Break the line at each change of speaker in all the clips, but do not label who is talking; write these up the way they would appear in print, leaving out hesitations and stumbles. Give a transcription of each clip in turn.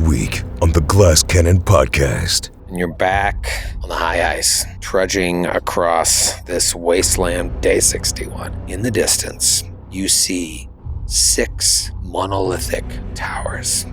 week on the Glass Cannon Podcast.
And you're back on the high ice, trudging across this wasteland day 61. In the distance, you see 6 monolithic towers.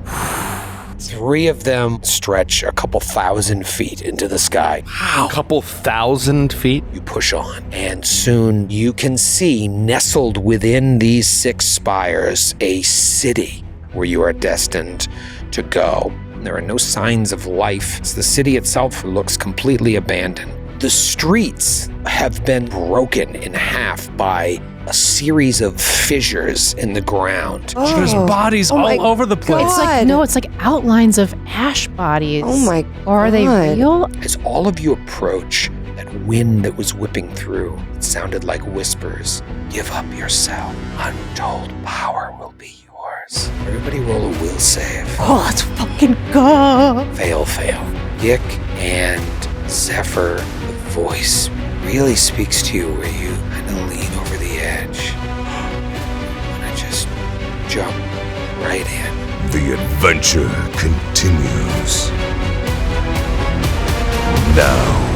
3 of them stretch a couple thousand feet into the sky.
Wow. A couple thousand feet?
You push on, and soon you can see, nestled within these 6 spires, a city where you are destined to go. There are no signs of life. The city itself looks completely abandoned. The streets have been broken in half by a series of fissures in the ground.
Oh. There's bodies all over the place.
It's like outlines of ash bodies.
Oh my God.
Or are they real?
As all of you approach, that wind that was whipping through, it sounded like whispers. Give up your cell. Untold power will be yours. Everybody roll a will save.
Oh, let's fucking go.
Fail. Dick and Zephyr, the voice really speaks to you where you kind of lean over the edge. You want to just jump right in.
The adventure continues now.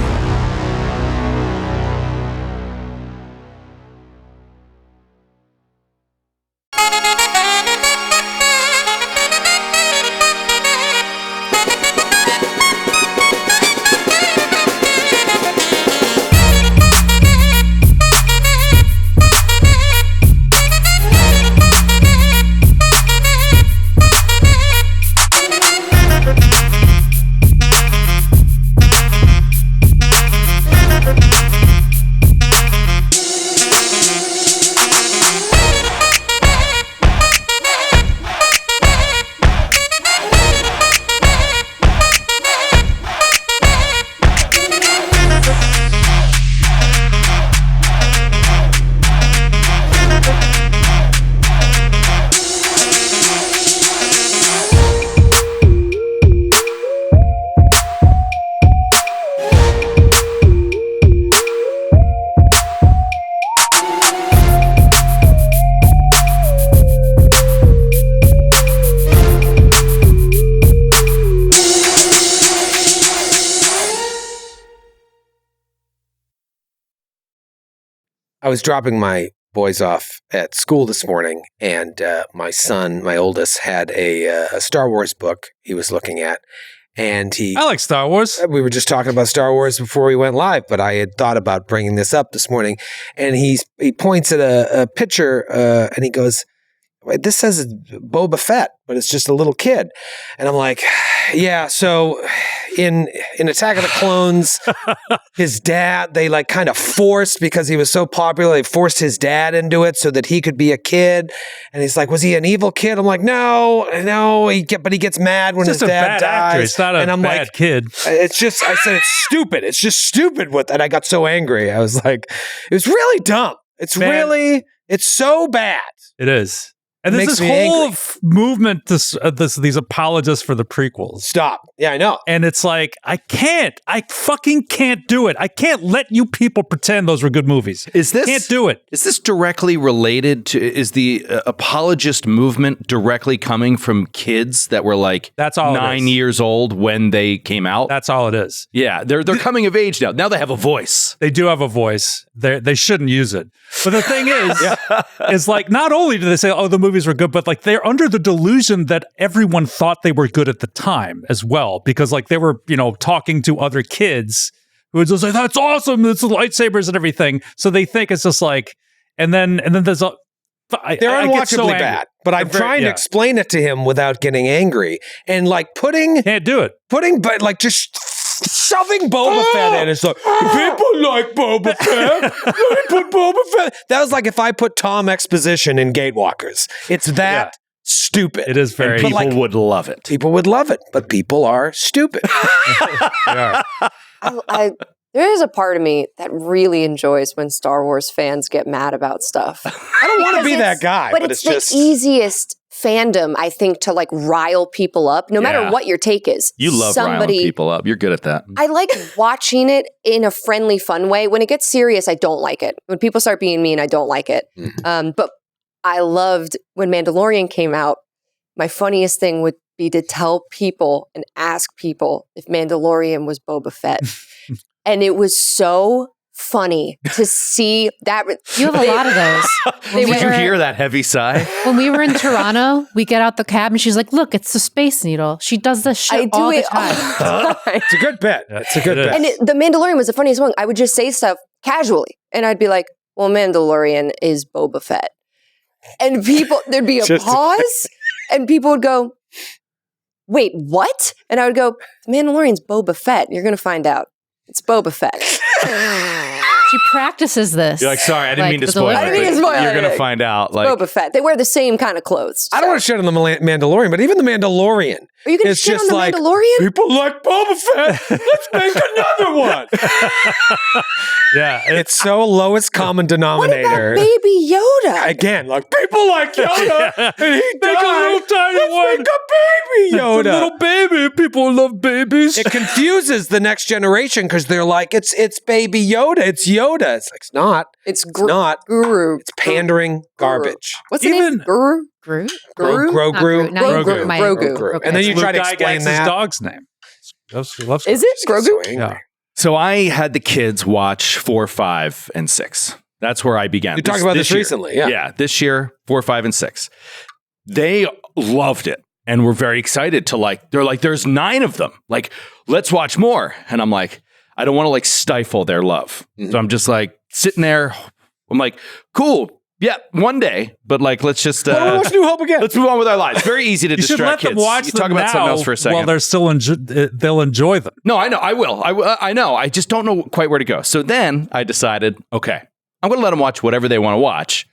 I was dropping my boys off at school this morning, and my son, my oldest, had a Star Wars book he was looking at. And
I like Star Wars.
We were just talking about Star Wars before we went live, but I had thought about bringing this up this morning. And he points at a picture, and he goes, "This says it's Boba Fett, but it's just a little kid." And I'm like, yeah, so in Attack of the Clones, his dad, they like kind of forced, because he was so popular, they forced his dad into it so that he could be a kid. And he's like, was he an evil kid? I'm like, no, but he gets mad when his dad dies.
It's not a bad kid.
It's just, I said, it's stupid. It's just stupid. And I got so angry. I was like, it was really dumb. It's so bad.
It is. And there's this whole movement, these apologists for the prequels.
Stop. Yeah, I know.
And it's like, I fucking can't do it. I can't let you people pretend those were good movies. Can't do it.
Is this directly related to, is the apologist movement directly coming from kids that were like
That's all
9 years old when they came out?
That's all it is.
Yeah, they're coming of age now. Now they have a voice.
They do have a voice. They shouldn't use it. But the thing is like, not only do they say, oh, the movies were good, but like they're under the delusion that everyone thought they were good at the time as well, because like they were, talking to other kids who would just say, that's awesome, it's the lightsabers and everything. So they think it's just like, and then there's a,
they're unwatchably bad, but I'm trying to explain it to him without getting angry, and like
can't do it.
But like just shoving Boba Fett in. It's like, people like Boba Fett. Let me put Boba Fett. That was like if I put Tom Exposition in Gatewalkers. It's that stupid.
It is very.
And people would love it.
People would love it, but people are stupid.
There is a part of me that really enjoys when Star Wars fans get mad about stuff.
I don't want to be that guy, but it's just
the easiest fandom, I think, to like rile people up, no matter what your take is.
You love riling people up. You're good at that.
I like watching it in a friendly, fun way. When it gets serious, I don't like it. When people start being mean, I don't like it. But I loved when Mandalorian came out. My funniest thing with be to tell people and ask people if Mandalorian was Boba Fett. And it was so funny to see that.
You have a lot of those.
Did you hear that heavy sigh?
When we were in Toronto, we get out the cab and she's like, look, it's the Space Needle. She does this shit all the time.
It's a good bet. It's a good bet.
And the Mandalorian was the funniest one. I would just say stuff casually. And I'd be like, well, Mandalorian is Boba Fett. And there'd be a pause. And people would go, wait, what? And I would go, Mandalorian's Boba Fett. You're going to find out. It's Boba Fett.
She practices this.
You're like, sorry, I didn't mean to spoil it.
I didn't mean to spoil it.
You're going to find out. Like
Boba Fett. They wear the same kind of clothes.
I don't want to shit on the Mandalorian, but even the Mandalorian.
Are you going to shit on the Mandalorian?
People like Boba Fett. Let's make another one.
Yeah.
It's so lowest common denominator.
What about Baby Yoda?
Again, like people like Yoda, and he
Make a little tiny one.
Make a baby Yoda.
It's a little baby. People love babies.
It confuses the next generation because they're like, it's Baby Yoda. It's Yoda. It's like, it's not.
It's
not.
Guru.
It's pandering garbage.
What's the name? Guru?
Groot?
Grogu.
Grogu.
And then you try to
Luke
explain
Gygax's
that.
dog's name. He loves
Is it Grogu?
Yeah.
So I had the kids watch 4, 5, and 6. That's where I began.
You talked about this
year.
recently, yeah.
Yeah, this year, 4, 5, and 6. They loved it and were very excited to they're like, there's 9 of them. Like, let's watch more. And I'm like, I don't want to stifle their love.
Mm-hmm.
So I'm just sitting there. I'm like, cool. Yeah, one day, but let's just
watch New Hope again.
Let's move on with our lives. Very easy to
You should
distract
let them
kids.
watch
You
them
talk about something else for a second.
while they're still they'll enjoy them.
No, I know. I will. I know. I just don't know quite where to go. So then I decided, okay, I'm going to let them watch whatever they want to watch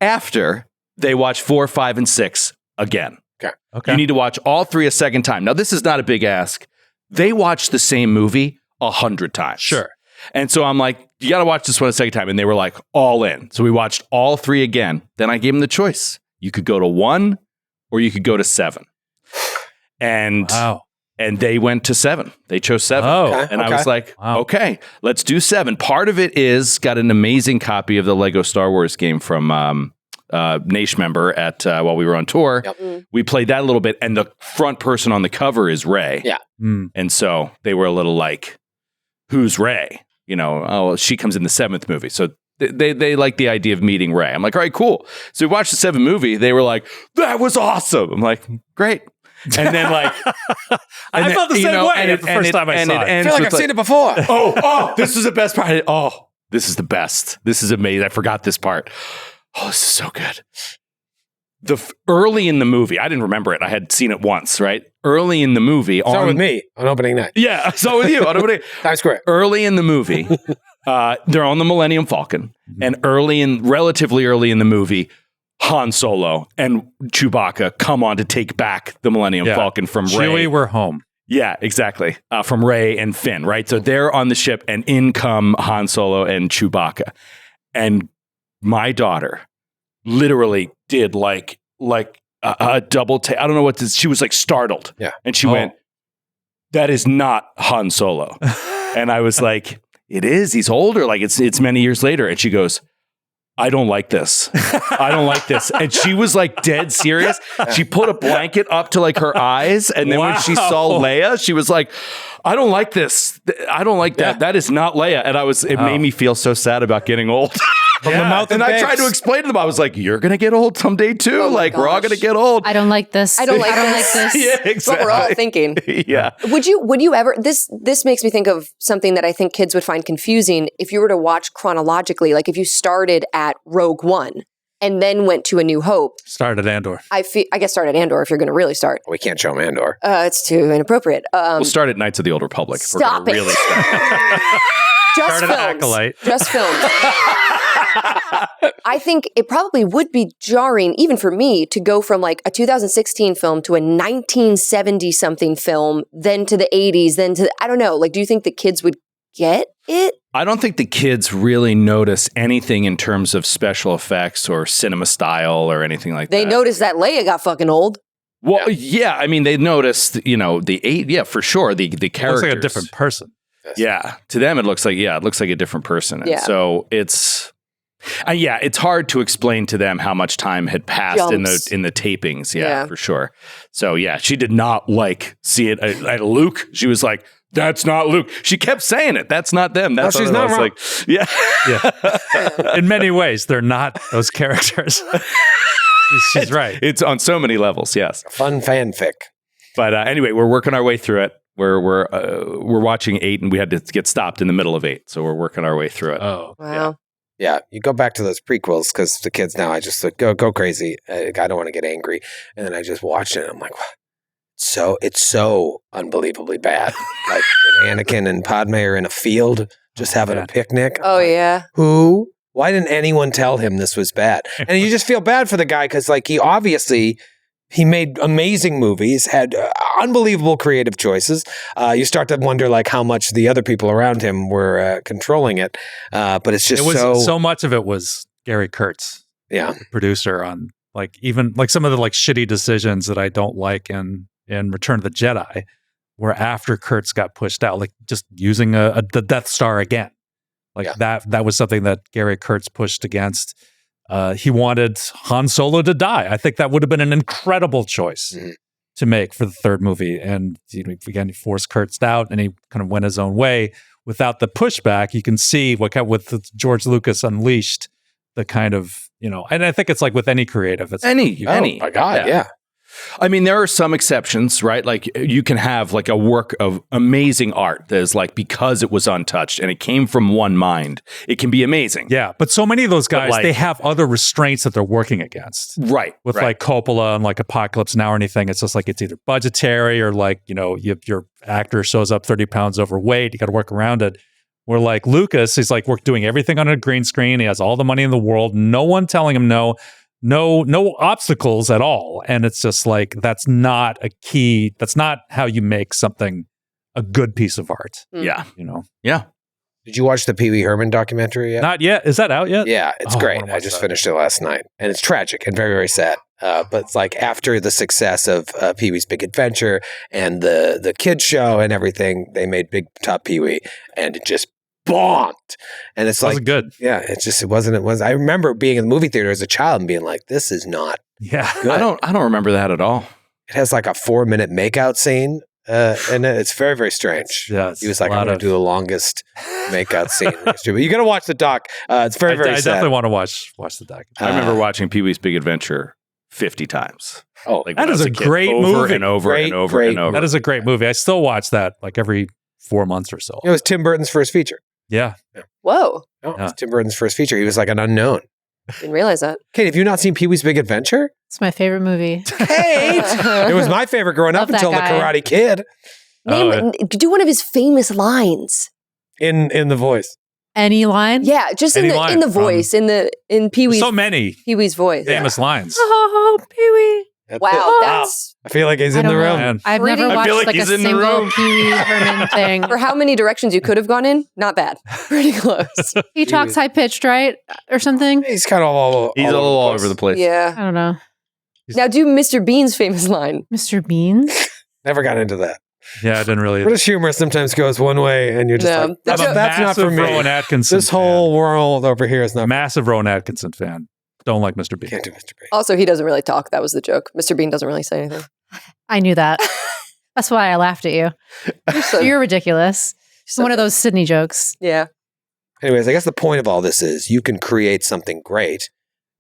after they watch 4, 5, and 6 again.
Okay.
You need to watch all 3 a second time. Now, this is not a big ask. They watch the same movie 100 times.
Sure.
And so I'm like, you got to watch this one a second time. And they were like, all in. So we watched all 3 again. Then I gave them the choice. You could go to 1 or you could go to 7. And and they went to 7. They chose 7.
Oh,
and I was like,
wow.
okay, let's do 7. Part of it is got an amazing copy of the Lego Star Wars game from Naish member at while we were on tour.
Yep.
We played that a little bit. And the front person on the cover is Rey.
Yeah.
And so they were a little like, who's Rey? She comes in the 7th movie. So they like the idea of meeting Rey. I'm like, all right, cool. So we watched the 7th movie. They were like, that was awesome. I'm like, great. And then
I felt the same way the first time I saw it.
I feel like I've seen it before.
This is the best part. Oh, this is the best. This is amazing. I forgot this part. Oh, this is so good. Early in the movie, I didn't remember it. I had seen it once, right? Early in the movie.
Saw with me on opening night.
Yeah, I saw it with you on opening
Times Square.
Early in the movie, they're on the Millennium Falcon. And relatively early in the movie, Han Solo and Chewbacca come on to take back the Millennium Falcon from Rey.
Chewie, we're home.
Yeah, exactly. From Rey and Finn, right? So they're on the ship and in come Han Solo and Chewbacca. And my daughter literally did like a double take. I don't know what this, she was startled.
Yeah.
And she went, that is not Han Solo. And I was like, it is. He's older. It's many years later. And she goes, I don't like this. I don't like this. And she was dead serious. She put a blanket up to her eyes. And then when she saw Leia, she was like, I don't like this. I don't like that. That is not Leia. And it made me feel so sad about getting old.
From the mouth
and I tried to explain to them. I was like, you're going to get old someday too. We're all going to get old.
I don't like this.
I don't like this.
Yeah, exactly.
That's what we're all thinking.
Yeah.
Would you ever, this makes me think of something that I think kids would find confusing if you were to watch chronologically, if you started at Rogue One and then went to A New Hope.
Start at Andor.
I guess start at Andor if you're going to really start.
We can't show them Andor.
It's too inappropriate.
We'll start at Knights of the Old Republic.
Stop it.
Really start.
Just
Start at Acolyte.
Just films. I think it probably would be jarring, even for me, to go from a 2016 film to a 1970-something film, then to the 80s, then to, I don't know. Do you think the kids would get it?
I don't think the kids really notice anything in terms of special effects or cinema style or anything like that.
They noticed that Leia got fucking old.
Well, yeah. I mean, they noticed, for sure, the characters.
Looks like a different person.
Yeah. To them, it looks like a different person. And
Yeah.
so it's, Yeah, it's hard to explain to them how much time had passed in the tapings. Yeah, for sure. So yeah, she did not see it at Luke. She was like, "That's not Luke." She kept saying it. That's not them. That's
she's not wrong.
Like, yeah.
In many ways, they're not those characters. She's right.
It's on so many levels. Yes,
fun fanfic.
But anyway, we're working our way through it. We're watching 8, and we had to get stopped in the middle of 8, so we're working our way through it.
Oh,
wow.
Yeah, you go back to those prequels because the kids now, I just go crazy. I don't want to get angry. And then I just watched it and I'm like, wow. It's so unbelievably bad. Like when Anakin and Padme are in a field just having a picnic.
Oh, yeah.
Who? Why didn't anyone tell him this was bad? And you just feel bad for the guy because he made amazing movies, had unbelievable creative choices. You start to wonder how much the other people around him were controlling it. But it's just
so much of it was Gary Kurtz,
the
producer on even some of the shitty decisions that I don't like in Return of the Jedi, where after Kurtz got pushed out, just using the Death Star again, that was something that Gary Kurtz pushed against. He wanted Han Solo to die. I think that would have been an incredible choice to make for the third movie. And again, he forced Kurtz out and he kind of went his own way. Without the pushback, you can see with George Lucas Unleashed, the kind of, and I think it's with any creative. It's
any. Oh my God, yeah.
I mean, there are some exceptions, right? You can have a work of amazing art that is because it was untouched and it came from one mind. It can be amazing.
Yeah, but so many of those guys, they have other restraints that they're working against.
Right.
With Coppola and Apocalypse Now or anything, it's just it's either budgetary or your actor shows up 30 pounds overweight. You got to work around it. Where Lucas, he's we're doing everything on a green screen. He has all the money in the world. No one telling him no. No obstacles at all. And it's just that's not a key. That's not how you make something a good piece of art.
Yeah.
Yeah.
Did you watch the Pee Wee Herman documentary yet?
Not yet. Is that out yet?
Yeah, it's great. I just finished it last night. And it's tragic and very, very sad. But it's after the success of Pee Wee's Big Adventure and the kids show and everything, they made Big Top Pee Wee. And it just bombed. And it's
wasn't good.
Yeah, it wasn't. I remember being in the movie theater as a child and being this is not good.
I don't remember that at all.
It has a 4-minute makeout scene. And it's very, very strange.
Yeah,
he was I'm going to do the longest makeout scene in history. But you got to watch the doc. It's very, very sad.
I definitely want to watch the doc.
I remember watching Pee-wee's Big Adventure 50 times.
Oh, that is a great movie.
Over and over and over and over.
That is a great movie. I still watch that every 4 months or so.
It was Tim Burton's first feature.
Yeah.
Whoa.
Oh, it was Tim Burton's first feature. He was an unknown.
Didn't realize that.
Kate, have you not seen Pee-wee's Big Adventure?
It's my favorite movie.
Kate! It was my favorite growing up until The Karate Kid.
Do one of his famous lines.
In the voice.
Any line?
Yeah, just in the voice, in Pee-wee's.
So many
Pee-wee's voice.
Famous lines.
Oh, Pee-wee.
Wow, that's...
I feel like he's in the room.
I've never watched a single Pee-wee Herman thing.
For how many directions you could have gone in, not bad. Pretty close.
He talks high-pitched, right? Or something?
He's kind of all
over the place.
Yeah.
I don't know.
Now do Mr. Bean's famous line.
Mr. Beans?
Never got into that.
Yeah, I didn't really.
British humor sometimes goes one way, and you're just that's not for me.
Rowan Atkinson
this whole world over here is not.
Massive Rowan Atkinson fan. Don't like Mr. Bean.
Can't do Mr. Bean.
Also, he doesn't really talk. That was the joke. Mr. Bean doesn't really say anything.
I knew that. That's why I laughed at you. You're ridiculous. One of those Sydney jokes.
Yeah.
Anyways, I guess the point of all this is you can create something great,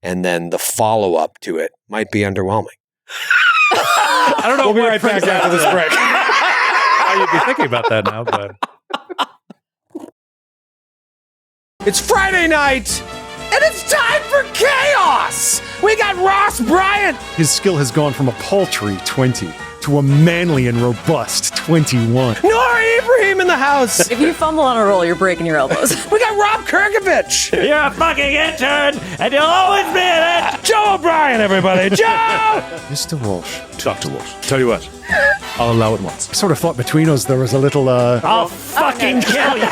and then the follow-up to it might be underwhelming.
I don't know.
We'll be right back after this break.
You'd be thinking about that now, but
it's Friday night, and it's time for chaos. We got Ross Bryant.
His skill has gone from a paltry 20 to a manly and robust 21.
Nora Ibrahim in the house.
If you fumble on a roll, you're breaking your elbows.
We got Rob Kirkovich.
You're a fucking intern, and you'll always be in it.
Joe O'Brien, everybody. Joe.
Mr. Walsh.
Dr. Walsh. Tell you what. I'll allow it once.
I sort of thought between us there was a little,
I'll fucking kill you.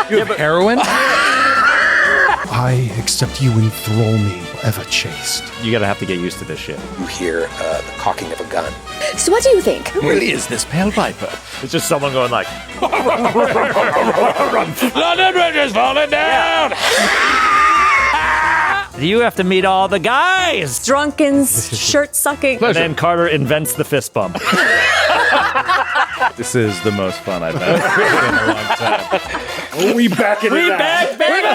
You have heroin?
I accept you enthrall me, ever chaste.
You're gonna have to get used to this shit.
You hear the cocking of a gun.
So what do you think?
Who really is this pale viper? It's just someone going like,
London Bridge is falling down.
you have to meet all the guys.
Drunken, shirt sucking.
And then Carter invents the fist bump.
This is the most fun I've had in a long time.
We back it up.
Back, baby!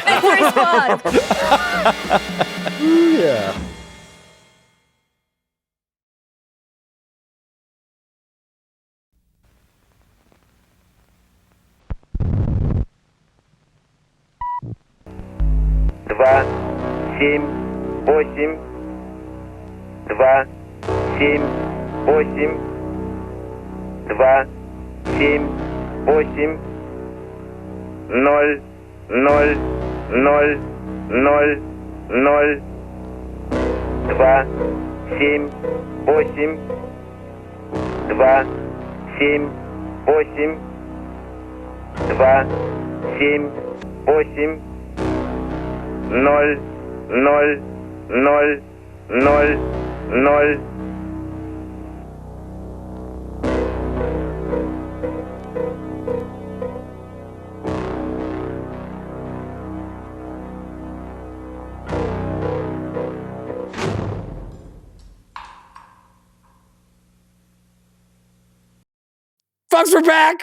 Victory squad.
Yeah.
Два, 7, 8. 2, 7, 8. 2, 7, 8. 0, 0, 0, 0, 0. 2, 7, 8. 2, 7, 8. 2, 7, 8. 0, 0, 0, 0, 0.
Folks, we're back.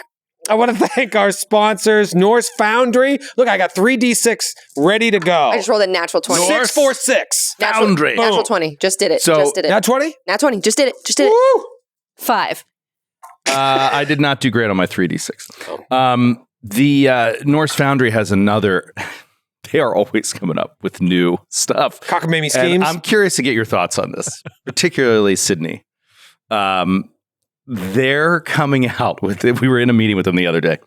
I want to thank our sponsors, Norse Foundry. Look, I got 3d6 ready to go.
I just rolled a natural 20.
6, 4, 6.
Foundry.
Natural 20. Just did it.
So-
just did it.
Nat 20?
Nat 20. Just did it. Just did it.
Woo!
5.
I did not do great on my 3d6. The Norse Foundry has another. They are always coming up with new stuff.
Cockamamie
And
schemes.
I'm curious to get your thoughts on this, particularly Sydney. They're coming out with. We were in a meeting with them the other day,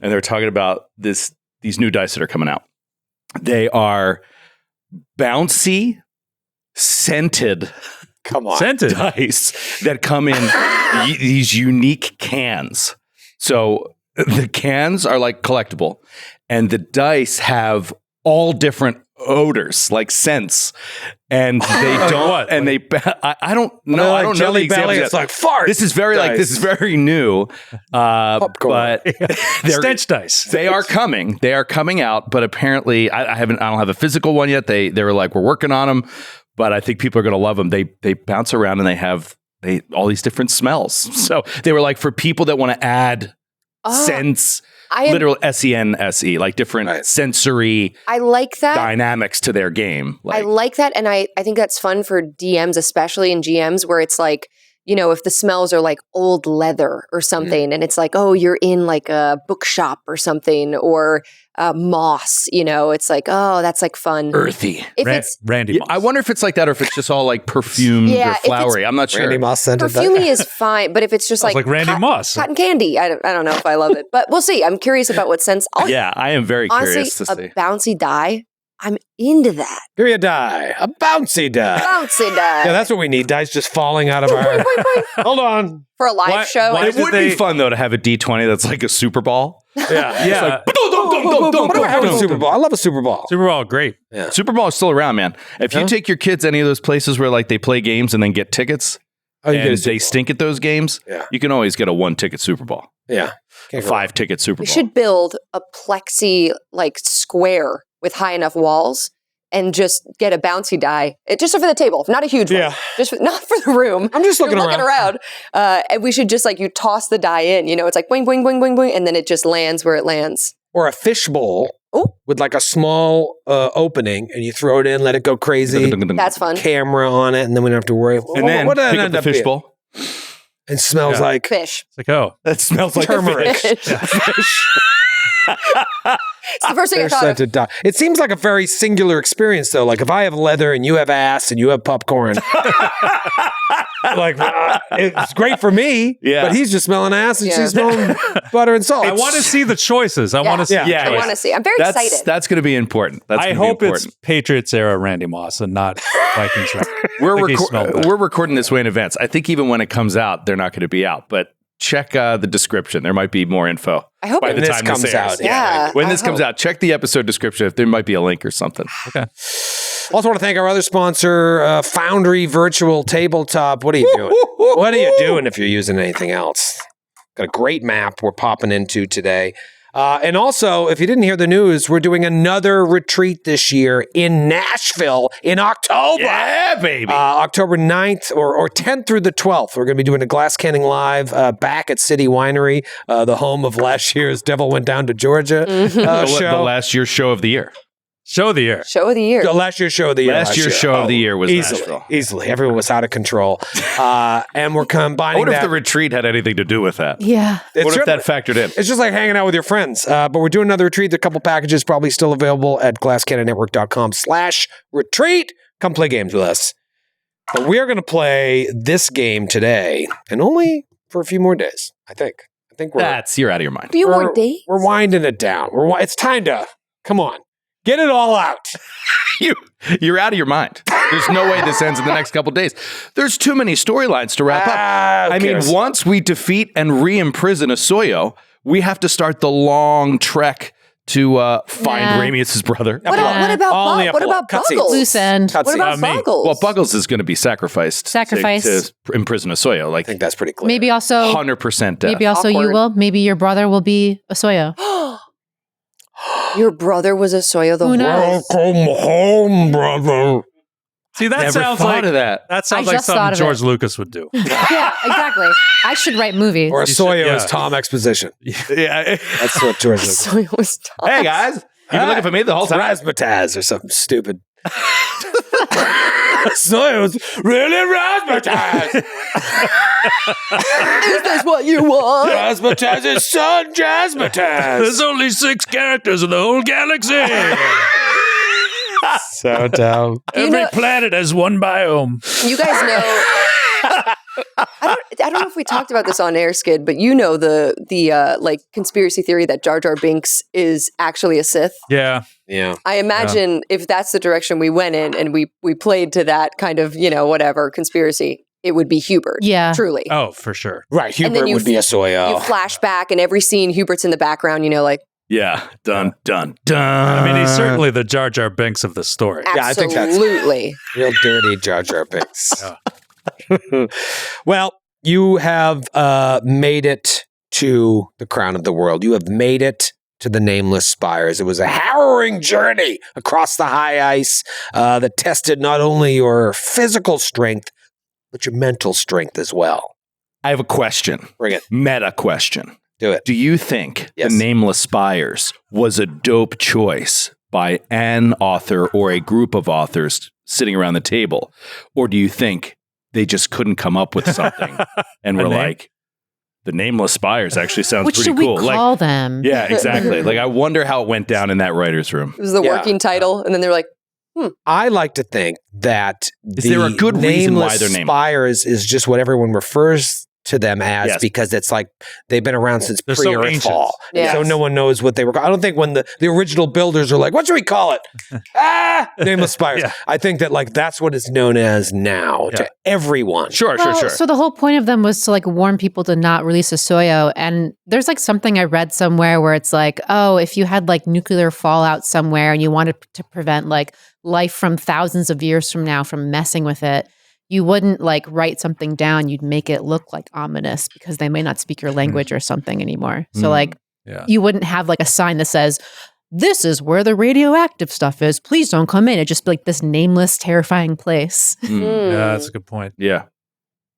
and they're talking about these new dice that are coming out. They are bouncy, scented
Come on.
Scented.
dice that come in these unique cans. So the cans are like collectible, and the dice have all different odors, like scents, and they don't.
what?
And they, I don't know. I don't know the
Jelly Belly.
examples
It's
yet.
like fart.
This is very
dice.
this is very new,
Popcorn.
but they're-
Stench dice.
they are coming. They are coming out, but apparently I don't have a physical one yet. They were like, we're working on them, but I think people are going to love them. They bounce around and they have all these different smells. So they were like, for people that want to add sense, literal SENSE, like different sensory
I like that.
dynamics to their game.
I like that. And I think that's fun for DMs, especially in GMs where it's like, you know, if the smells are like old leather or something, and it's like, oh, you're in like a bookshop or something, or moss, you know, it's like, oh, that's like fun.
earthy.
If it's
Randy
Yeah,
Moss.
I wonder if it's like that or if it's just all like perfumed
Yeah,
or
if it's
flowery. I'm not sure.
Randy Moss scented
perfumey is fine, but if it's just
Sounds
like,
like Randy Moss.
cotton candy, I don't know if I love it, but we'll see. I'm curious about what scents.
Yeah, I am very
Honestly,
curious to
a
see.
bouncy die, I'm into that.
Give me a die. A bouncy die.
Bouncy die.
Yeah, that's what we need. Dice just falling out of our. Hold on.
For a live show.
why
It
did
would be
they-
fun though to have a D20 that's like a Super Ball.
Yeah.
Yeah.
What do I have with a Super Bowl? I love a Super Bowl.
Super Bowl, great.
Super Bowl is still around, man. If you take your kids any of those places where like they play games and then get tickets,
Oh, you get a
and
Super
they
Bowl.
stink at those games,
Yeah.
you can always get a 1-ticket Super Bowl,
Yeah.
a 5-ticket Super
We
Bowl.
should build a plexi like square with high enough walls and just get a bouncy die, just for the table, not a huge one,
Yeah.
not for the room.
I'm just looking
You're
around.
and we should just like you toss the die in, you know, it's like boing, boing, boing, boing, boing, and then it just lands where it lands.
Or a fish bowl
Ooh.
with like a small opening, and you throw it in, let it go crazy.
That's fun.
Camera on it, and then we don't have to worry.
And then
what did it
pick up
end
the
up
fish
being?
bowl.
It smells like
Fish.
It's like, oh,
That smells like
turmeric.
Fish. It's the first thing I
Fish
thought of.
scented dye. It seems like a very singular experience, though. Like if I have leather and you have ass and you have popcorn, like it's great for me.
Yeah.
But he's just smelling ass and
Yeah.
she's smelling butter and salt.
I want to see the choices. I
Yeah.
want to see.
Yeah.
the
Yeah,
I want to see. I'm very excited.
That's going to be important. That's
I
gonna be
hope it's
important.
Patriots era Randy Moss and not Vikings.
We're,
think he smelled that.
we're recording this way in advance. I think even when it comes out, they're not going to be out. But check the description. There might be more info
I hope
by
it
the
this
time
comes
airs.
out.
Yeah.
When
I
this comes
hope.
out, check the episode description if there might be a link or something.
Also want to thank our other sponsor, Foundry Virtual Tabletop. What are you doing? What are you doing if you're using anything else? Got a great map we're popping into today. And also, if you didn't hear the news, we're doing another retreat this year in Nashville in October.
Yeah, baby.
October 9th or 10th through the 12th. We're going to be doing a Glass Canning Live back at City Winery, the home of last year's Devil Went Down to Georgia show.
The last year's show of the year.
Show of the year.
Show of the year.
Last year's show of the year.
Last year's show of the year was Nashville.
Easily. Everyone was out of control. And we're combining
I wonder
that.
if the retreat had anything to do with that.
Yeah.
What if that factored in?
It's just like hanging out with your friends. But we're doing another retreat. A couple packages probably still available at glasscannonnetwork.com/retreat. Come play games with us. But we are going to play this game today, and only for a few more days, I think.
You're out of your mind.
A few more days?
We're winding it down. It's time to, come on, get it all out.
You're out of your mind. There's no way this ends in the next couple of days. There's too many storylines to wrap up. I mean, once we defeat and re-imprison Asoyo, we have to start the long trek to find Ramius's brother.
What about Buggles?
Loose end.
What about Buggles?
Well, Buggles is going to be sacrificed to imprison Asoyo.
I think that's pretty clear.
Maybe also
100% death.
Maybe also you will. Maybe your brother will be Asoyo.
Your brother was Asoyo the
knows?
Welcome home, brother.
See, that
Never
sounds
thought
like
of that.
That sounds
I
like
just thought
something
of
George
it.
Lucas would do.
Yeah, exactly. I should write movies.
Or Asoyo is Tom Exposition.
Yeah.
That's what George Lucas.
Asoyo was Tom.
Hey, guys. You've been looking for me the whole time.
Razzmatazz or something stupid. Asoyo's really razzmatazz.
Is this what you want?
Razzmatazz's son, Jazzmatazz.
There's only 6 characters in the whole galaxy.
So dumb.
Every planet has one biome.
You guys know. I don't know if we talked about this on air, Skid, but you know the like conspiracy theory that Jar Jar Binks is actually a Sith.
Yeah.
I imagine if that's the direction we went in and we played to that kind of, whatever conspiracy, it would be Hubert.
Yeah.
Truly.
Oh, for sure.
Right. Hubert would be Asoyo.
You flash back and every scene Hubert's in the background, like.
Yeah. Dun.
I mean, he's certainly the Jar Jar Binks of the story.
Absolutely.
Yeah, I think that's real dirty Jar Jar Binks. Well, you have made it to the crown of the world. You have made it to the Nameless Spires. It was a harrowing journey across the high ice that tested not only your physical strength, but your mental strength as well.
I have a question.
Bring it.
Meta question.
Do it.
Do you think the Nameless Spires was a dope choice by an author or a group of authors sitting around the table? Or do you think they just couldn't come up with something and were like, the Nameless Spires actually sounds
What
pretty
should
cool.
we call them?
Yeah, exactly. I wonder how it went down in that writer's room.
It was the working title, and then they're like,
I like to think that
Is there a good reason why they're named
Spires is just what everyone refers to them as because it's like they've been around since
They're so
pre-Earthfall.
Yes.
So no one knows what they were called. I don't think when the original builders are like, what should we call it? Nameless Spires.
Yeah.
I think that that's what it's known as now to everyone.
Sure.
So the whole point of them was to warn people to not release Asoyo. And there's something I read somewhere where it's if you had nuclear fallout somewhere and you wanted to prevent life from thousands of years from now from messing with it, you wouldn't write something down. You'd make it look ominous because they may not speak your language or something anymore. So you wouldn't have a sign that says, this is where the radioactive stuff is. Please don't come in. It'd just be this nameless, terrifying place.
Yeah, that's a good point.
Yeah.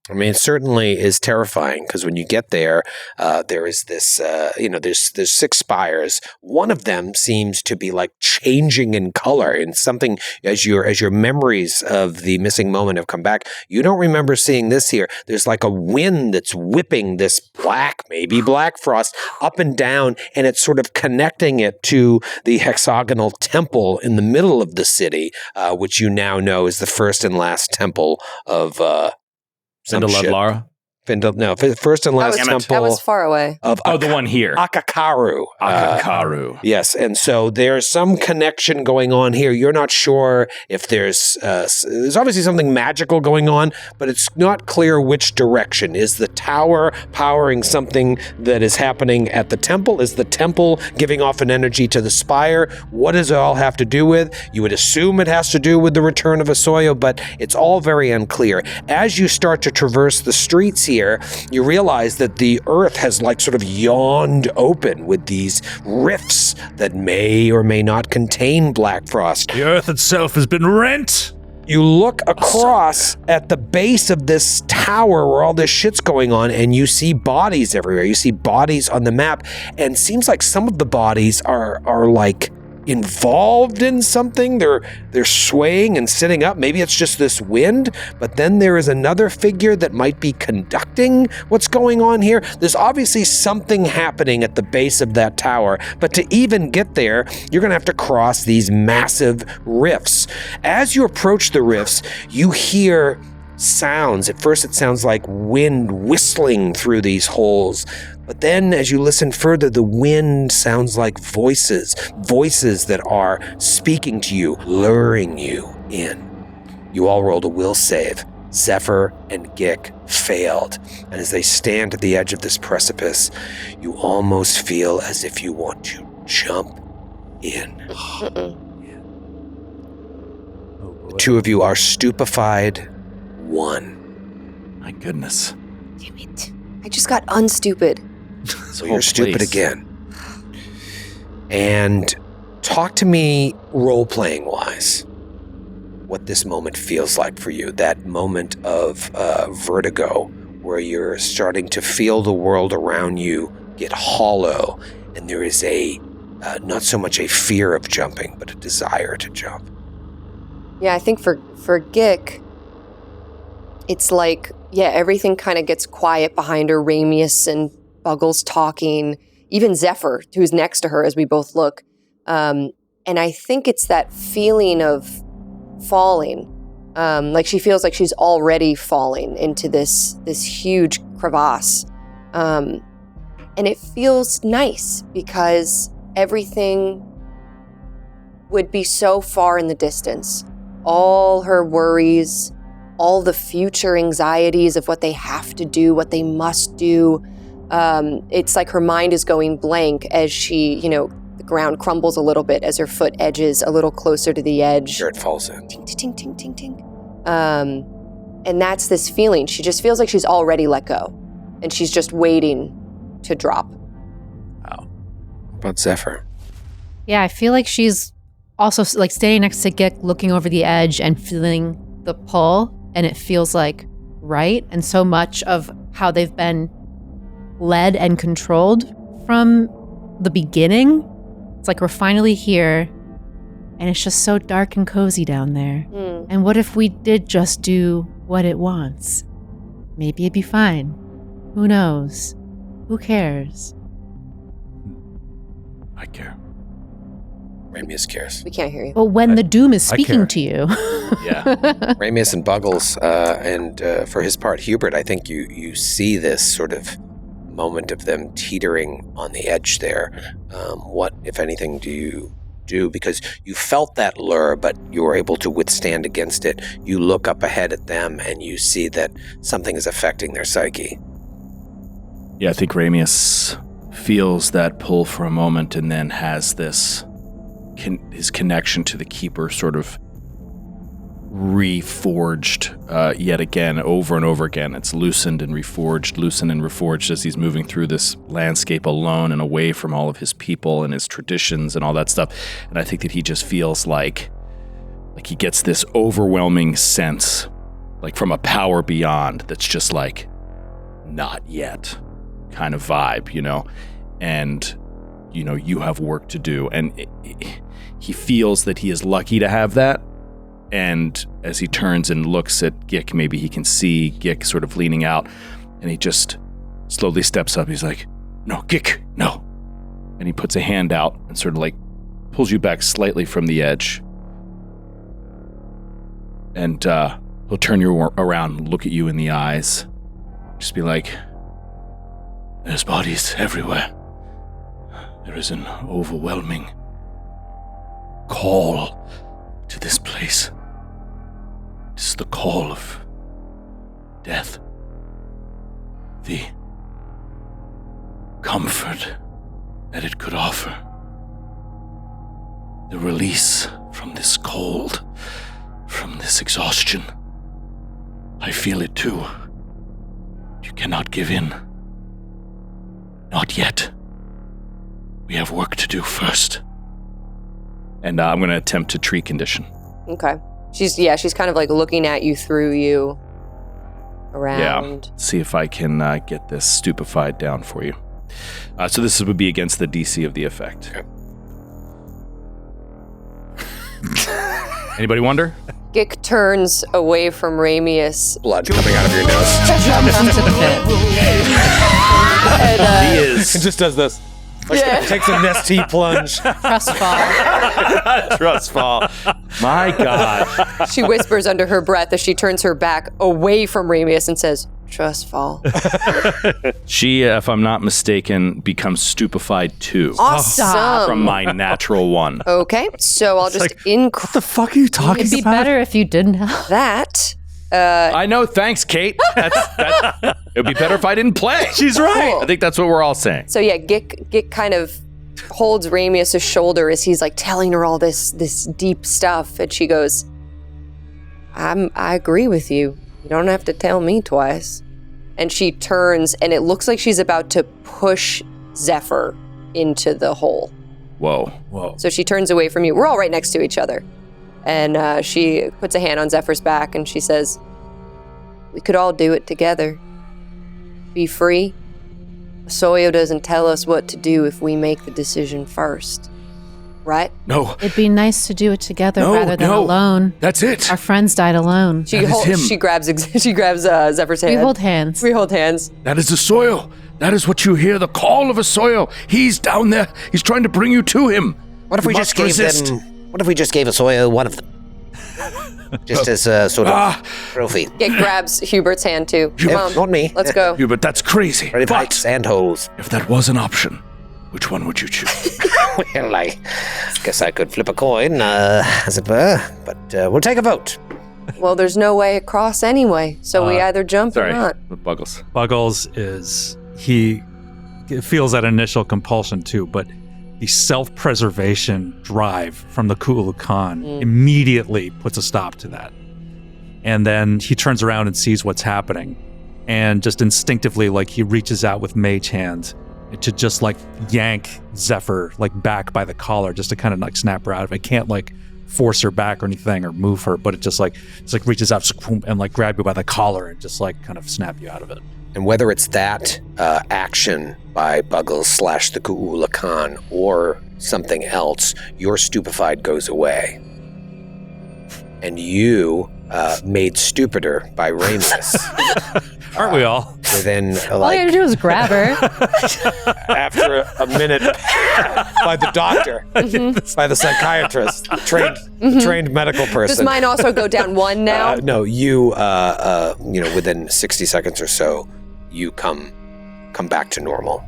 I mean, it certainly is terrifying because when you get there, there is this, there's 6 spires. One of them seems to be changing in color and something as your memories of the missing moment have come back. You don't remember seeing this here. There's a wind that's whipping this maybe black frost up and down, and it's sort of connecting it to the hexagonal temple in the middle of the city, which you now know is the first and last temple of
Lara?
First and last temple.
That was far away.
The one here.
Akakaru. Yes, and so there's some connection going on here. You're not sure if there's obviously something magical going on, but it's not clear which direction. Is the tower powering something that is happening at the temple? Is the temple giving off an energy to the spire? What does it all have to do with? You would assume it has to do with the return of Asoyo, but it's all very unclear. As you start to traverse the streets here, here, you realize that the earth has like sort of yawned open with these rifts that may or may not contain black frost.
The earth itself has been rent.
You look across at the base of this tower where all this shit's going on, and you see bodies everywhere. You see bodies on the map, and seems like some of the bodies are like involved in something. They're swaying and sitting up. Maybe it's just this wind, but then there is another figure that might be conducting what's going on here. There's obviously something happening at the base of that tower, but to even get there, you're going to have to cross these massive rifts. As you approach the rifts, you hear sounds. At first it sounds like wind whistling through these holes, but then as you listen further, the wind sounds like voices that are speaking to you, luring you in. You all rolled a will save. Zephyr and Gick failed, and as they stand at the edge of this precipice, you almost feel as if you want to jump in. The two of you are stupefied. One.
My goodness.
Damn it. I just got unstupid.
So you're stupid again. And talk to me role-playing wise, what this moment feels like for you. That moment of vertigo where you're starting to feel the world around you get hollow, and there is a not so much a fear of jumping, but a desire to jump.
Yeah, I think for Gick, it's like, everything kind of gets quiet behind her. Ramius and Buggles talking, even Zephyr, who's next to her as we both look. And I think it's that feeling of falling. Like she feels like she's already falling into this huge crevasse. And it feels nice because everything would be so far in the distance. All her worries, all the future anxieties of what they have to do, what they must do. It's like her mind is going blank as she, the ground crumbles a little bit as her foot edges a little closer to the edge.
Sure, it falls in.
Ting, ting, ting, ting, ting. And that's this feeling. She just feels like she's already let go, and she's just waiting to drop.
Wow. What about Zephyr?
Yeah, I feel like she's also like standing next to Gick, looking over the edge and feeling the pull, and it feels like right. And so much of how they've been led and controlled from the beginning, it's like we're finally here, and it's just so dark and cozy down there. And what if we did just do what it wants? Maybe it'd be fine. Who knows? Who cares?
I care.
Ramius cares.
We can't hear you.
But when the doom is speaking to you.
Yeah.
Ramius and Buggles, and for his part, Hubert, I think you see this sort of moment of them teetering on the edge there. What, if anything, do you do? Because you felt that lure, but you were able to withstand against it. You look up ahead at them, and you see that something is affecting their psyche.
Yeah, I think Ramius feels that pull for a moment and then has this, his connection to the Keeper sort of reforged yet again, over and over again. It's loosened and reforged as he's moving through this landscape alone and away from all of his people and his traditions and all that stuff. And I think that he just feels like he gets this overwhelming sense, like from a power beyond, that's just like, not yet kind of vibe, and you have work to do. And he feels that he is lucky to have that. And as he turns and looks at Gick, maybe he can see Gick sort of leaning out, and he just slowly steps up. He's like, "No, Gick, no." And he puts a hand out and sort of like pulls you back slightly from the edge. And he'll turn you around and look at you in the eyes. Just be like, "There's bodies everywhere. There is an overwhelming call to this place. It's the call of death. The comfort that it could offer. The release from this cold, from this exhaustion. I feel it too. You cannot give in. Not yet. We have work to do first. And I'm going to attempt to tree condition.
Okay. She's kind of like looking at you through you around.
Yeah. See if I can get this stupefied down for you. So this would be against the DC of the effect.
Okay.
Anybody wonder?
Gick turns away from Ramius.
Blood coming out of your nose.
Jumps into the pit.
And,
He is.
It just does this. Takes a nesty plunge.
Trust fall.
Trust fall. My God.
she whispers under her breath as she turns her back away from Ramius and says, trust fall.
She, if I'm not mistaken, becomes stupefied too.
Awesome.
From my natural one.
Okay, so I'll just
What the fuck are you talking
It'd be
about?
better if you didn't have.
that.
I know, thanks, Kate. It would be better if I didn't play.
She's right.
Cool.
I think that's what we're all saying.
So yeah, Gick kind of holds Ramius' shoulder as he's like telling her all this deep stuff, and she goes, I agree with you. You don't have to tell me twice. And she turns, and it looks like she's about to push Zephyr into the hole.
Whoa.
So she turns away from you. We're all right next to each other. And she puts a hand on Zephyr's back, and she says, we could all do it together. Be free. Soyo doesn't tell us what to do if we make the decision first. Right?
No.
It'd be nice to do it together
No,
rather than
no.
alone.
That's it.
Our friends died alone.
She
That is him.
she grabs Zephyr's hand.
We hold hands.
We hold hands.
That is the Soyo. That is what you hear, the call of a Soyo. He's down there. He's trying to bring you to him.
What if we just gave them? What if we just gave Soyo one of them? Just as a sort of trophy.
Gick grabs Hubert's hand too. Mom,
not me.
let's go.
Yeah, but that's crazy.
Ready
But
sand holes.
if that was an option, which one would you choose?
Well, I guess I could flip a coin, as it were. But we'll take a vote.
Well, there's no way across anyway, so we either jump or
Sorry,
not.
Buggles.
Buggles he feels that initial compulsion too, but the self-preservation drive from the Ku'ulakan immediately puts a stop to that. And then he turns around and sees what's happening, and just instinctively, like, he reaches out with mage hand to just like yank Zephyr like back by the collar, just to kind of like snap her out of it. Can't like force her back or anything or move her, but it's like reaches out and like grab you by the collar and just like kind of snap you out of it.
And whether it's that action by Buggles / the Ku'ulakan or something else, your stupefied goes away. And you made stupider by Ramius.
Aren't we all?
Within
All you had to do was grab her.
after a minute by the doctor, by the psychiatrist, trained medical person.
Does mine also go down one now?
No, you within 60 seconds or so, you come back to normal.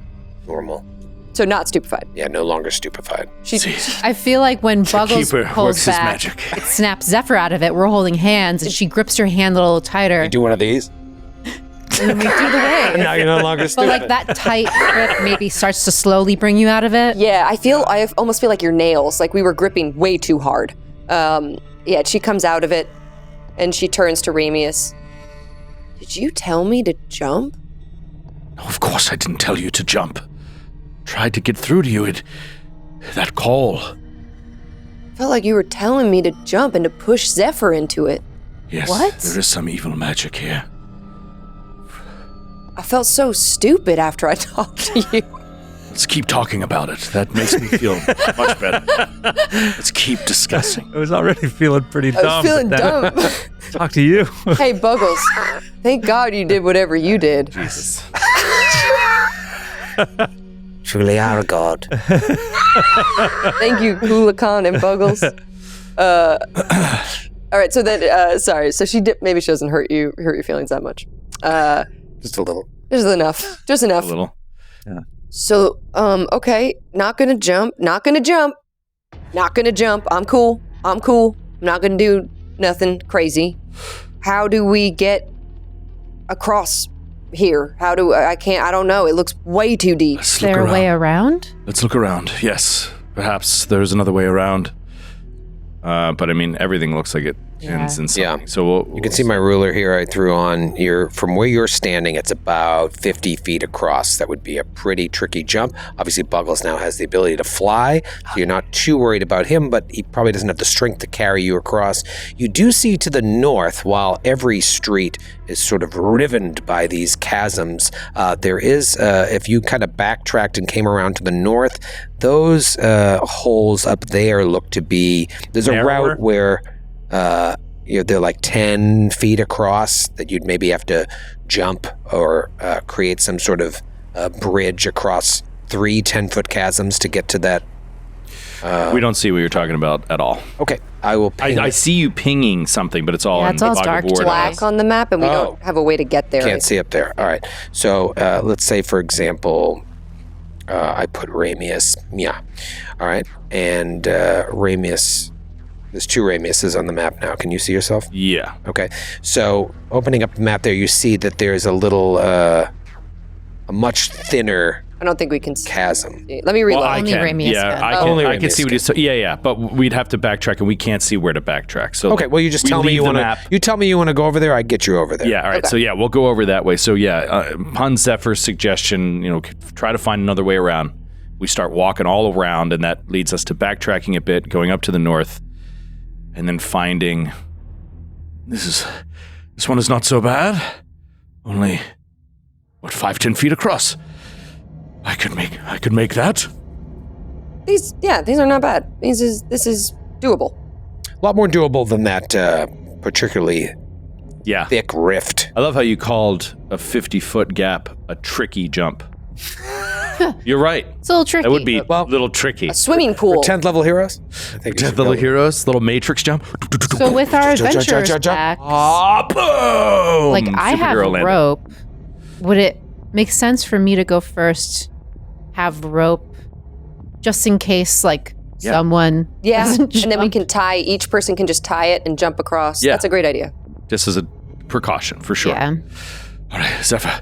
So not stupefied.
Yeah, no longer stupefied.
I feel like when Buggles
keeper
pulls
works his
back,
magic.
it snaps Zephyr out of it. We're holding hands, and she grips her hand a little tighter.
You do one of these,
And we do the wave.
and now you're no longer
But
stupid.
like that tight grip maybe starts to slowly bring you out of it.
Yeah, I almost feel like your nails, like we were gripping way too hard. Yeah, she comes out of it, and she turns to Ramius. Did you tell me to jump?
No, of course I didn't tell you to jump. Tried to get through to you. That call.
Felt like you were telling me to jump and to push Zephyr into it.
Yes,
What?
there is some evil magic here.
I felt so stupid after I talked to you.
Let's keep talking about it. That makes me feel much better. Let's keep discussing.
I was already feeling pretty dumb.
I was feeling
but then-
dumb.
Talk to you.
Hey, Buggles, thank God you did whatever you did.
Jesus.
Truly are a god.
Thank you, Ku'ulakan and Buggles. All right, so then, sorry. So maybe she doesn't hurt your feelings that much.
Just a little.
Just enough. Just enough.
A little.
So, okay, not gonna jump. I'm cool. I'm not gonna do nothing crazy. How do we get across here? I don't know. It looks way too deep.
Let's
Is
look
there a
around.
way around?
Let's look around. Yes, perhaps there's another way around. But I mean, everything looks like it ends in something.
Yeah.
So
You can see my ruler here I threw on. From where you're standing, it's about 50 feet across. That would be a pretty tricky jump. Obviously, Buggles now has the ability to fly, so you're not too worried about him, but he probably doesn't have the strength to carry you across. You do see to the north, while every street is sort of rivened by these chasms, there is, if you kind of backtracked and came around to the north, those holes up there look to be, there's a route where they're like 10 feet across that you'd maybe have to jump or create some sort of bridge across 3 10-foot chasms to get to that.
We don't see what you're talking about at all.
Okay, I will ping
I see you pinging something, but it's all
Yeah,
in
it's all
the
dark
board.
Black on the map, and we don't have a way to get there.
Can't see up there. All right. So let's say, for example, I put Ramius. Yeah. All right. And Ramius, there's 2 Ramiuses on the map now. Can you see yourself?
Yeah.
Okay. So opening up the map there, you see that there's a little, a much thinner
I don't think we can see.
chasm.
Let me reload.
Well, I
Only
can.
Ramius
Yeah,
can.
I can see what he's. Yeah, but we'd have to backtrack, and we can't see where to backtrack. So
Okay. Well, you just tell me you want to. You tell me you want to go over there. I get you over there.
Yeah. All right.
Okay.
So yeah, we'll go over that way. So yeah, upon Zephyr's suggestion, try to find another way around. We start walking all around, and that leads us to backtracking a bit, going up to the north, and then finding this one is not so bad. Only 5-10 feet across. I could make that.
These are not bad. This is doable.
A lot more doable than that particularly thick rift.
I love how you called a 50-foot gap a tricky jump. You're right.
It's a little tricky.
That would be a little tricky.
A swimming pool.
10th level heroes? I think
10th level heroes, little matrix jump.
So with our adventurers back,
Boom!
like I have a
Superhero landing.
rope, would it make sense for me to go first, have rope, just in case someone doesn't
and then we
jump?
can tie. Each person can just tie it and jump across.
Yeah.
That's a great idea.
Just as a precaution, for sure.
Yeah.
All right, Zephyr,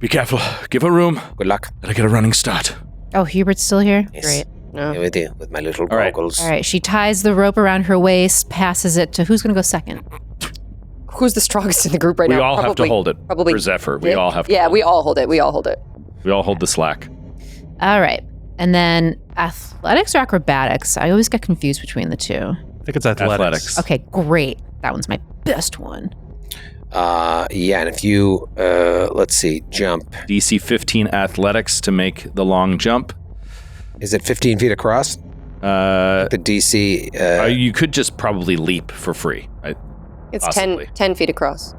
be careful. Give her room.
Good luck.
Let her get a running start.
Oh, Hubert's still here?
Yes.
Great.
Here with you, with my little
right.
goggles.
All right, she ties the rope around her waist, passes it to who's going to go second?
Who's the strongest in the group right
We
now?
all have to hold it.
Probably
For Zephyr, we all have to.
Yeah,
hold
we
it.
all hold it. We all hold it.
We all hold the slack.
All right. And then athletics or acrobatics? I always get confused between the two.
I think it's athletics.
Okay, great. That one's my best one.
Yeah, and if you, let's see, jump.
DC 15 athletics to make the long jump.
Is it 15 feet across? The DC.
You could just probably leap for free.
It's
Possibly.
10 feet across.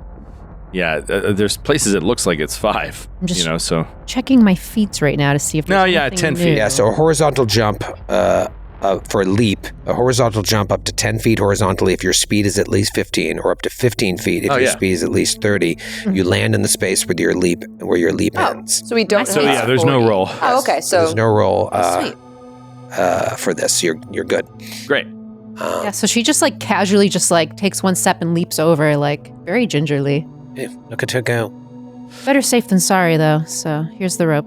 Yeah, there's places it looks like it's 5.
I'm just
so.
checking my feet right now to see if there's anything
10
new.
feet.
Yeah, so a horizontal jump for a leap, a horizontal jump up to 10 feet horizontally if your speed is at least 15, or up to 15 feet if your speed is at least 30. You land in the space with your leap, where your leap ends.
So we don't.
So
have
yeah, there's no
40.
roll.
Oh, okay. So
There's no roll
sweet.
for this. You're good.
Great.
Yeah, so she just casually just takes one step and leaps over very gingerly.
Hey, look at her go.
Better safe than sorry though. So here's the rope.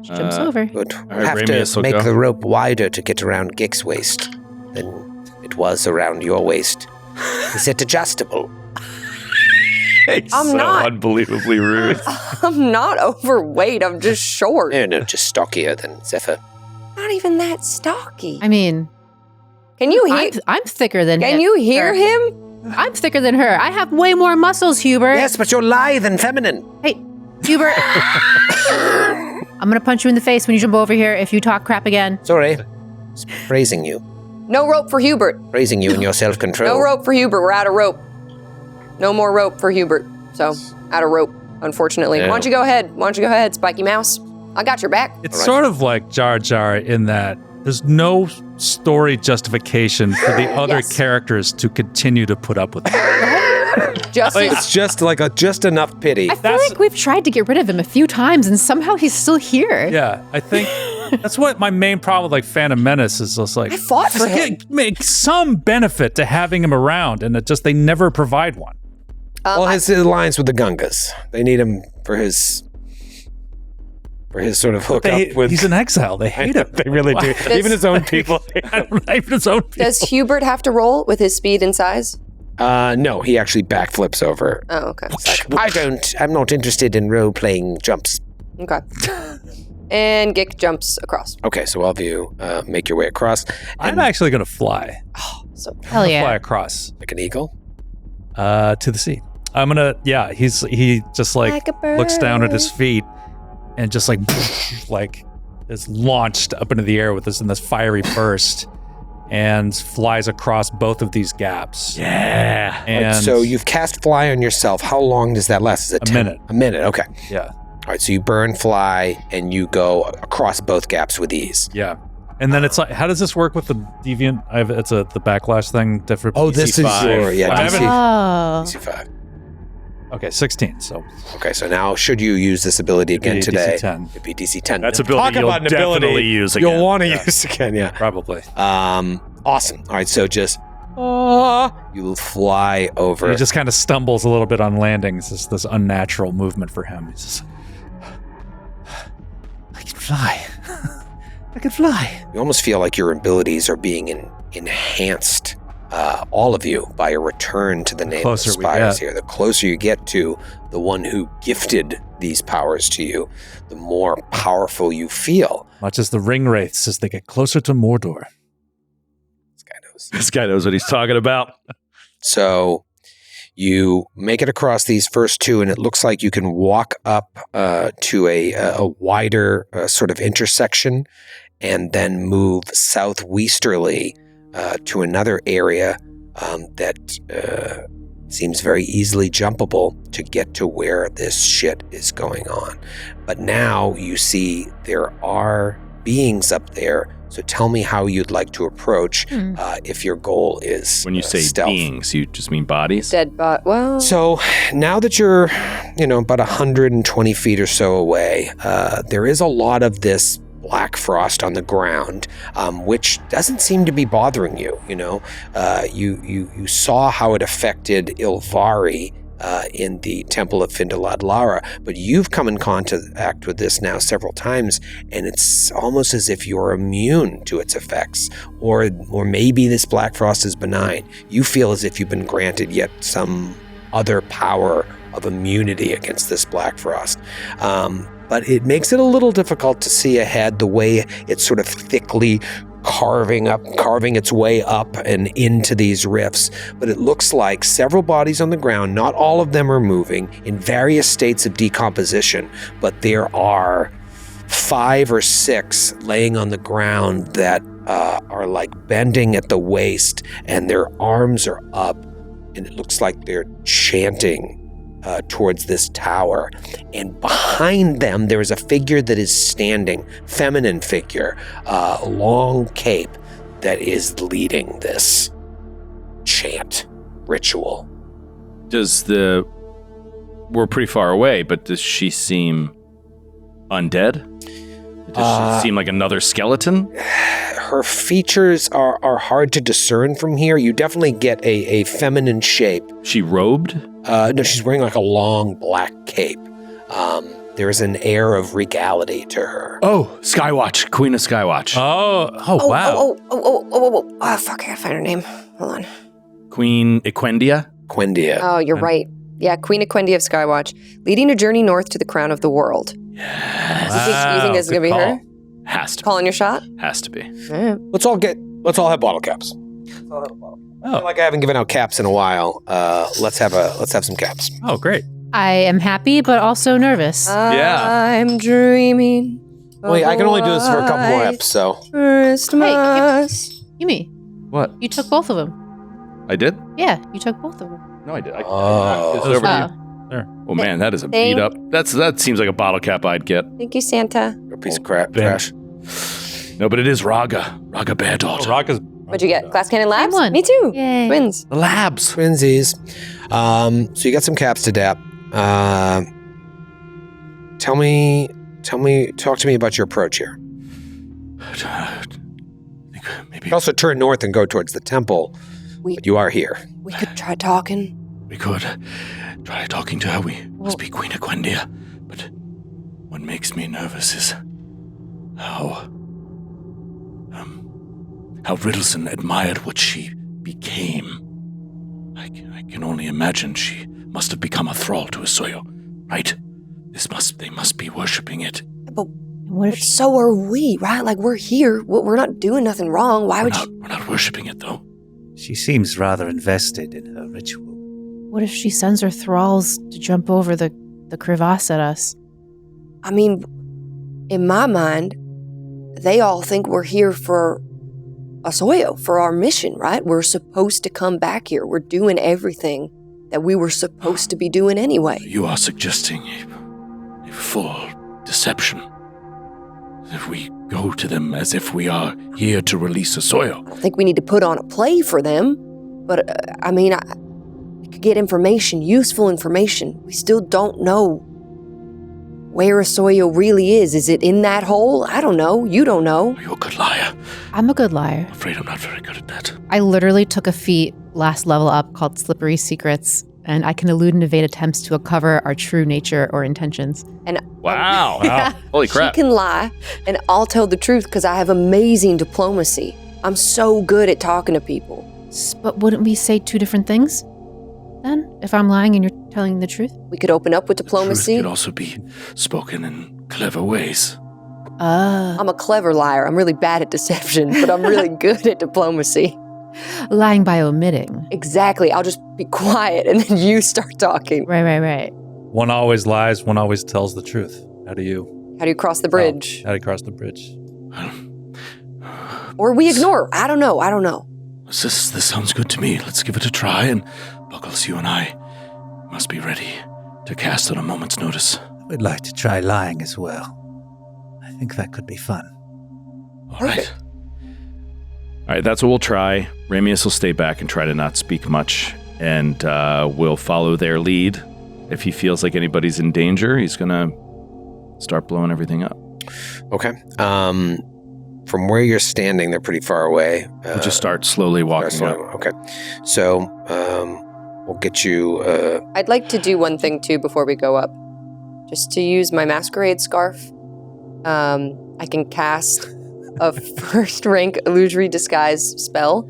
She jumps over.
Good.
All
We'll
right,
have
Ramius
to
will
make
go.
the rope wider to get around Gick's waist than it was around your waist. Is it adjustable?
It's
I'm
so
not.
unbelievably rude.
I'm not overweight. I'm just short.
No, just stockier than Zephyr.
Not even that stocky.
I mean,
Can you hear?
I'm thicker than him.
Can you hear him?
I'm thicker than her. I have way more muscles, Hubert.
Yes, but you're lithe and feminine.
Hey, Hubert. I'm gonna punch you in the face when you jump over here if you talk crap again.
Sorry. Just praising you.
No rope for Hubert.
Praising you in your self-control.
No rope for Hubert. We're out of rope. No more rope for Hubert. So out of rope, unfortunately.
Yeah.
Why don't you go ahead, Spiky Mouse? I got your back.
It's sort of like Jar Jar in that there's no story justification for the other
Yes.
characters to continue to put up with it.
It's just just enough pity.
I feel like we've tried to get rid of him a few times and somehow he's still here.
Yeah, I think that's what my main problem with Phantom Menace is. Just
I fought for him.
make some benefit to having him around, and they never provide one.
Well, his alliance with the Gungas. They need him for his sort of hookup with.
He's in exile. They hate him.
They really do. Even his own people.
Even his own people.
Does Hubert have to roll with his speed and size?
No, he actually backflips over.
Oh, okay.
I'm not interested in role-playing jumps.
Okay. And Gick jumps across.
Okay, so all of you make your way across.
I'm actually going to fly.
So
Hell yeah.
Fly across
like an eagle.
to the sea. I'm gonna. Yeah, he just like looks down at his feet and just like is launched up into the air with this in this fiery burst and flies across both of these gaps.
Yeah.
And
so you've cast fly on yourself. How long does that last? Is it
a minute?
A minute. Okay.
Yeah.
All right, so you burn fly and you go across both gaps with ease.
Yeah. And then it's like, how does this work with the deviant? It's the backlash thing. Different.
Oh, this is
DC5.
your DC,
Oh.
DC5.
Okay, 16. So
Okay, so now should you use this ability again
be
today?
DC 10.
It'd be DC 10.
That's
Talk
ability you'll
about an ability
definitely use again.
You'll want to use again, yeah.
probably.
Awesome. All right, so just you fly over.
He just kind of stumbles a little bit on landing. It's just this unnatural movement for him. He's just, I can fly. I can fly.
You almost feel like your abilities are being enhanced, all of you, by a return to the Nameless
closer we
Spires
get.
here. The closer you get to the one who gifted these powers to you, the more powerful you feel.
Much as the ring wraiths as they get closer to Mordor.
This guy knows.
This guy knows what he's talking about.
So you make it across these first two, and it looks like you can walk up to a wider sort of intersection and then move southwesterly to another area that seems very easily jumpable to get to where this shit is going on. But now you see there are beings up there. So tell me how you'd like to approach if your goal is
When you say
stealth.
beings, you just mean bodies?
dead bot. Well,
So now that you're, about 120 feet or so away, there is a lot of this black frost on the ground, which doesn't seem to be bothering you. You saw how it affected Ilvari in the Temple of Findaladlara, but you've come in contact with this now several times, and it's almost as if you're immune to its effects, or maybe this black frost is benign. You feel as if you've been granted yet some other power of immunity against this black frost. But it makes it a little difficult to see ahead, the way it's sort of thickly carving its way up and into these rifts. But it looks like several bodies on the ground. Not all of them are moving, in various states of decomposition, but there are 5 or 6 laying on the ground that are like bending at the waist, and their arms are up, and it looks like they're chanting towards this tower. And behind them, there is a figure that is standing, feminine figure, long cape, that is leading this chant ritual.
We're pretty far away, but does she seem undead? Does she seem like another skeleton?
Her features are hard to discern from here. You definitely get a feminine shape.
She robed?
No, she's wearing like a long black cape. There's an air of regality to her.
Oh, Skywatch, Queen of Skywatch.
Wow.
Oh, fuck, I gotta find her name. Hold on.
Queen Equendia?
Quendia.
Oh, you're right. Yeah, Queen Equendia of Skywatch, leading a journey north to the crown of the world.
Yes.
You think this is gonna be her?
Has to be.
Calling your shot?
Has to be.
Let's all have bottle caps. I feel like I haven't given out caps in a while. Let's have some caps.
Oh, great.
I am happy, but also nervous.
I'm dreaming.
Wait, I can only do this for a couple more eps, so.
Christmas.
Yumi,
What?
you took both of them.
I did?
Yeah, you took both of them.
No, I did. I
Oh.
knocked this over to
Oh.
you. Oh man, that is a beat up. That seems like a bottle cap I'd get.
Thank you, Santa.
A piece of crap, trash.
No, but it is Raga. Raga Bear Daughter.
Rocka's.
What'd you get? Glass Cannon Labs?
one.
Me too.
Yay.
Twins.
The labs.
Twinsies. So you got some caps to dap. Talk to me about your approach here.
Maybe
You can also turn north and go towards the temple, but you are here.
We could try talking.
we could try talking to her. We must be Queen Equendia. But what makes me nervous is how Riddleson admired what she became. I I can only imagine she must have become a thrall to a Soyo, right? They must be worshipping it.
But so are we, right? Like, we're here. We're not doing nothing wrong. Why would you?
We're not worshipping it, though.
She seems rather invested in her ritual.
What if she sends her thralls to jump over the crevasse at us?
I mean, in my mind, they all think we're here for a Soyo, for our mission, right? We're supposed to come back here. We're doing everything that we were supposed to be doing anyway.
You are suggesting a full deception. If we go to them as if we are here to release a Soyo.
I don't think we need to put on a play for them, but I could get information, useful information. We still don't know where a Soyo really is. Is it in that hole? I don't know. You don't know.
You're a good liar.
I'm a good liar.
I'm afraid I'm not very good at that.
I literally took a feat last level up called Slippery Secrets, and I can elude and evade attempts to uncover our true nature or intentions.
And
wow. Holy crap.
She can lie, and I'll tell the truth because I have amazing diplomacy. I'm so good at talking to people.
But wouldn't we say two different things then, if I'm lying and you're telling the truth?
We could open up with diplomacy.
The truth could also be spoken in clever ways.
I'm a clever liar. I'm really bad at deception, but I'm really good at diplomacy.
Lying by omitting.
Exactly. I'll just be quiet and then you start talking.
Right.
One always lies, one always tells the truth. How do you
cross the bridge?
How do you cross the bridge?
Or we ignore. I don't know.
This sounds good to me. Let's give it a try, and Buckles, you and I must be ready to cast on a moment's notice.
We'd like to try lying as well. I think that could be fun.
All right. All right, that's what we'll try. Ramius will stay back and try to not speak much, and we'll follow their lead. If he feels like anybody's in danger, he's going to start blowing everything up.
Okay. From where you're standing, they're pretty far away.
We'll just start slowly walking up.
Okay. So we'll get you...
I'd like to do one thing, too, before we go up. Just to use my masquerade scarf. I can cast a first-rank illusory disguise spell.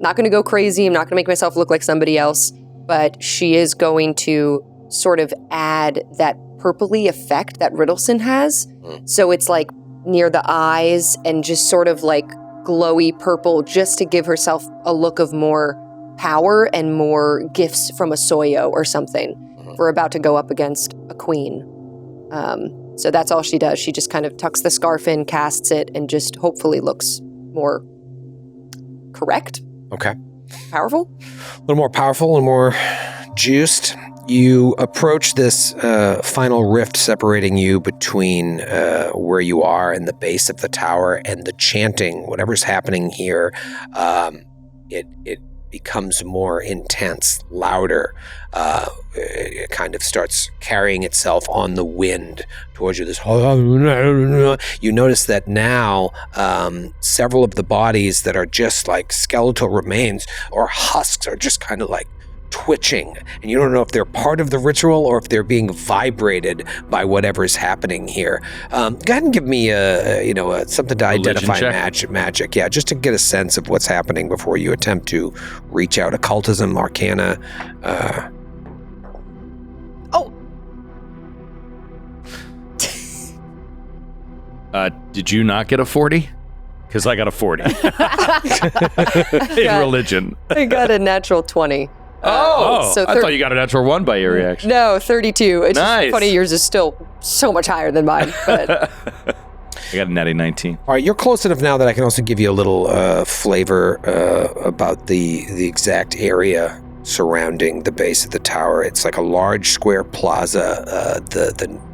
Not going to go crazy. I'm not going to make myself look like somebody else. But she is going to sort of add that purpley effect that Riddleson has. So it's like near the eyes and just sort of like glowy purple, just to give herself a look of more power and more gifts from a Soyo or something. We're about to go up against a queen. So that's all she does. She just kind of tucks the scarf in, casts it, and just hopefully looks more correct.
Okay.
Powerful?
A little more powerful, a little more juiced. You approach this final rift separating you between where you are and the base of the tower, and the chanting, whatever's happening here, it becomes more intense, louder. It kind of starts carrying itself on the wind towards you. You notice that now several of the bodies that are just like skeletal remains or husks are just kind of like twitching, and you don't know if they're part of the ritual or if they're being vibrated by whatever's happening here. Go ahead and give me something to identify magic. Yeah, just to get a sense of what's happening before you attempt to reach out. Occultism, Arcana.
Did you not get a 40? Because I got a 40 in religion.
I got a natural 20.
So I thought you got a natural 1 by your reaction.
No, 32. It's
nice.
Just funny, yours is still so much higher than mine. But
I got a natty 19.
All right, you're close enough now that I can also give you a little flavor about the exact area surrounding the base of the tower. It's like a large square plaza.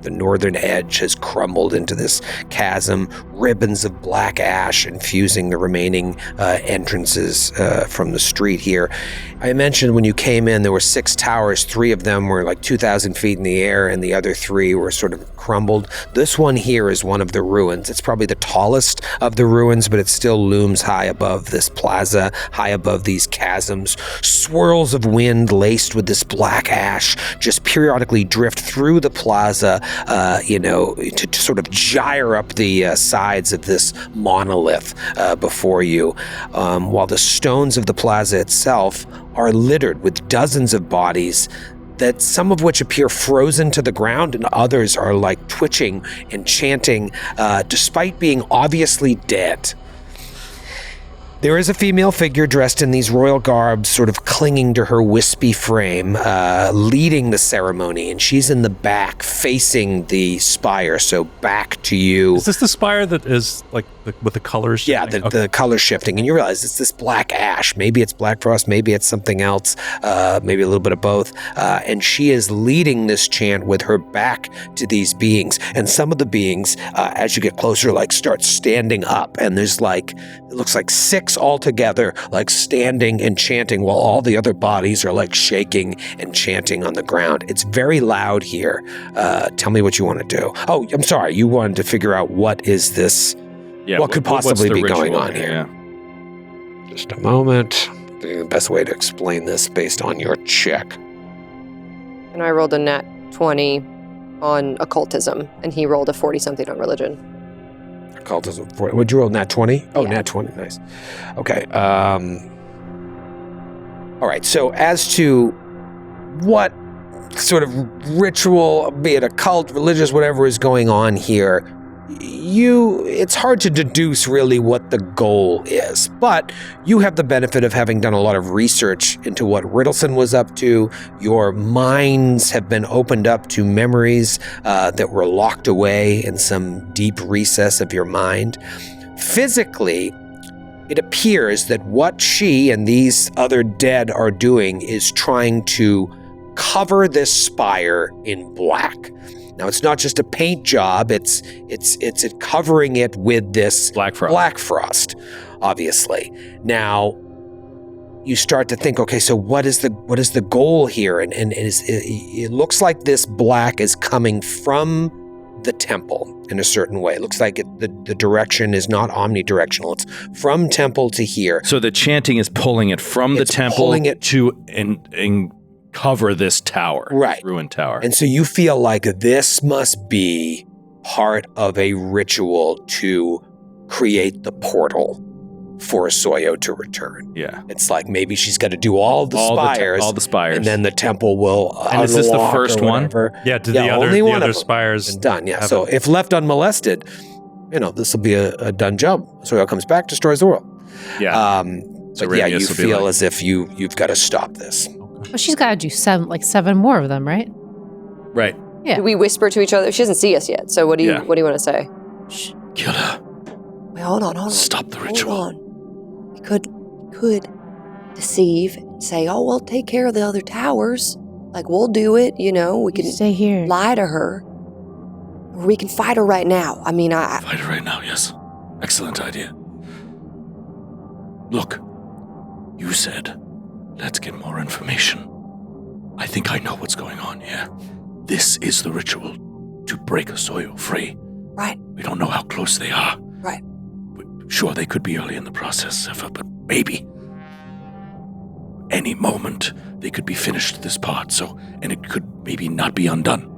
The northern edge has crumbled into this chasm, ribbons of black ash infusing the remaining entrances from the street here. I mentioned when you came in, there were 6 towers. 3 of them were like 2,000 feet in the air, and the other 3 were sort of crumbled. This one here is one of the ruins. It's probably the tallest of the ruins, but it still looms high above this plaza, high above these chasms. Swirls of wind laced with this black ash just periodically drift through the plaza, to sort of gyre up the sides of this monolith before you, while the stones of the plaza itself are littered with dozens of bodies that some of which appear frozen to the ground and others are like twitching and chanting despite being obviously dead. There is a female figure dressed in these royal garbs, sort of clinging to her wispy frame, leading the ceremony, and she's in the back facing the spire, so back to you.
Is this the spire that is like with the colors?
Yeah, the color shifting, and you realize it's this black ash. Maybe it's black frost, maybe it's something else, maybe a little bit of both. And she is leading this chant with her back to these beings, and some of the beings, as you get closer, like start standing up, and there's like, it looks like 6 altogether, like standing and chanting while all the other bodies are like shaking and chanting on the ground. It's very loud here. Tell me what you want to do. Oh, I'm sorry. You wanted to figure out what is this, what could possibly be going on here. Yeah. Just a moment. The best way to explain this based on your check.
And I rolled a nat 20 on occultism, and he rolled a 40-something on religion.
Occultism. Would you roll nat 20? Oh, yeah. Nat 20. Nice. Okay. All right. So as to what sort of ritual, be it occult, religious, whatever is going on here, it's hard to deduce really what the goal is, but you have the benefit of having done a lot of research into what Riddleson was up to. Your minds have been opened up to memories that were locked away in some deep recess of your mind. Physically, it appears that what she and these other dead are doing is trying to cover this spire in black. Now, it's not just a paint job, it's covering it with this black frost, obviously. Now, you start to think, okay, so what is the goal here? And it looks like this black is coming from the temple in a certain way. It looks like the direction is not omnidirectional. It's from temple to here.
So the chanting is pulling it from the temple to and cover this tower,
right?
This ruined tower.
And so you feel like this must be part of a ritual to create the portal for Soyo to return.
Yeah.
It's like maybe she's got to do all the spires, and then the temple will
And is this the first one?
Yeah, the other spires
is done. Yeah. So if left unmolested, this will be a done job. Soyo comes back, destroys the world.
Yeah.
But yeah, you feel as if you've got to stop this.
Well, she's got to do 7 more of them, right?
Right.
Yeah.
Do we whisper to each other? She doesn't see us yet. So what do you want to say?
Shh. Kill her.
Wait, hold on.
Stop the ritual.
Hold on. We could deceive and say, "Oh, we'll take care of the other towers. Like we'll do it. We can
stay here.
Lie to her, or we can fight her right now. I mean,
fight her right now. Yes, excellent idea. Look, you said, let's get more information. I think I know what's going on here. This is the ritual to break a Soyo free.
Right.
We don't know how close they are.
Right.
Sure, they could be early in the process, but maybe any moment they could be finished this part, and it could maybe not be undone.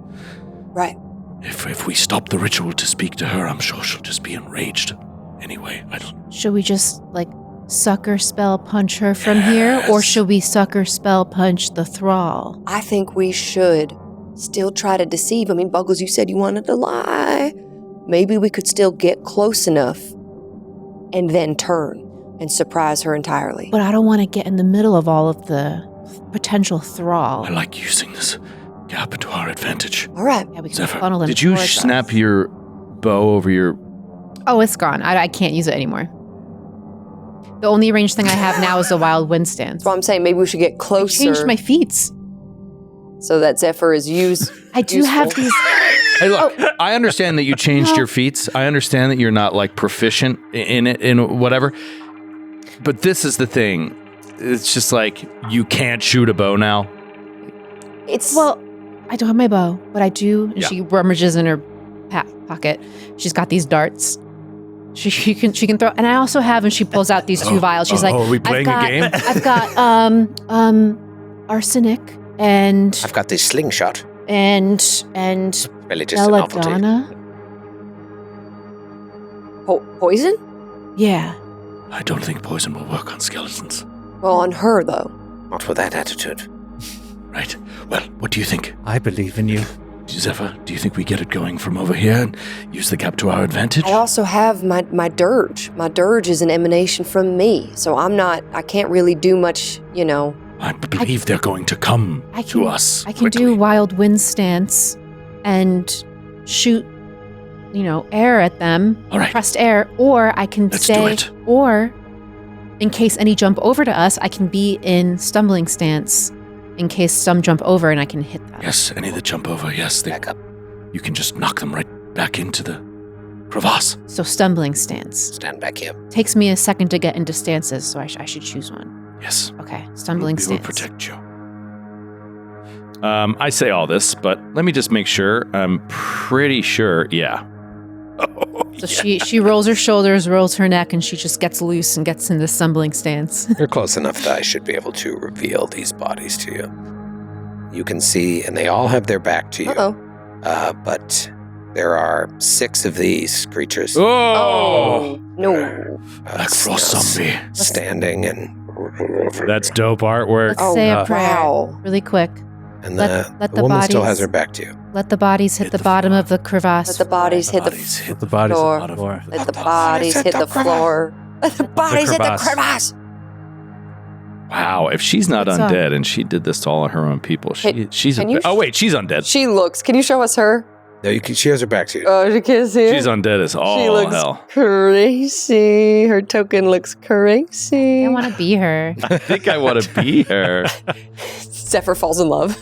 Right.
If we stop the ritual to speak to her, I'm sure she'll just be enraged. Anyway, I don't...
Should we just, sucker spell punch her from here, or should we sucker spell punch the thrall?
I think we should still try to deceive. I mean, Buggles, you said you wanted to lie. Maybe we could still get close enough and then turn and surprise her entirely.
But I don't want to get in the middle of all of the potential thrall.
I like using this gap into our advantage.
All right.
Yeah, we can
Zephyr,
funnel them
did you
towards
snap
us.
your bow over your...
Oh, it's gone. I can't use it anymore. The only ranged thing I have now is the Wild Wind Stance.
That's what I'm saying. Maybe we should get closer.
I changed my feats.
So that Zephyr is used.
I do have these...
Hey, look, I understand that you changed your feats. I understand that you're not, proficient in it, in whatever. But this is the thing. It's just you can't shoot a bow now.
Well, I don't have my bow, but I do.
Yeah.
She rummages in her pocket. She's got these darts. She can throw, and I also have, and she pulls out these 2 vials. She's
are we playing a game?
I've got arsenic, and
I've got this slingshot.
and
Really just a novelty.
belladonna.
Poison?
Yeah.
I don't think poison will work on skeletons.
Well, on her, though.
Not with that attitude.
Right. Well, what do you think?
I believe in you.
Zephyr, do you think we get it going from over here and use the gap to our advantage?
I also have my dirge. My dirge is an emanation from me, so I can't really do much,
I believe they're going to come to us.
I can do wild wind stance and shoot, air at them.
All right.
Pressed air, or I can
Let's
stay,
do it.
or in case any jump over to us, I can be in stumbling stance in case some jump over and I can hit them.
Yes, any that jump over, yes.
Back up.
You can just knock them right back into the crevasse.
So stumbling stance.
Stand back here.
Takes me a second to get into stances, so I should choose one.
Yes.
Okay, stumbling
We
stance.
will protect you. I say all this, but let me just make sure. I'm pretty sure, yeah.
So she rolls her shoulders, rolls her neck, and she just gets loose and gets in the stumbling stance.
You're close enough that I should be able to reveal these bodies to you. You can see, and they all have their back to you. But there are 6 of these creatures.
Oh, no.
Like Frost Zombie.
Standing and...
That's dope artwork.
Let's say a prayer
Wow.
really quick.
And
Let
the
the
woman still
bodies-
has her back to you.
Let the bodies hit the bottom of the crevasse.
Let the bodies hit the
Let the bodies
floor.
on the floor.
Let the bodies hit the floor. Let the bodies hit the crevasse.
Wow, if she's not
What's up?
undead and she did this to all of her own people, she's
can you
oh wait, she's undead.
She looks. Can you show us her?
No, she has her back to you.
Oh, you can't see her?
She's undead as all
She looks
hell.
crazy. Her token looks crazy.
I want to be her.
I think I want to be her.
Zephyr falls in love.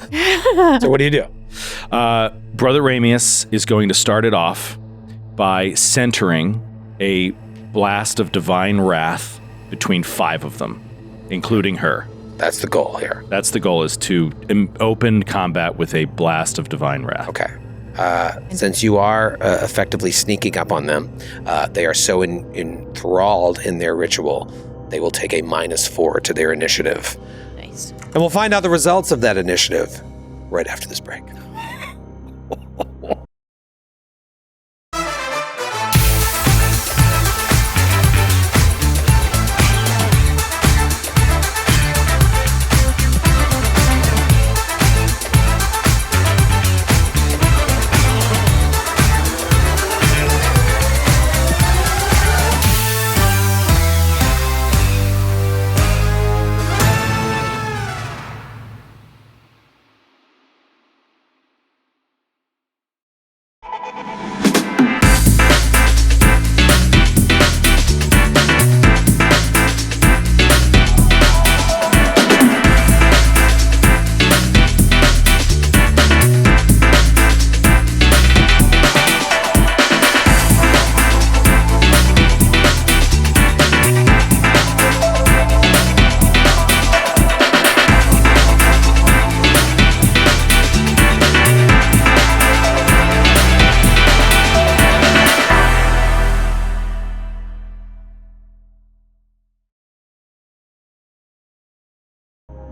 So what do you do?
Brother Ramius is going to start it off by centering a blast of divine wrath between 5 of them, including her.
That's the goal here.
That's the goal, is to open combat with a blast of divine wrath.
Okay. Since you are effectively sneaking up on them, they are so enthralled in their ritual, they will take a -4 to their initiative.
Nice.
And we'll find out the results of that initiative right after this break.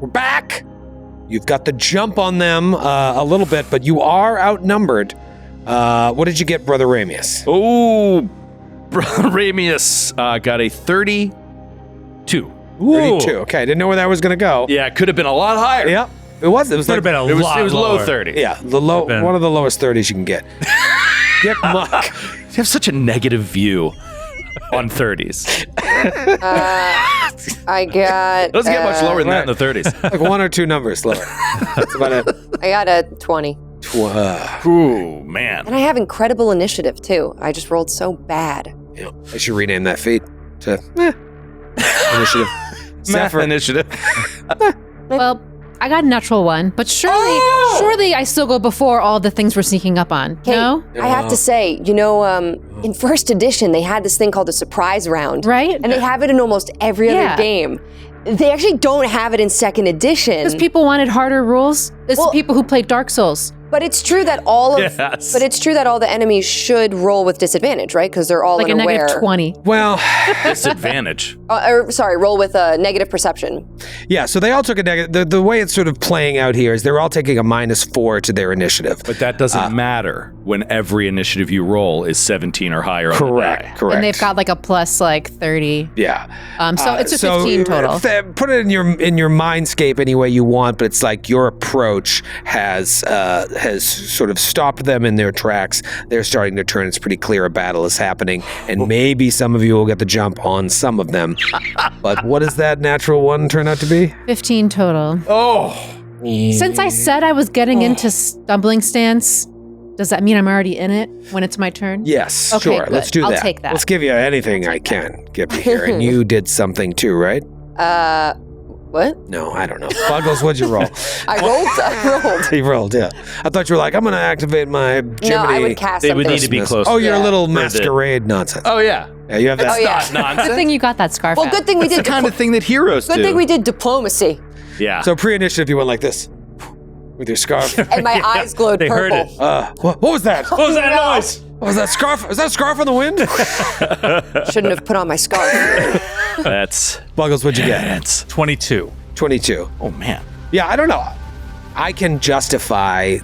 We're back. You've got the jump on them a little bit, but you are outnumbered. What did you get, Brother Ramius?
Oh, Brother Ramius got a 32.
32. Okay, I didn't know where that was going to go.
Yeah, it could have been a lot higher.
Yep. It was. It was
Could have been a
It was,
lot
it was
lower.
low 30.
Yeah, one of the lowest 30s you can get. Get muck.
You have such a negative view on 30s.
I got.
It doesn't get much lower than that in the 30s.
Like 1 or 2 numbers lower. That's about it.
I got a 20.
Ooh, man.
And I have incredible initiative, too. I just rolled so bad.
Yeah, I should rename that feat to initiative.
Zephyr initiative.
Well, I got a natural 1, but surely I still go before all the things we're sneaking up on.
Kate,
No?
I have to say, in first edition, they had this thing called a surprise round.
Right?
And they have it in almost every other game. They actually don't have it in second edition.
Because people wanted harder rules. It's the people who played Dark Souls.
But it's true that all of but it's true that all the enemies should roll with disadvantage, right? Because they're all
Like a
unaware.
negative 20.
Well,
Disadvantage.
Roll with a negative perception.
yeah, so they all took a negative. The way it's sort of playing out here is they're all taking a -4 to their initiative.
But that doesn't matter when every initiative you roll is 17 or higher on the die.
Correct.
And they've got like a plus like 30.
Yeah.
So it's a 15 total.
Put it in your mindscape any way you want, but it's like your approach has sort of stopped them in their tracks. They're starting to turn. It's pretty clear a battle is happening, and maybe some of you will get the jump on some of them. But what does that natural one turn out to be?
15 total.
Oh.
Since I said I was getting into stumbling stance, does that mean I'm already in it when it's my turn?
Yes,
Okay,
sure.
good.
Let's do
I'll
that.
take that.
Let's give you anything I can give you here. And you did something too, right?
What?
No, I don't know. Buggles, what'd you roll?
I rolled.
He rolled, yeah. I thought you were like, I'm going to activate my Jiminy.
No, I would cast
They
something.
would need to be close.
Oh, you're a
Yeah.
little
the-
masquerade nonsense.
Oh, yeah.
Yeah, you have that.
Oh, yeah.
Not nonsense.
Good thing you got that scarf
Well,
out.
good thing we
It's
did.
the kind of thing that heroes do.
Good thing we did diplomacy,
Yeah.
So pre-initiative, you went like this with your scarf.
and my eyes glowed
They heard
purple.
it.
What was that?
What was that noise?
What was that scarf? Is that scarf in the wind?
Shouldn't have put on my scarf.
That's
Buggles, what'd you get?
That's
22.
22.
oh man.
Yeah, I don't know. I can justify,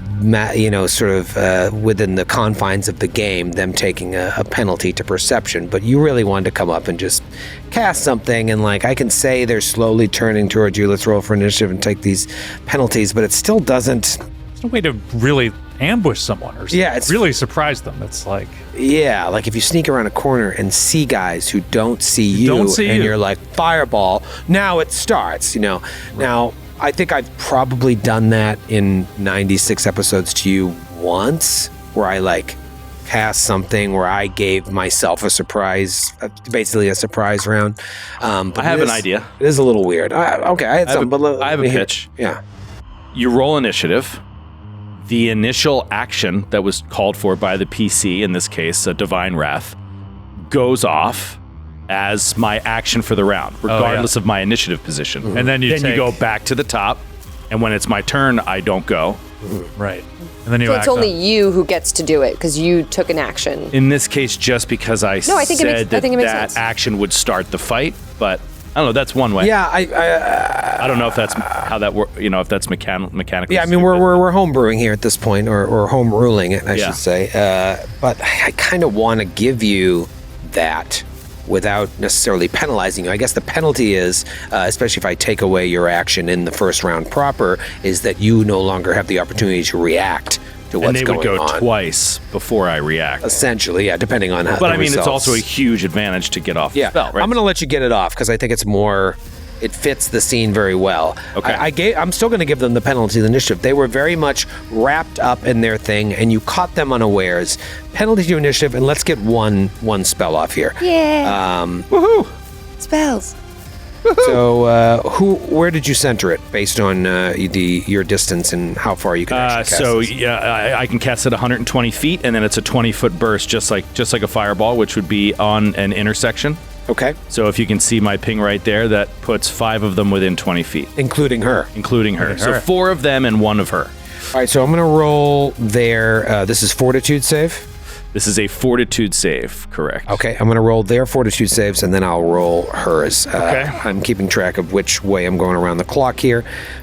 sort of within the confines of the game, them taking a penalty to perception. But you really wanted to come up and just cast something, and like I can say they're slowly turning towards you. Let's roll for initiative and take these penalties, but it still doesn't.
There's no way to really ambush someone or
Yeah, it's-
really surprise them. It's like,
Yeah, like if you sneak around a corner and see guys who don't see you,
don't see
and
you.
you're like fireball. Now it starts. Now. I think I've probably done that in 96 episodes to you once, where I like cast something where I gave myself a surprise, basically a surprise round. But
I have
it
an
is-
idea.
It is a little weird. I had something, but
I have a pitch.
Yeah.
You roll initiative. The initial action that was called for by the PC, in this case, a Divine Wrath, goes off as my action for the round, regardless of my initiative position.
and then you
you go back to the top, and when it's my turn, I don't go.
right. And then you
So
act
it's only
on-
you who gets to do it because you took an action.
In this case, just because I
No, I think it makes-
said
I think it makes
that
sense.
action would start the fight, but I don't know. That's one way.
Yeah,
I don't know if that's how that works. If that's mechanically.
Yeah, I mean, we're home brewing here at this point, or home ruling it, I
Yeah.
should say. But I kind of want to give you that without necessarily penalizing you. I guess the penalty is, especially if I take away your action in the first round proper, is that you no longer have the opportunity to react to what's
and they
going
would go
on.
twice before I react.
Essentially, yeah, depending on how.
But
the
I mean,
results.
it's also a huge advantage to get off the spell, right?
I'm going to let you get it off because I think it's more. It fits the scene very well.
Okay.
I'm still going to give them the penalty of the initiative. They were very much wrapped up in their thing, and you caught them unawares. Penalty to initiative, and let's get one spell off here.
Yeah.
Woohoo!
Spells.
So, where did you center it based on your distance and how far you can actually cast
So
this?
yeah, I can cast it 120 feet, and then it's a 20-foot burst, just like a fireball, which would be on an intersection.
Okay.
So if you can see my ping right there, that puts 5 of them within 20 feet,
Including her.
including her. So 4 of them and 1 of her.
All right, so I'm going to roll their. This is Fortitude save.
This is a Fortitude save, correct?
Okay, I'm going to roll their Fortitude saves, and then I'll roll hers.
Okay.
I'm keeping track of which way I'm going around the clock here.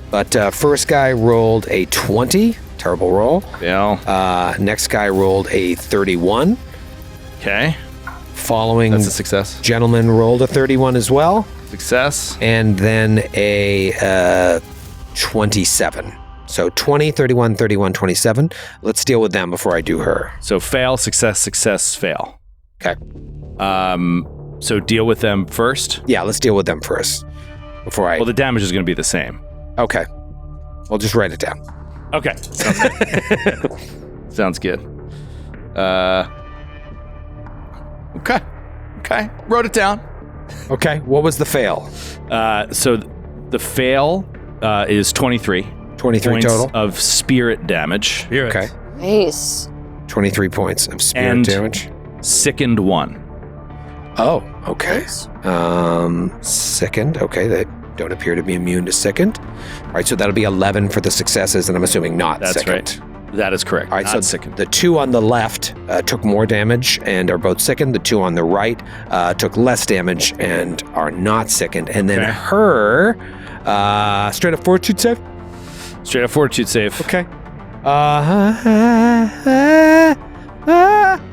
But first guy rolled a 20. Terrible roll.
Yeah.
Next guy rolled a 31.
Okay.
Following
That's a success.
gentleman rolled a 31 as well.
Success.
And then a 27. So 20, 31, 31, 27. Let's deal with them before I do her.
So fail, success, success, fail.
Okay.
So deal with them first.
Yeah, let's deal with them first before I.
Well, the damage is going to be the same.
Okay. I'll just write it down.
Okay. Sounds good. Sounds good. Okay. Wrote it down.
Okay. What was the fail?
So the fail is 23.
23
points
total
of spirit damage.
Spirit.
Okay.
Nice.
23 points of spirit
And
damage.
Sickened 1.
Oh, okay.
Nice.
Sickened. Okay, they don't appear to be immune to sickened. All right, so that'll be 11 for the successes, and I'm assuming not
That's
sickened.
right. That is correct.
All right,
Not
so
sickened.
the two on the left took more damage and are both sickened. The two on the right took less damage and are not sickened. And then her straight up fortitude save.
Straight up fortitude save.
Okay.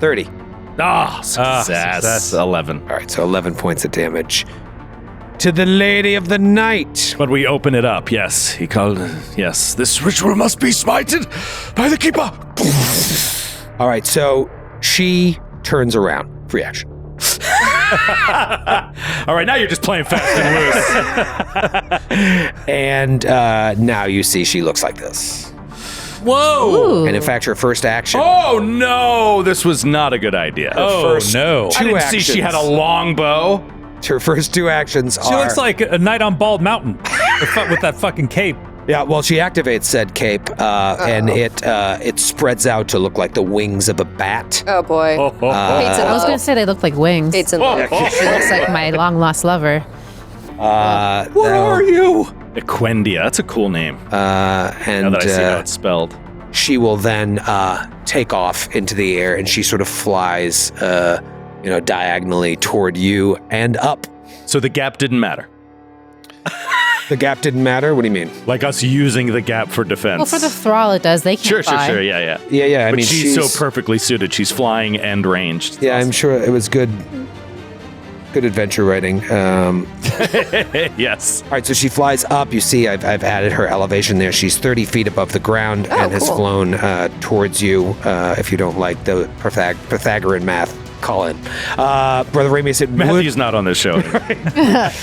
30.
Success. 11.
All right, so 11 points of damage to the Lady of the Night.
But we open it up, yes. He called, yes. This ritual must be smited by the Keeper.
All right, so she turns around. Free action.
All right, now you're just playing fast and loose.
And now you see she looks like this.
Whoa!
Ooh.
And in fact, her first action.
Oh no, this was not a good idea.
First
no.
I didn't see she had a long bow.
Her first two actions
She looks like a knight on Bald Mountain with that fucking cape.
Yeah, well, she activates said cape, and it spreads out to look like the wings of a bat.
Oh boy.
Oh, oh, oh.
I was going to say they look like wings.
Fates and
Oh,
love.
oh,
It looks like my long lost lover.
What are you? Equendia. That's a cool name.
And
Now that I see how it's spelled.
she will then take off into the air, and she sort of flies, diagonally toward you and up.
So the gap didn't matter.
The gap didn't matter? What do you mean?
Like us using the gap for defense.
Well, for the thrall, it does. They can't fly.
Sure. Yeah.
Yeah. I
But
mean,
she's so perfectly suited. She's flying and ranged.
Yeah, I'm sure it was good adventure writing.
Yes.
All right, so she flies up. You see, I've added her elevation there. She's 30 feet above the ground and has flown towards you. If you don't like the Pythagorean math, call in. Brother Ramius, it
Matthew's not on this show.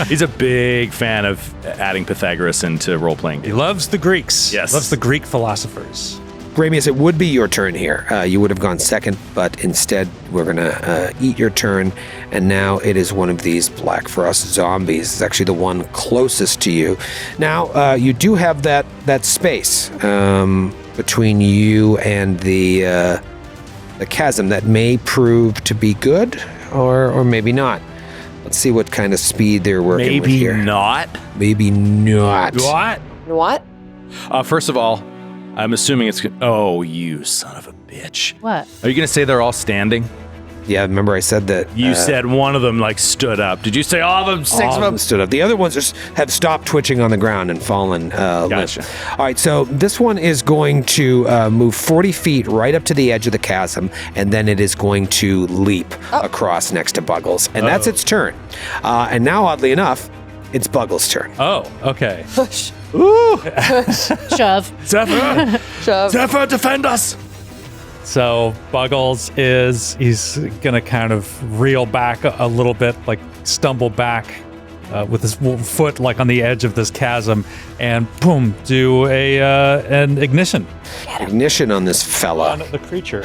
He's a big fan of adding Pythagoras into role-playing.
He loves the Greeks.
Yes.
Loves the Greek philosophers.
Ramius, it would be your turn here. You would have gone second, but instead we're going to eat your turn, and now it is one of these Black Frost zombies. It's actually the one closest to you. Now, you do have that space between you and the chasm that may prove to be good, or maybe not. Let's see what kind of speed they're working with here.
Maybe not.
Maybe not.
What?
First of all, I'm assuming it's... Oh, you son of a bitch.
What?
Are you going to say they're all standing?
Yeah, remember I said that...
You said one of them, stood up. Did you say all of them? Six of them?
stood up. The other ones have stopped twitching on the ground and fallen.
Gotcha.
Limp. All right, so this one is going to move 40 feet right up to the edge of the chasm, and then it is going to leap across next to Buggles. And that's its turn. And now, oddly enough, it's Buggles' turn.
Oh, okay.
Push.
Shove.
Zephyr!
Shove.
Zephyr, defend us!
So Buggles he's going to kind of reel back a little bit, stumble back with his foot on the edge of this chasm and boom, do an ignition.
Ignition on this fella.
On the creature.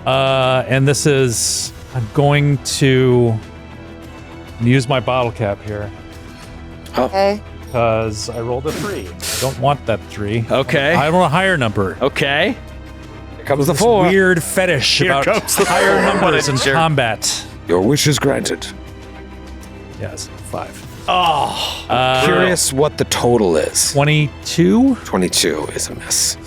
And this is, I'm going to use my bottle cap here.
Okay.
Because I rolled a 3. I don't want that 3.
Okay.
I want a higher number.
Okay.
Here comes the
This
4.
weird fetish
Here
about
comes the
higher
4.
numbers in
Sure.
combat.
Your wish is granted.
Yes, 5.
Oh.
Curious what the total is.
22?
22 is a miss.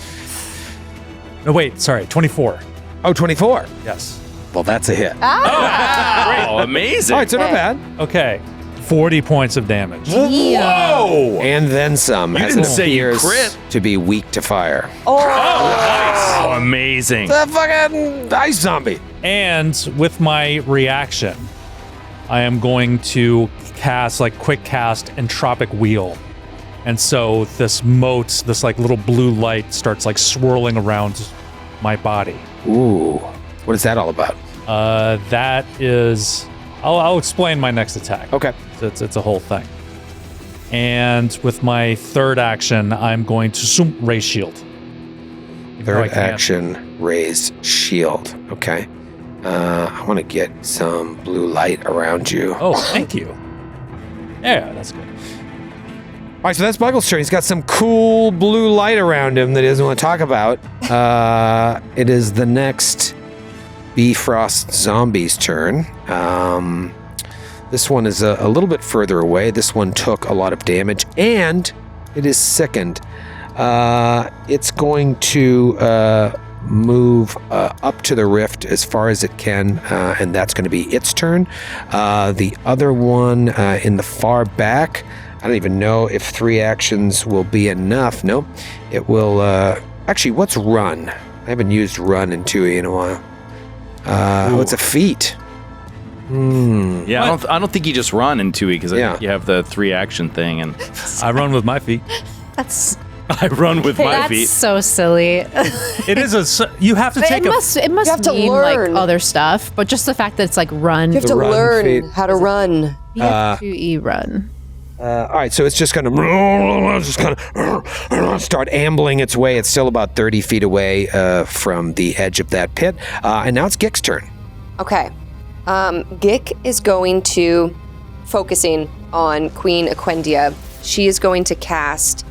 No, wait, sorry, 24.
Oh, 24.
Yes.
Well, that's a hit.
Oh, amazing.
All right, so not bad.
Okay, 40 points of damage.
Whoa!
And then some,
You
as
didn't
it
say you
appears
crit.
to be weak to fire.
Oh, amazing.
The fucking ice zombie.
And with my reaction, I am going to cast, quick cast Entropic Wheel. And so this mote, this little blue light starts swirling around my body.
Ooh. What is that all about?
That is... I'll explain my next attack.
Okay.
It's a whole thing. And with my third action, I'm going to raise shield.
Third action, raise shield. Okay. I want to get some blue light around you.
Oh, thank you. Yeah, that's good.
All right, so that's Buggles' turn. He's got some cool blue light around him that he doesn't want to talk about. It is the next Bifrost zombie's turn. This one is a little bit further away. This one took a lot of damage, and it is sickened. It's going to move up to the rift as far as it can, and that's going to be its turn. The other one in the far back, I don't even know if 3 actions will be enough. Nope. It will... actually, what's run? I haven't used run in 2E in a while. It's a feat.
Yeah, I don't think you just run in 2E because I think you have the 3 action thing, and
I run with my feet.
I run with my feet.
That's so silly.
It is you have to take
it must
You have to
mean
learn.
like other stuff, but just the fact that it's like run.
You have to
run
learn
feat.
how to run.
BF2E run.
All right, so it's just going to start ambling its way. It's still about 30 feet away from the edge of that pit. And now it's Gik's turn.
Okay. Gik is going to, focusing on Queen Equendia, she is going to cast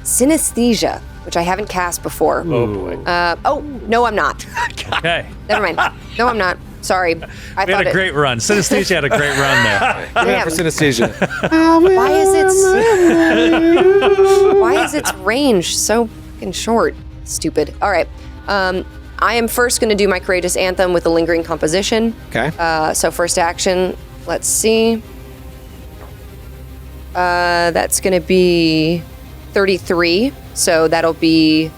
Synesthesia, which I haven't cast before.
Oh, boy.
No, I'm not.
Okay.
Never mind. No, I'm not. Sorry.
We had a great run. Synesthesia had a great run there.
Damn.
For synesthesia.
Why is its range so fucking short? Stupid. All right. I am first going to do my Courageous Anthem with a Lingering Composition.
Okay.
So first action, let's see. That's going to be 33. So that'll be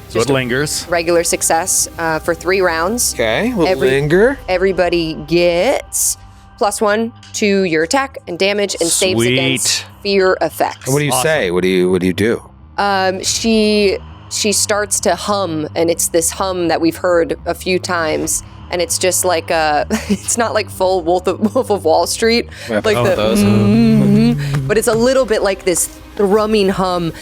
So it lingers.
regular success for 3 rounds.
Okay, we'll linger.
Everybody gets +1 to your attack and damage and saves against fear effects.
And what do you say? What do you do?
She starts to hum, and it's this hum that we've heard a few times, and it's just like it's not like full Wolf of Wall Street, like
those.
but it's a little bit like this thrumming hum,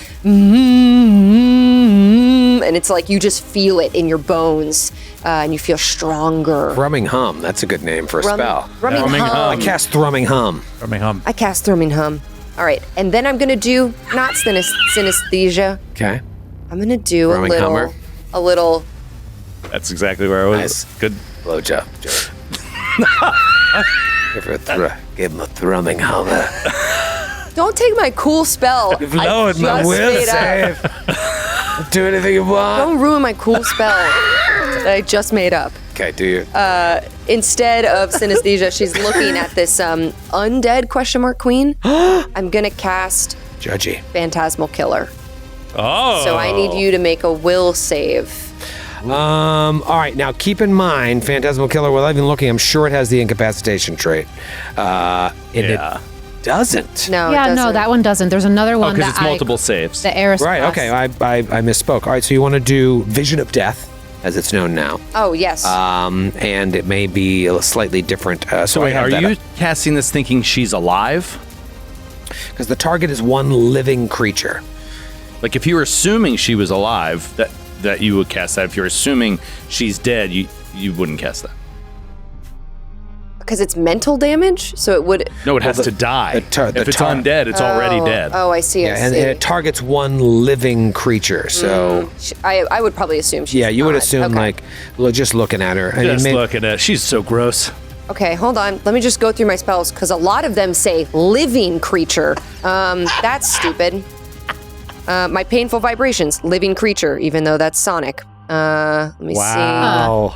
and it's like you just feel it in your bones, and you feel stronger.
Thrumming hum. That's a good name for a spell.
Thrumming hum.
I cast Thrumming hum.
I cast Thrumming hum. All right, and then I'm gonna do not synesthesia.
Okay.
I'm gonna do
Thrumming hummer.
a little.
That's exactly where I was.
Nice.
Good.
Blowjob. Give him a thrumming hummer.
Don't take my cool spell.
You've lowered my will save. Do anything you want.
Don't ruin my cool spell that I just made up.
Okay, do you?
Instead of synesthesia, she's looking at this undead queen. I'm gonna cast
Judgy.
Phantasmal Killer.
Oh.
So I need you to make a will save.
All right, now keep in mind, Phantasmal Killer, without even looking, I'm sure it has the incapacitation trait. It doesn't.
No,
Yeah,
it doesn't.
no, that one doesn't. There's another one
Because
that
it's multiple saves.
the Eris
Right,
class.
okay, I misspoke. All right, so you want to do Vision of Death, as it's known now.
Oh, yes.
And it may be a slightly different.
So wait, are you casting this thinking she's alive?
Because the target is one living creature.
Like if you were assuming she was alive, that you would cast that. If you're assuming she's dead, you wouldn't cast that.
Because it's mental damage, so it would.
No, it has to die. If it's undead, it's already dead.
Oh, I see.
And it targets one living creature. So
I would probably assume she's
yeah, you would
not.
assume
Okay.
just looking at her.
Just looking at. She's so gross.
Okay, hold on. Let me just go through my spells because a lot of them say living creature. That's stupid. My painful vibrations, living creature, even though that's Sonic. Let me see.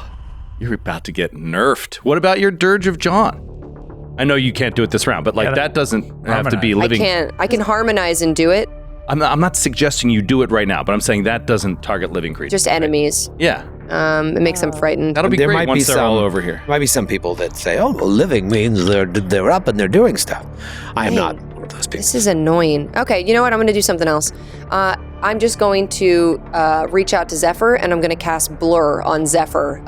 You're about to get nerfed. What about your Dirge of John? I know you can't do it this round, but like that doesn't have to be living.
I can harmonize and do it.
I'm not suggesting you do it right now, but I'm saying that doesn't target living creatures.
Just enemies.
Yeah.
It makes them frightened.
That'll be
There
great
might
once
be
they're all
some-
over here.
There might be some people that say, "Oh, well, living means they're up and they're doing stuff." I am not one of those people.
This is annoying. Okay, you know what? I'm going to do something else. I'm just going to reach out to Zephyr, and I'm going to cast Blur on Zephyr,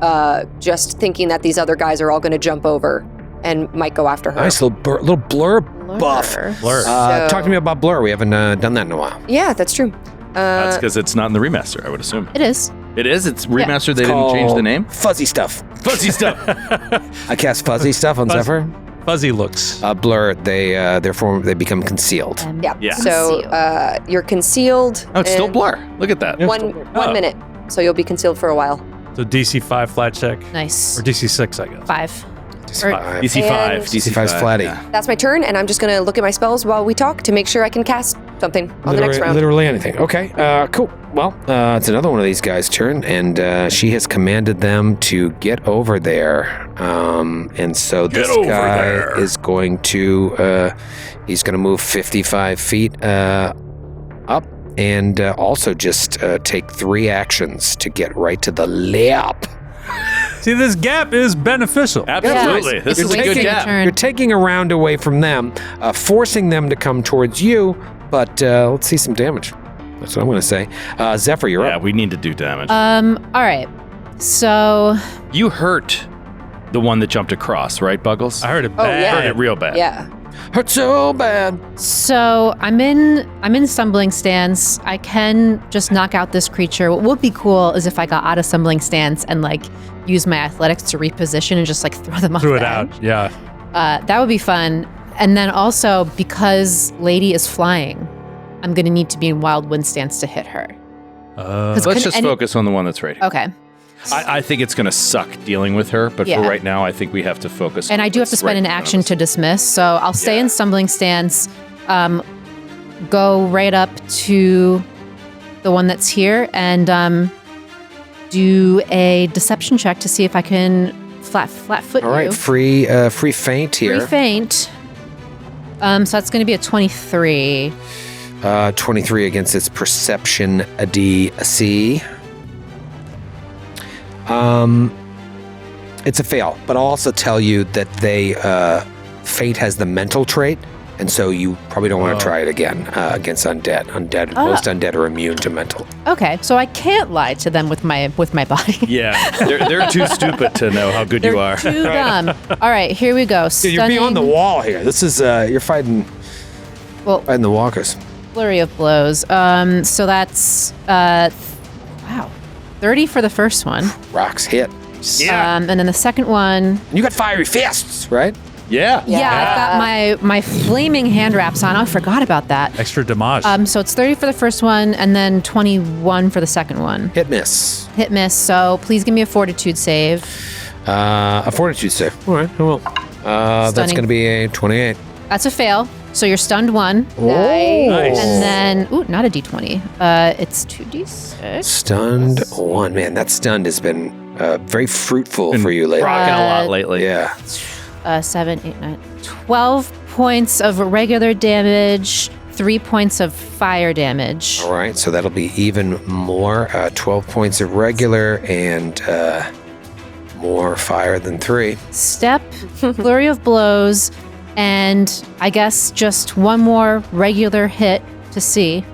just thinking that these other guys are all going to jump over and might go after her.
Nice little blur buff.
Blur.
Talk to me about Blur. We haven't done that in a while.
Yeah, that's true.
That's because it's not in the remaster, I would assume.
It is.
It is? It's remastered?
It's
They didn't change the
called
name?
Fuzzy Stuff.
Fuzzy stuff.
I cast Fuzzy Stuff on Zephyr.
Fuzzy looks.
Blur. They become concealed.
Yeah.
Yeah.
So you're concealed.
Oh, it's still
and
Blur. Look at that.
One minute. So you'll be concealed for a while.
So DC 5 flat check.
Nice.
Or DC 6, I guess.
5.
DC 5.
And-
DC 5's flatty.
That's my turn, and I'm just going to look at my spells while we talk to make sure I can cast something on the next round.
Literally anything. Okay, cool. Well, it's another one of these guys' turn, and she has commanded them to get over there. And so this guy is going to, he's going to move 55 feet up, and also just take 3 actions to get right to the lap.
See, this gap is beneficial.
Absolutely. This is a good gap.
You're taking a round away from them, forcing them to come towards you, but let's see some damage. That's what I'm going to say. Zephyr, you're up.
Yeah, we need to do damage.
All right. So
You hurt the one that jumped across, right, Buggles?
I heard it
Oh,
bad.
yeah.
Hurt it real bad.
Yeah.
Hurt so bad.
So I'm in stumbling stance. I can just knock out this creature. What would be cool is if I got out of stumbling stance and like use my athletics to reposition and just like throw them off.
Threw it
the
out.
edge.
Yeah.
That would be fun. And then also because Lady is flying, I'm gonna need to be in wild wind stance to hit her.
Let's just focus on the one that's right here.
Okay.
I think it's going to suck dealing with her, but
Yeah.
for right now, I think we have to focus.
And
on
I do have to
what's
spend
right
an
in front of
action
us.
to dismiss, so I'll stay in stumbling stance, go right up to the one that's here, and do a deception check to see if I can flat foot
All right,
you.
free feint here.
Free feint. So that's going to be a 23.
23 against its perception DC. It's a fail, but I'll also tell you that Fate has the mental trait, and so you probably don't want to try it again against undead. Most undead are immune to mental.
Okay, so I can't lie to them with my body.
Yeah, they're too stupid to know how good you are.
Too dumb. All right, here we go.
Dude, you're beyond the wall here. This is you're fighting the walkers.
Flurry of blows. So that's wow, 30 for the first one.
Rocks hit.
And then the second one.
And you got fiery fists, right?
Yeah.
Yeah, I've got my flaming hand wraps on. I forgot about that.
Extra damage.
So it's 30 for the first one, and then 21 for the second one.
Hit miss.
Hit miss. So please give me a fortitude save.
A fortitude save. All right, I will. That's
Stunning.
going to be a 28.
That's a fail. So you're stunned 1.
Nice.
And then, not a d20. It's 2d6.
Stunned 1. Man, that stunned has been very fruitful for you lately.
Rocking a lot lately.
Yeah.
7, 8, 9, 12 points of regular damage, 3 points of fire damage.
All right, so that'll be even more. 12 points of regular and more fire than 3.
Step, flurry of blows, and I guess just one more regular hit to see.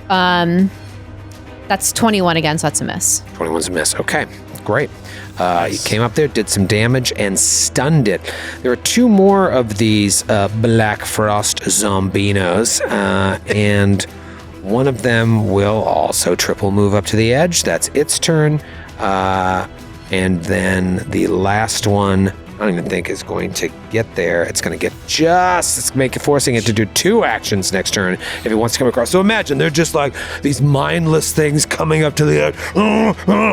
That's 21 again, so that's a miss.
21's a miss. Okay, great. You came up there, did some damage, and stunned it. There are 2 more of these Black Frost Zombinos, and one of them will also triple move up to the edge. That's its turn. And then the last one, I don't even think is going to get there. It's going to get forcing it to do 2 actions next turn if it wants to come across. So imagine they're just like these mindless things coming up to the edge.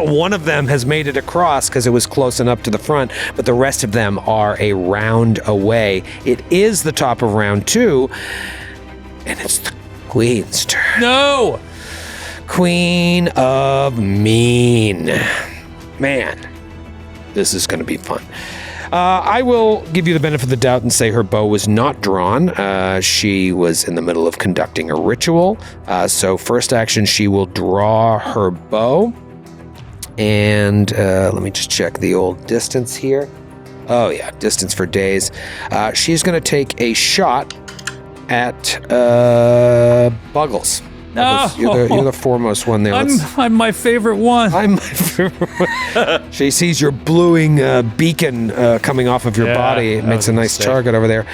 One of them has made it across because it was close enough to the front, but the rest of them are a round away. It is the top of round 2, and it's the Queen's turn.
No!
Queen of Mean. Man, this is going to be fun. I will give you the benefit of the doubt and say her bow was not drawn. She was in the middle of conducting a ritual. So first action, she will draw her bow. And let me just check the old distance here. Oh yeah, distance for days. She's going to take a shot at Buggles. Buggles, you're the foremost one there.
I'm my favorite one.
I'm my favorite one. She sees your bluing beacon coming off of your body. It makes a nice target over there.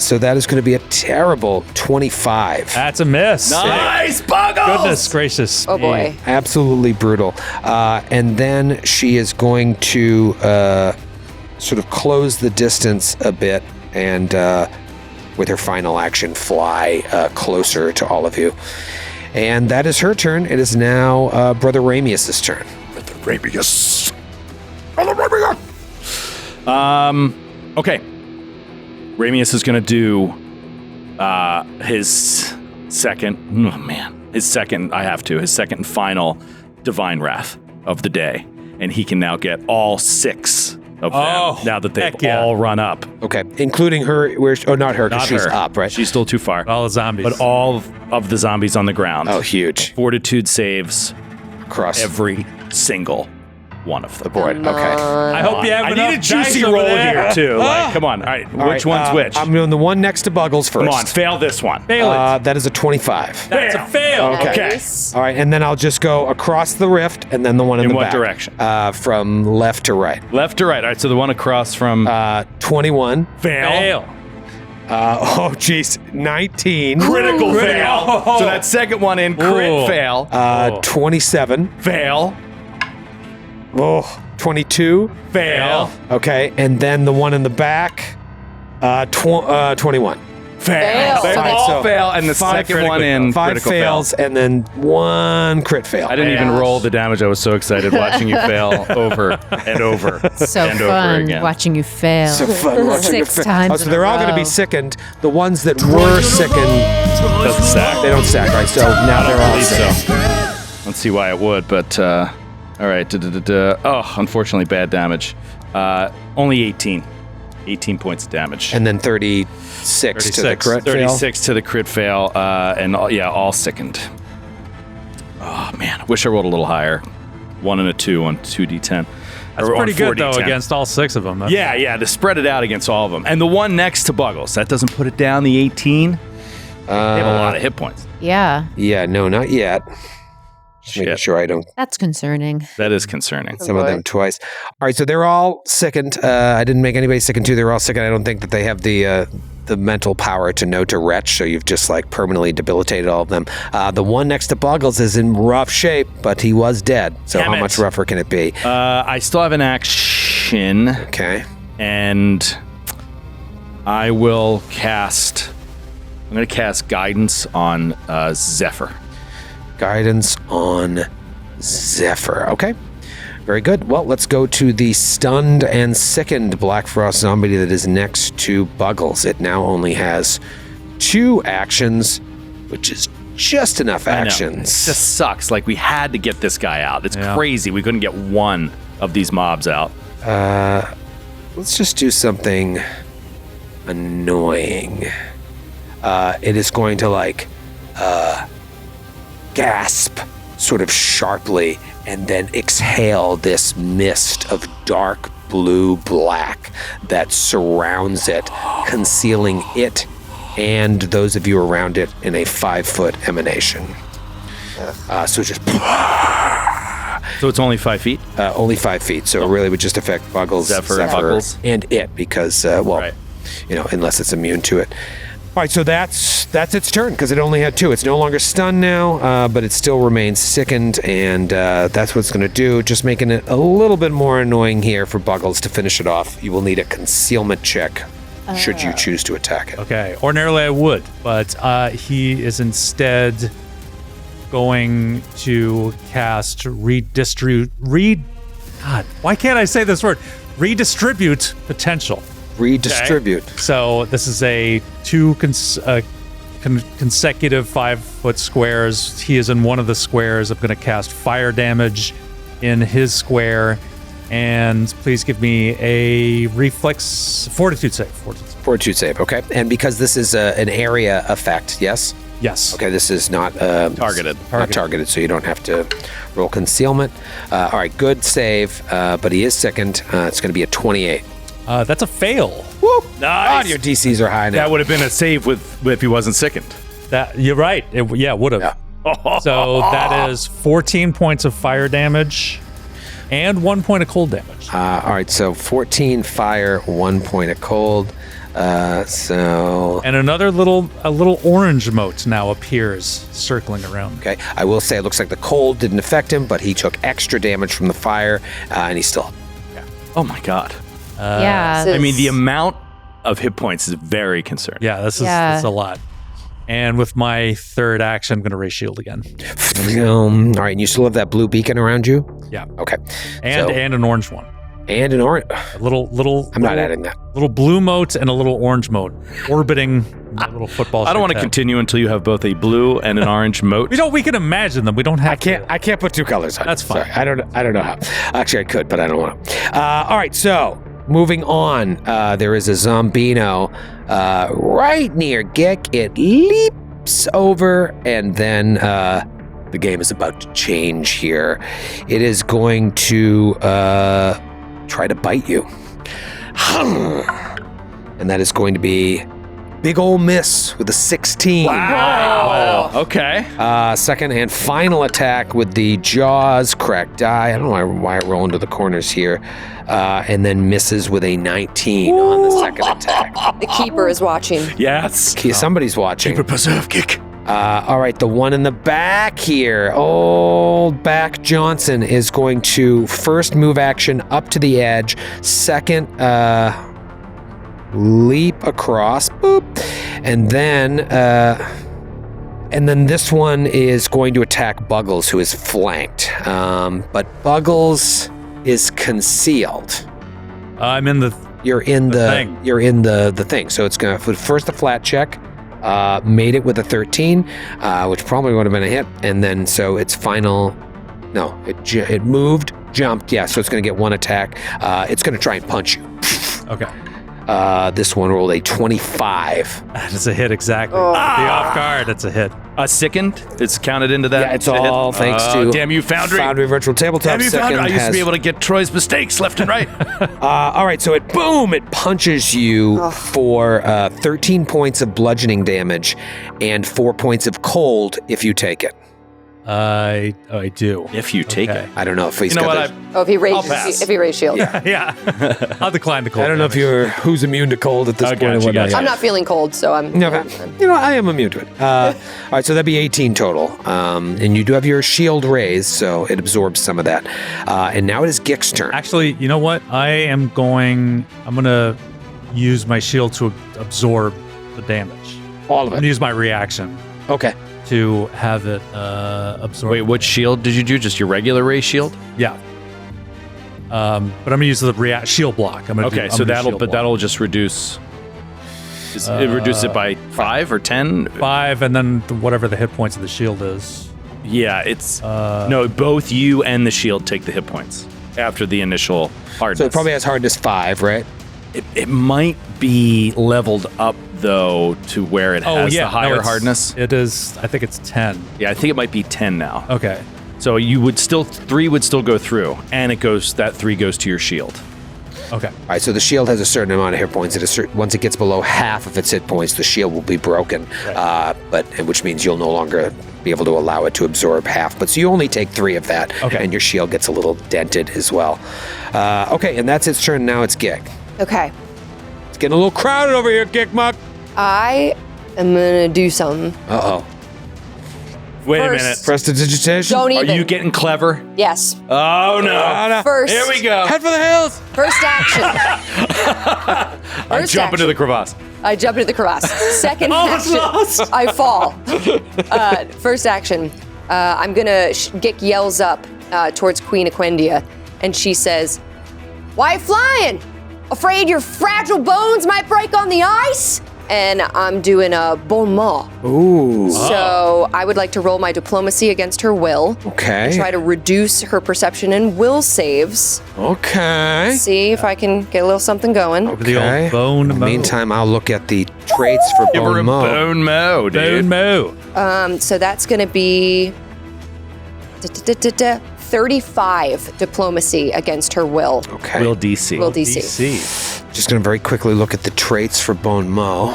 So that is going to be a terrible 25.
That's a miss.
Nice, Buggles!
Goodness gracious.
Oh boy.
Absolutely brutal. And then she is going to sort of close the distance a bit and with her final action fly closer to all of you. And that is her turn. It is now Brother Ramius' turn.
Brother Ramius.
Okay. Ramius is going to do his second and final Divine Wrath of the day. And he can now get all 6 of them now that they've all run up.
Okay, including her. Not her, because she's up, right?
She's still too far.
All the zombies.
But all of the zombies on the ground.
Oh, huge.
Fortitude saves
across
every single one of them.
The board. Okay.
I hope you have
I
enough
need a juicy
dice over
roll
there.
here, too. Like, come on. All right, which one's which?
I'm doing the one next to Buggles first.
Come on, fail this one.
Fail it.
That is a 25.
That's a fail.
Okay.
Nice.
All right, and then I'll just go across the rift, and then the one in the
what
back.
direction?
From left to right.
Left to right. All right, so the one across from...
21.
fail.
Oh, jeez. 19.
Critical fail.
Oh.
So that second one in, crit
Oh.
fail.
27.
Fail.
Oh, 22.
Fail.
Okay, and then the one in the back, 21.
Fail. They
So
that's-
all
so
fail, and the second one in
5
critical
fails, and then 1 crit fail.
I didn't even roll the damage. I was so excited watching you fail over and over
So
and over
fun
again.
watching you fail.
So fun watching you
6
fail.
times.
Oh, so
in
they're
a
all going to be
row.
sickened. The ones that were sickened,
Doesn't stack.
they don't stack, right? So now they're all
believe
sickened.
so. Let's see why it would, but all right. Oh, unfortunately, bad damage. Only 18. 18 points of damage.
And then 36 to the crit fail.
36 to the crit fail, and all sickened. Oh man, wish I rolled a little higher. 1 and a 2 on 2d10.
That's
Or on
pretty good, though,
4d10.
against all 6 of them.
Yeah, to spread it out against all of them. And the one next to Buggles, that doesn't put it down the 18. They have a lot of hit points.
Yeah,
Yeah, no, not yet. Just making
Shit.
sure I don't
that's concerning.
That is concerning.
some of them twice. All right, so they're all sickened. I didn't make anybody sickened too. They're all sickened. I don't think that they have the mental power to know to retch, so you've just like permanently debilitated all of them. The one next to Buggles is in rough shape, but he was dead. So
Damn
how
it.
much rougher can it be?
I still have an action,
Okay.
and I will cast... I'm going to cast Guidance on Zephyr.
Guidance on Zephyr. Okay. Very good. Well, let's go to the stunned and sickened Black Frost zombie that is next to Buggles. It now only has 2 actions, which is just enough
I know.
actions.
It just sucks. Like, we had to get this guy out. It's crazy. We couldn't get one of these mobs out.
Let's just do something annoying. It is going to gasp sort of sharply and then exhale this mist of dark blue black that surrounds it, concealing it and those of you around it in a 5-foot emanation. So just
So it's only 5 feet?
only 5 feet. So it really would just affect Buggles,
Zephyr and Buggles.
and it because,
Right.
unless it's immune to it. All right, so that's its turn because it only had 2. It's no longer stunned now, but it still remains sickened, and that's what it's going to do. Just making it a little bit more annoying here for Buggles to finish it off. You will need a concealment check should you choose to attack it.
Okay. Ordinarily I would, but he is instead going to cast redistribute. God, why can't I say this word? Redistribute potential.
Redistribute.
So this is a 2 consecutive 5-foot squares. He is in one of the squares. I'm going to cast fire damage in his square. And please give me a reflex fortitude save.
Fortitude save, okay. And because this is an area effect, yes?
Yes.
Okay, this is not
Targeted.
Not targeted, so you don't have to roll concealment. All right, good save, but he is sickened. It's going to be a 28.
That's a fail.
Whoop!
Nice.
God, your DCs are high now.
That would have been a save if he wasn't sickened.
That you're right. It would have.
Yeah.
So that is 14 points of fire damage and 1 point of cold damage.
All right, so 14 fire, 1 point of cold. So
And another little orange mote now appears circling around.
okay, I will say it looks like the cold didn't affect him, but he took extra damage from the fire, and he's still.
Oh my god.
Yeah.
I mean, the amount of hit points is very concerning.
Yeah, this is
Yeah.
a lot. And with my third action, I'm going to raise shield again.
All right, and you still have that blue beacon around you.
Yeah,
Okay,
and
so,
an orange one.
And an orange.
A little.
I'm not adding that.
Little blue mote and a little orange mote orbiting a little football.
I don't want to continue until you have both a blue and an orange mote.
We can imagine them. We don't have.
I can't put two colors on.
That's
it.
fine.
Sorry. I don't know how. Actually, I could, but I don't want to. All right, so moving on. There is a Zombino right near Gick. It leaps over, and then the game is about to change here. It is going to try to bite you. And that is going to be big ol' miss with a 16.
Wow. Okay.
Second and final attack with the jaws, cracked die. I don't know why I roll into the corners here. And then misses with a 19 on the second attack.
The keeper is watching.
Yes.
Somebody's watching.
Keep a preserve kick.
All right, the one in the back here. Old Back Johnson is going to first move action up to the edge. Second, leap across. Boop. And then this one is going to attack Buggles, who is flanked. But Buggles is concealed.
I'm in the.
You're in the
thing.
You're in the thing. So it's going to first a flat check. Made it with a 13, which probably would have been a hit. And then so its final. No, it moved, jumped. Yeah, so it's going to get one attack. It's going to try and punch you.
Okay.
This one rolled a 25.
That is a hit exactly. The off guard, it's a hit.
A sickened? It's counted into that?
Yeah, it's all thanks to
damn you, Foundry.
Foundry Virtual Tabletop.
Damn you, Foundry. I used to be able to get Troy's mistakes left and right.
All right, so it punches you for 13 points of bludgeoning damage and 4 points of cold if you take it.
I do.
If you take it.
I don't know if he's
You know
got
what?
Oh, if he
I'll pass.
raised shield.
Yeah. I'll decline the cold.
I don't know if who's immune to cold at this point.
Gotcha, gotcha.
I'm not feeling cold, so I'm.
No, I am immune to it. All right, so that'd be 18 total. And you do have your shield raised, so it absorbs some of that. And now it is Gick's turn.
Actually, you know what? I'm going to use my shield to absorb the damage.
All of
I'm going to use my reaction.
Okay.
To have it absorb.
Wait, what shield did you do? Just your regular ray shield?
Yeah. But I'm gonna use the shield block.
That'll just reduce. It reduces it by 5 or 10?
5, and then whatever the hit points of the shield is.
Yeah, it's no. Both you and the shield take the hit points after the initial hardness.
So it probably has hardness 5, right?
It might be leveled up though to where it has the higher hardness.
It is. I think it's 10.
Yeah, I think it might be 10 now.
Okay.
So you would 3 would still go through, and that 3 goes to your shield.
Okay.
All right, so the shield has a certain amount of hit points. Once it gets below half of its hit points, the shield will be broken,
right.
Which means you'll no longer be able to allow it to absorb half. But so you only take 3 of that, and your shield gets a little dented as well. Okay, and that's its turn. Now it's Gick.
Okay.
It's getting a little crowded over here, Gick Muck.
I am gonna do something.
Uh-oh.
Wait a minute.
Prestidigitation?
Don't even.
Are you getting clever?
Yes.
Oh no.
First.
Here we go.
Head for the hills.
First action.
I jump into the crevasse.
I jump into the crevasse. Second action. I fall. First action. I'm gonna. Gick yells up towards Queen Equendia, and she says, "Why flying? Afraid your fragile bones might break on the ice?" And I'm doing a bon mot.
Ooh.
So I would like to roll my diplomacy against her will.
Okay.
Try to reduce her perception and will saves.
Okay.
See if I can get a little something going.
Over the old bone mo.
Meantime, I'll look at the traits for
Give her
Bone
a
Mo.
bone mo, dude.
Bone mo.
So that's going to be 35 diplomacy against her will.
Okay.
Will DC.
Will DC.
Just going to very quickly look at the traits for Bone Mo.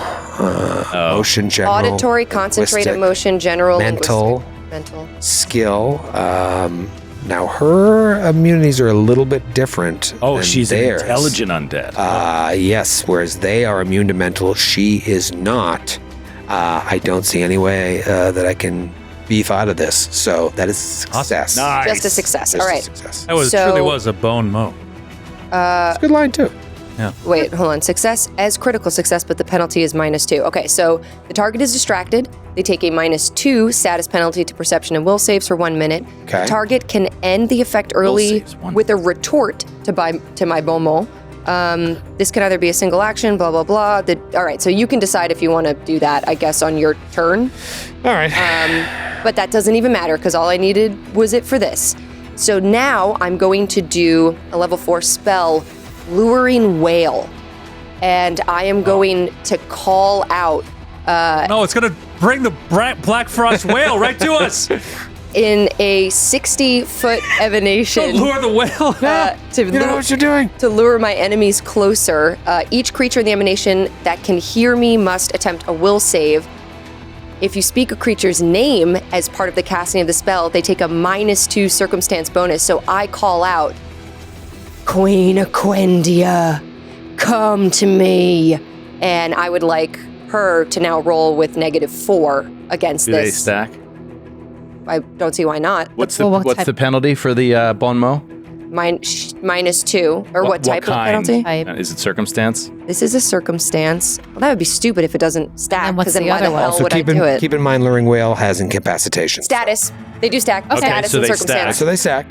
Motion, general.
Auditory, concentrated
linguistic,
motion, general,
mental,
linguistic, mental.
Skill. Now, her immunities are a little bit different.
Oh,
than
she's
theirs.
an intelligent undead.
Yes, whereas they are immune to mental, she is not. I don't see any way that I can beef out of this. So that is success.
Nice.
Just a success.
Just
All
a
right.
success.
That truly was a bone mo.
It's a good line, too.
Yeah.
Wait, hold on. Success as critical success, but the penalty is -2. Okay, so the target is distracted. They take a -2 status penalty to perception and will saves for 1 minute.
Okay.
The target can end the effect early
saves,
with a retort to my bonmot. This can either be a single action, blah, blah, blah. All right, so you can decide if you want to do that, I guess, on your turn.
All right.
But that doesn't even matter because all I needed was it for this. So now I'm going to do a level 4 spell, Luring Whale. And I am going to call out...
No, it's going to bring the Black Frost whale right to us.
in a 60-foot emanation.
Don't lure the whale.
You know what you're doing.
To lure my enemies closer. Each creature in the emanation that can hear me must attempt a will save. If you speak a creature's name as part of the casting of the spell, they take a -2 circumstance bonus. So I call out, Queen Aquendia, come to me. And I would like her to now roll with -4 against
Do
this.
they stack?
I don't see why not.
What's the penalty for the bon mot?
-2. Or what type of penalty?
Is it circumstance?
This is a circumstance. Well, that would be stupid if it doesn't stack.
And what's
Because then
the
why
other
the
one?
hell
Also,
would I do it?
keep in mind, Luring Whale has incapacitation.
Status. They do stack.
Okay.
Status
So
and
they
circumstance.
So they stack.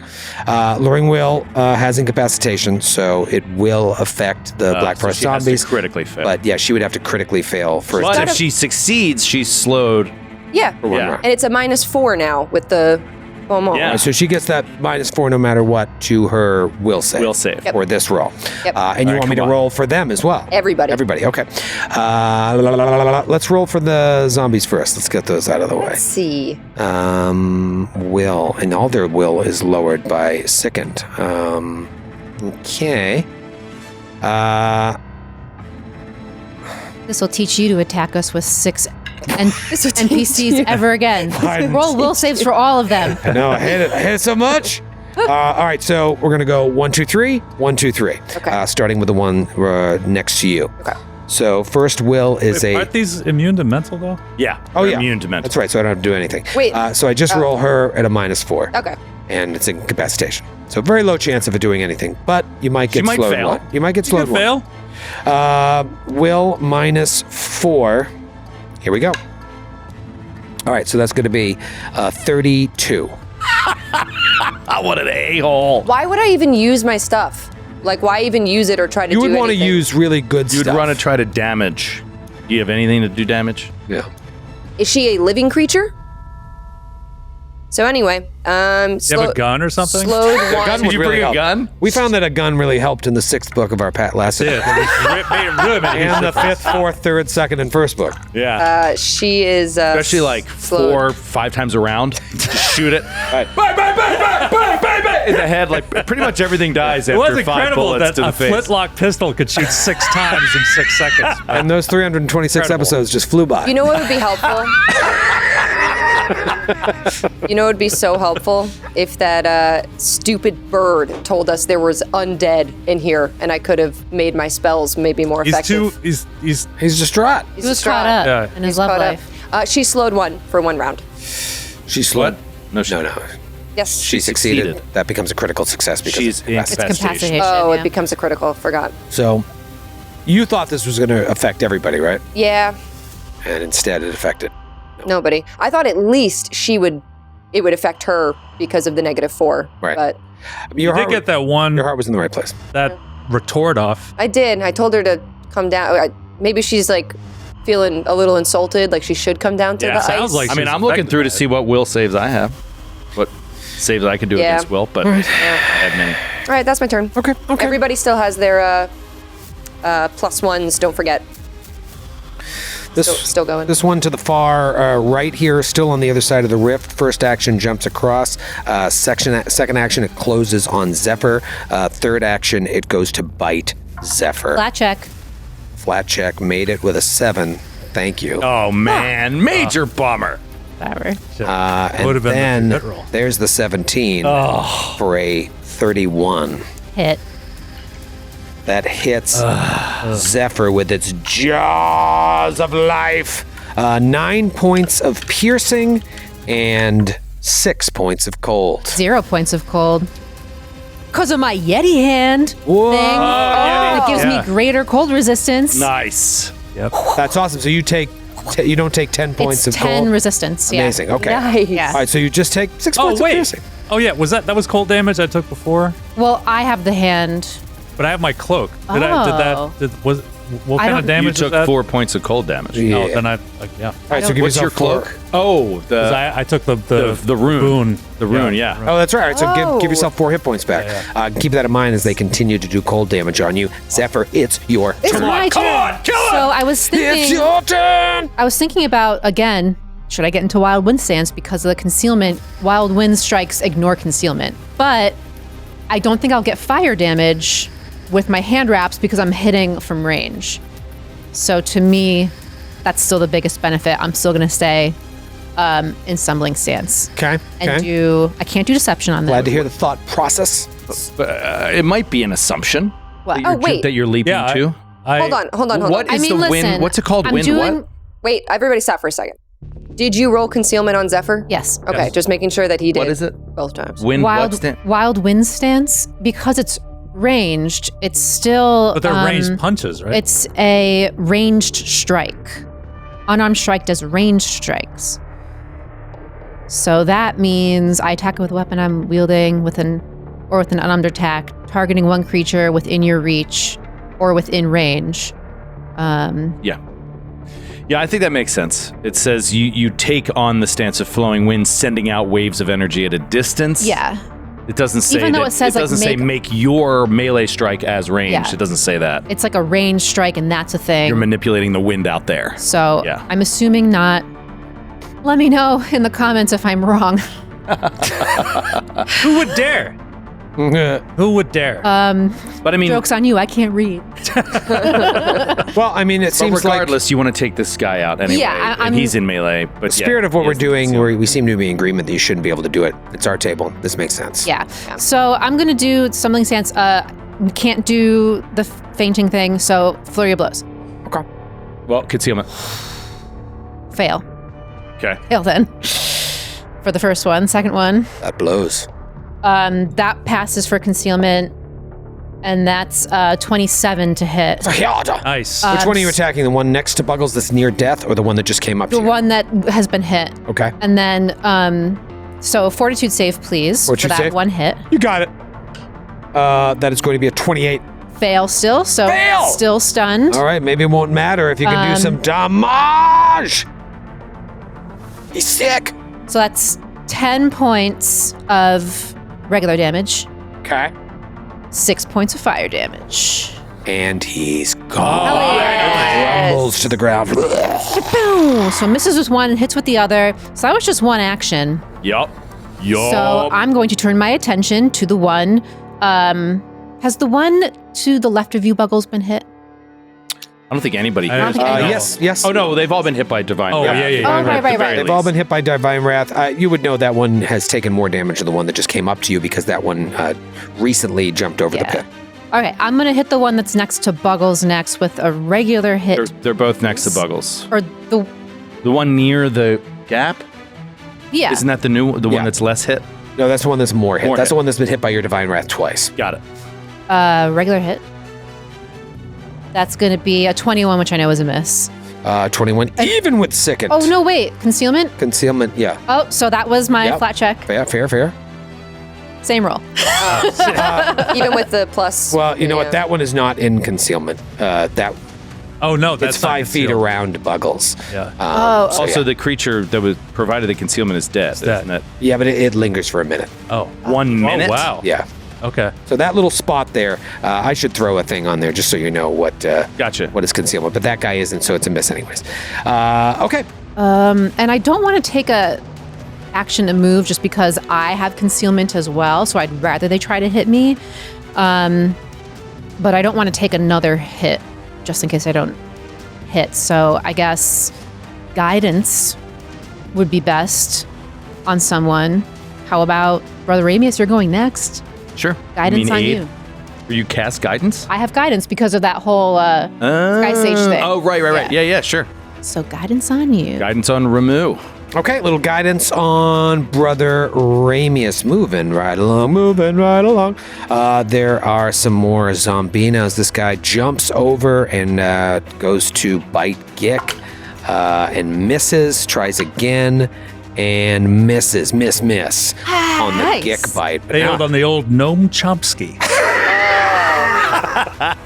Luring Whale has incapacitation, so it will affect the Black
so
Frost
she has to
zombies.
critically fail.
But yeah, she would have to critically fail for
But
it
if she succeeds, she's slowed.
Yeah.
for one
Yeah.
round.
And it's a -4 now with the Beaumont.
Yeah.
So she gets that -4 no matter what to her will save.
Will save.
Yep.
For this roll.
Yep.
And you
All right,
want me to
come on.
roll for them as well?
Everybody.
Everybody, okay. Let's roll for the zombies first. Let's get those out of the way.
Let's see.
Will, and all their will is lowered by sickened. Okay.
This will teach you to attack us with 6 NPCs
you.
ever again. Roll will saves for all of them.
No, I hate it so much. All right, so we're going to go 1, 2, 3, 1, 2, 3.
Okay.
Starting with the one next to you.
Okay.
So first will is
Wait, aren't these immune to mental, though?
Yeah.
Oh,
they're
yeah.
Immune to mental.
That's right, so I don't have to do anything.
Wait.
So I just roll her at a -4.
Okay.
And it's incapacitation. So very low chance of it doing anything, but you might get
She might
slowed
fail.
one. You might get
You
slowed
can
one.
fail.
Will -4. Here we go. All right, so that's going to be 32.
What an a-hole.
Why would I even use my stuff? Like, why even use it or try to
You
do
would want to
anything?
use really good
You'd
stuff.
want to try to damage. Do you have anything to do damage?
Yeah.
Is she a living creature? So anyway,
You have a gun or something?
Slowed one.
gun
Did
would
you
really
bring a
help.
gun?
We found that a gun really helped in the 6th book of our last
Yeah, made it really made a
and the
difference.
5th, 4th, 3rd, 2nd, and 1st book.
Yeah.
She is
Especially like
slowed.
4, 5 times around. Just shoot it.
Right.
Bang, bang, bang, bang, bang, bang, bang. In the head, like pretty much everything dies
It was
after 5
incredible
bullets
that
to the
a
face.
flintlock pistol could shoot 6 times in 6 seconds.
And those 326
Incredible.
episodes just flew by.
You know what would be helpful? You know what would be so helpful? If that stupid bird told us there was undead in here and I could have made my spells maybe more
He's
effective.
too. He's
He's distraught.
He's
He was
distraught.
caught up
Yeah.
in his
He's
love
caught
life.
up. She slowed one for 1 round.
She slowed.
No, she-
No.
Yes.
She succeeded.
succeeded.
That becomes a critical success because
She's
of incapacity.
It's
incapacitation.
incapacitation.
Oh,
yeah.
it becomes a critical. Forgot.
So you thought this was going to affect everybody, right?
Yeah.
And instead it affected.
Nobody. I thought at least it would affect her because of the -4.
Right.
But
Your
you did
heart,
get that one
your heart was in the right place.
that retort off.
I did. I told her to come down. Maybe she's like feeling a little insulted, like she should come down to
Yeah,
the
sounds
ice.
like
I mean,
she's
I'm looking
affected
through
by
to
it.
see what will saves I have. What saves I can do
Yeah.
against will, but I have many.
All right, that's my turn.
Okay.
Everybody still has their +1s. Don't forget. Still going.
This one to the far right here, still on the other side of the rift. First action jumps across. Second action, it closes on Zephyr. Third action, it goes to bite Zephyr.
Flat check.
Flat check, made it with a 7. Thank you.
Oh man, major bummer.
Whatever.
And
Would've been the
then
hit roll.
there's the 17 for a 31.
Hit.
That hits Zephyr with its jaws of life. 9 points of piercing and 6 points of cold.
0 points of cold. because of my Yeti hand thing. It gives me greater cold resistance.
Nice.
Yep.
That's awesome. So you don't take 10 points
It's
of
10
cold?
resistance. Yeah.
Amazing. Okay.
Nice.
Yeah.
All right, so you just take 6 points of piercing.
Oh yeah, that was cold damage I took before?
Well, I have the hand.
But I have my cloak. What
I
kind of
don't-
damage
You
is
took
that?
4 points of cold damage.
Yeah.
Oh, then yeah.
All right, so give
What's your
yourself 4.
cloak? Oh,
'Cause I took the
rune.
boon.
The rune, yeah.
Oh, that's right. All right, so
Oh.
give yourself 4 hit points back. Keep that in mind as they continue to do cold damage on you. Zephyr, it's your
It's
turn.
my turn. So I was thinking.
It's your turn.
I was thinking about, again, should I get into Wild Wind stance because of the concealment? Wild Wind strikes ignore concealment. But I don't think I'll get fire damage with my hand wraps because I'm hitting from range. So to me, that's still the biggest benefit. I'm still going to stay in stumbling stance.
Okay.
And
Okay.
I can't do deception on that.
Glad to hear the thought process.
It might be an assumption
What?
that you're leaping to.
Hold on.
What is the wind?
listen,
What's it called?
I'm
Wind
doing-
what?
Wait, everybody stop for a second. Did you roll concealment on Zephyr?
Yes.
Okay,
Yes.
just making sure that he did.
What is it?
Both times.
Wind
Wild,
what?
wild Wind stance, because it's ranged, it's still.
But they're ranged punches, right?
It's a ranged strike. Unarmed strike does ranged strikes. So that means I attack with a weapon I'm wielding with an unarmed attack, targeting one creature within your reach or within range.
Yeah, I think that makes sense. It says you take on the stance of flowing wind, sending out waves of energy at a distance.
Yeah.
It doesn't say
Even though
that,
it says, like,
doesn't say make your melee strike as ranged.
Yeah.
It doesn't say that.
It's like a ranged strike, and that's a thing.
You're manipulating the wind out there.
So
Yeah.
I'm assuming not. Let me know in the comments if I'm wrong.
Who would dare? Who would dare?
But I mean,
Joke's on you. I can't read.
Well, I mean, it
but
seems like
regardless, you want to take this guy out anyway.
Yeah,
and he's in melee. But
the spirit of what we're doing, we seem to be in agreement that you shouldn't be able to do it. It's our table. This makes sense.
Yeah. So I'm going to do stumbling stance. Can't do the fainting thing, so flurry of blows.
Okay.
Well, concealment.
Fail.
Okay.
Fail then. For the first one. Second one.
That blows.
That passes for concealment, and that's 27 to hit.
Nice.
Which one are you attacking? The one next to Buggles that's near death, or the one that just came up to
The
you?
one that has been hit.
Okay.
And then, so fortitude save, please.
Fortitude
for that
save?
one hit.
You got it. That is going to be a 28.
Fail still, so
Fail!
still stunned.
All right, maybe it won't matter if you can do some damage. He's sick.
So that's 10 points of regular damage.
Okay.
6 points of fire damage.
And he's gone.
Hell yes.
Rumbles to the ground.
Boom! So misses with one and hits with the other. So that was just one action.
Yup.
So I'm going to turn my attention to the one. Has the one to the left of you, Buggles, been hit?
I don't think anybody.
I don't think anybody-
Yes.
Oh no, they've all been hit by divine.
Oh,
wrath.
yeah.
Oh, right, right, right.
They've all been hit by Divine Wrath. You would know that one has taken more damage than the one that just came up to you because that one recently jumped over the pit.
Okay, I'm going to hit the one that's next to Buggles next with a regular hit.
They're both next to Buggles.
Or
The one near the gap.
yeah.
Isn't that the one that's less hit?
No, that's the one that's more hit.
More
That's
hit.
the one that's been hit by your Divine Wrath twice.
Got it.
Regular hit. That's going to be a 21, which I know is a miss.
21, even with Sickened.
Oh, no, wait. Concealment?
Concealment, yeah.
Oh, so that was my
Yep.
flat check.
Fair.
Same roll.
Even with the plus.
Well, you know what? That one is not in concealment.
Oh no, that's
it's 5 feet around Buggles.
Yeah.
Also, the creature that was provided the concealment is dead, isn't it?
Yeah, but it lingers for a minute.
Oh,
1 minute.
Oh, wow.
Yeah.
Okay.
So that little spot there, I should throw a thing on there just so you know what
Gotcha.
what is concealment. But that guy isn't, so it's a miss anyways. Okay.
And I don't want to take a action to move just because I have concealment as well, so I'd rather they try to hit me. But I don't want to take another hit just in case I don't hit. So I guess guidance would be best on someone. How about Brother Ramius? You're going next.
Sure.
Guidance
mean
on
aid?
you.
Will you cast guidance?
I have guidance because of that whole Sky Sage thing.
Oh, right. Yeah, sure.
So guidance on you.
Guidance on Ramu.
Okay, little guidance on Brother Ramius. Moving right along. There are some more zombinos. This guy jumps over and goes to bite Gick and misses, tries again, and misses. Miss on the
Nice.
Gick bite. But
Failed on the old Gnome Chomsky.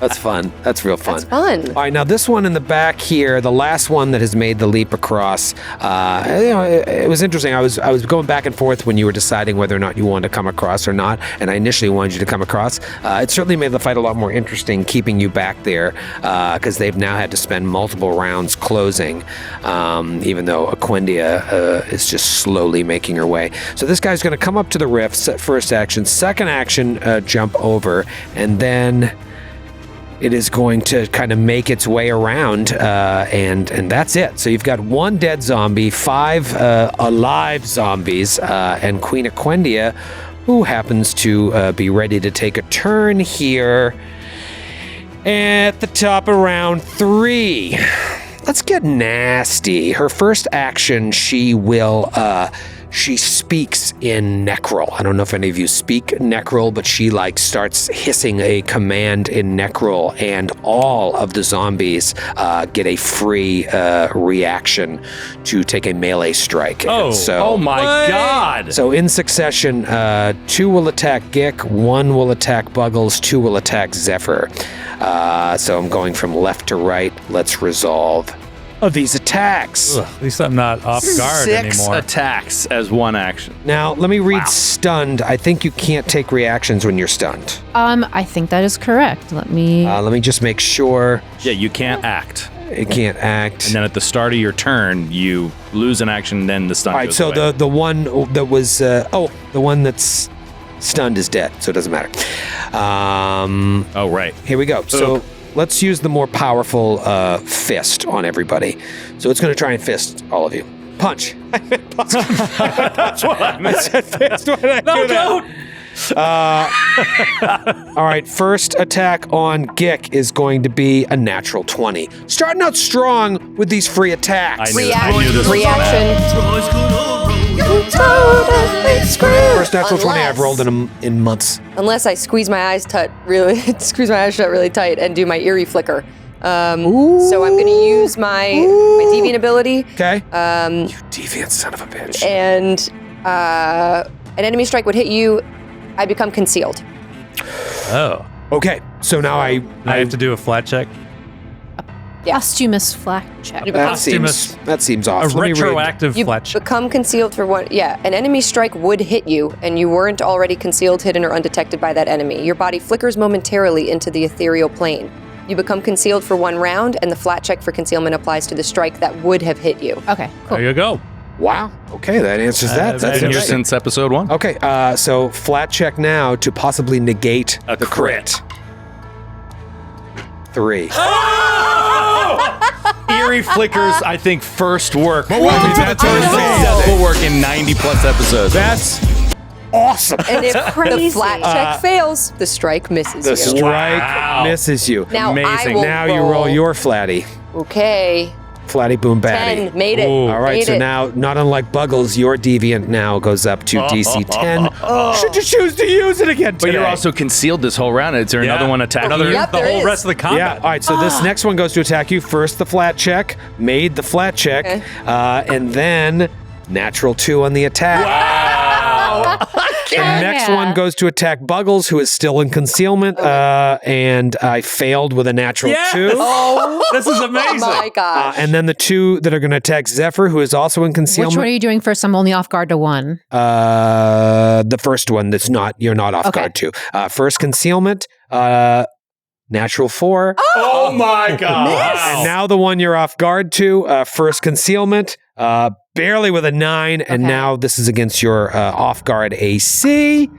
That's fun. That's real fun.
That's fun.
All right, now this one in the back here, the last one that has made the leap across, it was interesting. I was going back and forth when you were deciding whether or not you wanted to come across or not, and I initially wanted you to come across. It certainly made the fight a lot more interesting, keeping you back there, because they've now had to spend multiple rounds closing, even though Aquendia is just slowly making her way. So this guy's going to come up to the rift, first action, second action, jump over, and then it is going to kind of make its way around, and that's it. So you've got 1 dead zombie, 5 alive zombies, and Queen Aquendia, who happens to be ready to take a turn here at the top of round 3. Let's get nasty. Her first action, she will... she speaks in Necrol. I don't know if any of you speak Necrol, but she starts hissing a command in Necrol, and all of the zombies get a free reaction to take a melee strike.
Oh my God!
So in succession, 2 will attack Gick, 1 will attack Buggles, 2 will attack Zephyr. So I'm going from left to right. Let's resolve of these attacks.
Ugh, at least I'm not off guard
6
anymore.
attacks as 1 action.
Now, let me read stunned. I think you can't take reactions when you're stunned.
I think that is correct. Let me
just make sure.
Yeah, you can't act.
It can't act.
And then at the start of your turn, you lose an action, then the stun
All right,
goes
so
away.
the one that was the one that's stunned is dead, so it doesn't matter.
Oh, right.
Here we go. So let's use the more powerful fist on everybody. So it's going to try and fist all of you. Punch. That's what I meant. I said fist when I do that. All right, first attack on Gick is going to be a natural 20. Starting out strong with these free attacks.
I knew this was
Reaction.
First natural 20 I've rolled in months.
Unless I squeeze my eyes shut really tight and do my eerie flicker. So I'm going to use my deviant ability.
Okay.
You
deviant son of a bitch.
And an enemy strike would hit you. I become concealed.
Oh.
Okay, so now I
have to do a flat check?
Posthumous flat check.
That seems off.
A
Let me read.
retroactive
You
flat check.
become concealed for 1. Yeah, an enemy strike would hit you, and you weren't already concealed, hidden, or undetected by that enemy. Your body flickers momentarily into the ethereal plane. You become concealed for 1 round, and the flat check for concealment applies to the strike that would have hit you.
Okay, cool.
There you go.
Wow. Okay, that answers that. That's
Been here
interesting.
since episode 1.
Okay, so flat check now to possibly negate
A
the crit. 3.
Eerie flickers, I think, first work.
That's
Successful work in 90 plus episodes.
That's awesome.
And if the flat check fails, the strike misses
The
you.
strike misses you.
Now I
Amazing.
will
Now you roll your flatty.
Okay.
Flatty boom batty.
10. Made it.
All right,
Made
so
it.
now, not unlike Buggles, your deviant now goes up to DC 10. Should you choose to use it again today?
But you're also concealed this whole round. Is there another one attacking you?
Yep,
the
there
whole
is.
rest of the combat.
Yeah, all right, so this next one goes to attack you. First the flat check, made the flat check,
Okay.
and then natural 2 on the attack.
Wow.
The next one goes to attack Buggles, who is still in concealment, and I failed with a natural 2.
Oh,
This is amazing.
my gosh.
And then the 2 that are going to attack Zephyr, who is also in
Which one are
concealment.
you doing first? I'm only off guard to 1.
The first one you're not off guard to. First concealment, natural 4.
Oh my God.
And now the one you're off guard to, first concealment, barely with a 9, and now this is against your off guard AC.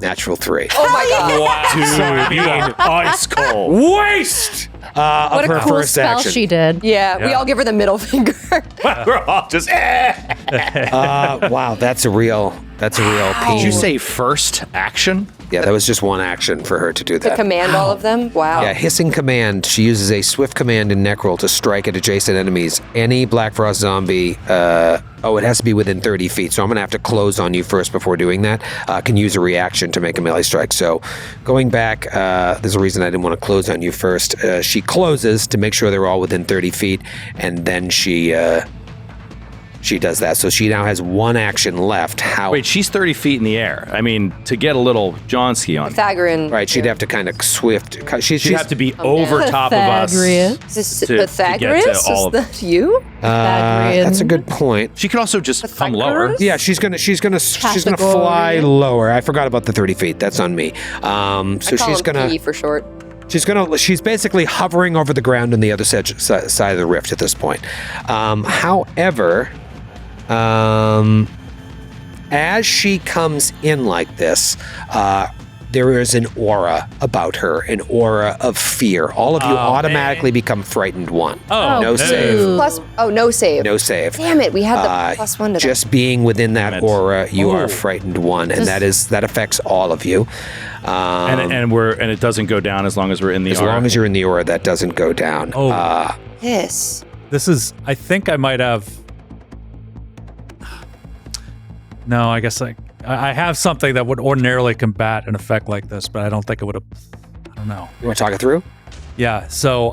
Natural 3.
Oh my god.
Dude, you are ice cold.
Waste of
What
her
a cool
first
spell
action.
she did.
Yeah, we all give her the middle finger.
We're all just.
Wow, that's a real That's a real pain.
Did you say first action?
Yeah, that was just one action for her to do that.
To command all of them? Wow.
Yeah, hissing command. She uses a swift command in Necrol to strike at adjacent enemies. Any Black Frost zombie, it has to be within 30 feet, so I'm going to have to close on you first before doing that. Can use a reaction to make a melee strike. So going back, there's a reason I didn't want to close on you first. She closes to make sure they're all within 30 feet, and then she does that. So she now has one action left.
Wait, she's 30 feet in the air. I mean, to get a little Johnsky on.
Pythagorean.
Right, she'd have to kind of swift.
She'd have to be over top of us.
Is this Pythagoras?
To get to all
Is that you?
That's a good point.
She could also just come lower.
Yeah, she's gonna fly lower. I forgot about the 30 feet. That's on me. So she's gonna
P for short.
She's basically hovering over the ground on the other side of the rift at this point. However, as she comes in like this, there is an aura about her, an aura of fear. All of you automatically become frightened one. No save.
No save.
No save.
Damn it, we had the +1 to that.
Just being within that aura, you are frightened one, and that affects all of you.
And it doesn't go down as long as we're in the aura.
As long as you're in the aura, that doesn't go down.
Yes.
This is, I think I might have. No, I guess I have something that would ordinarily combat an effect like this, but I don't think it would have. I don't know.
You want to talk it through?
Yeah. So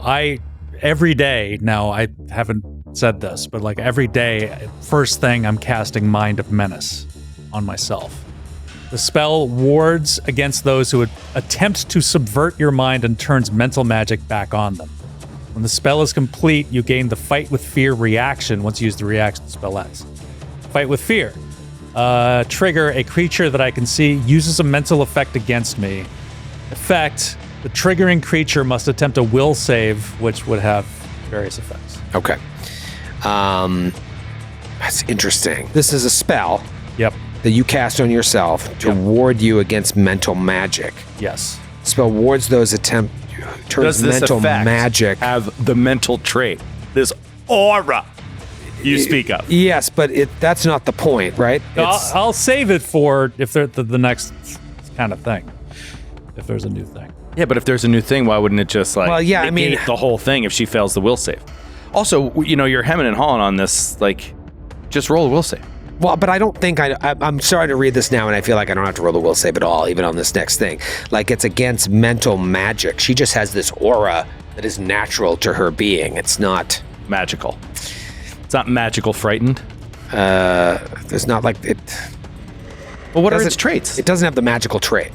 every day now, I haven't said this, but like every day, first thing I'm casting Mind of Menace on myself. The spell wards against those who would attempt to subvert your mind and turns mental magic back on them. When the spell is complete, you gain the Fight with Fear reaction. Once you use the reaction, the spell ends. Fight with Fear. Trigger, a creature that I can see uses a mental effect against me. Effect, the triggering creature must attempt a will save, which would have various effects.
Okay. That's interesting. This is a spell.
Yep.
That you cast on yourself to ward you against mental magic.
Yes.
Spell wards those turns
Does this
mental
effect
magic.
have the mental trait? This aura you speak of.
Yes, but that's not the point, right?
I'll save it for if they're the next kind of thing. If there's a new thing.
Yeah, but if there's a new thing, why wouldn't it just negate the whole thing if she fails the will save? Also, you're hemming and hawing on this. Like, just roll a will save.
Well, but I don't think I'm starting to read this now, and I feel like I don't have to roll the will save at all, even on this next thing. Like, it's against mental magic. She just has this aura that is natural to her being. It's not
magical. It's not magical frightened.
There's not like it.
Well, what are its traits?
It doesn't have the magical trait.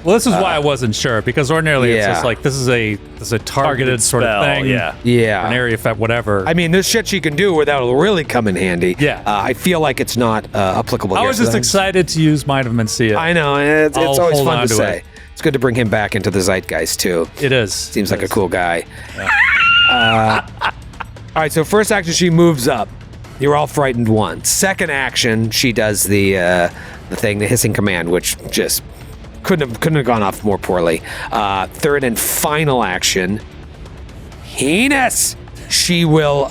Well, this is why I wasn't sure, because ordinarily it's just like this is a targeted sort
spell,
of thing.
Yeah.
An area effect, whatever.
I mean, there's shit she can do where that'll really come in handy.
Yeah.
I feel like it's not applicable.
I was just excited to use Mind of Mencia.
I know, and it's always fun to say.
It.
It's good to bring him back into the zeitgeist too.
It is.
Seems like a cool guy. Yeah. All right, so first action, she moves up. You're all frightened one. Second action, she does the thing, the hissing command, which just couldn't have gone off more poorly. Third and final action, heinous. She will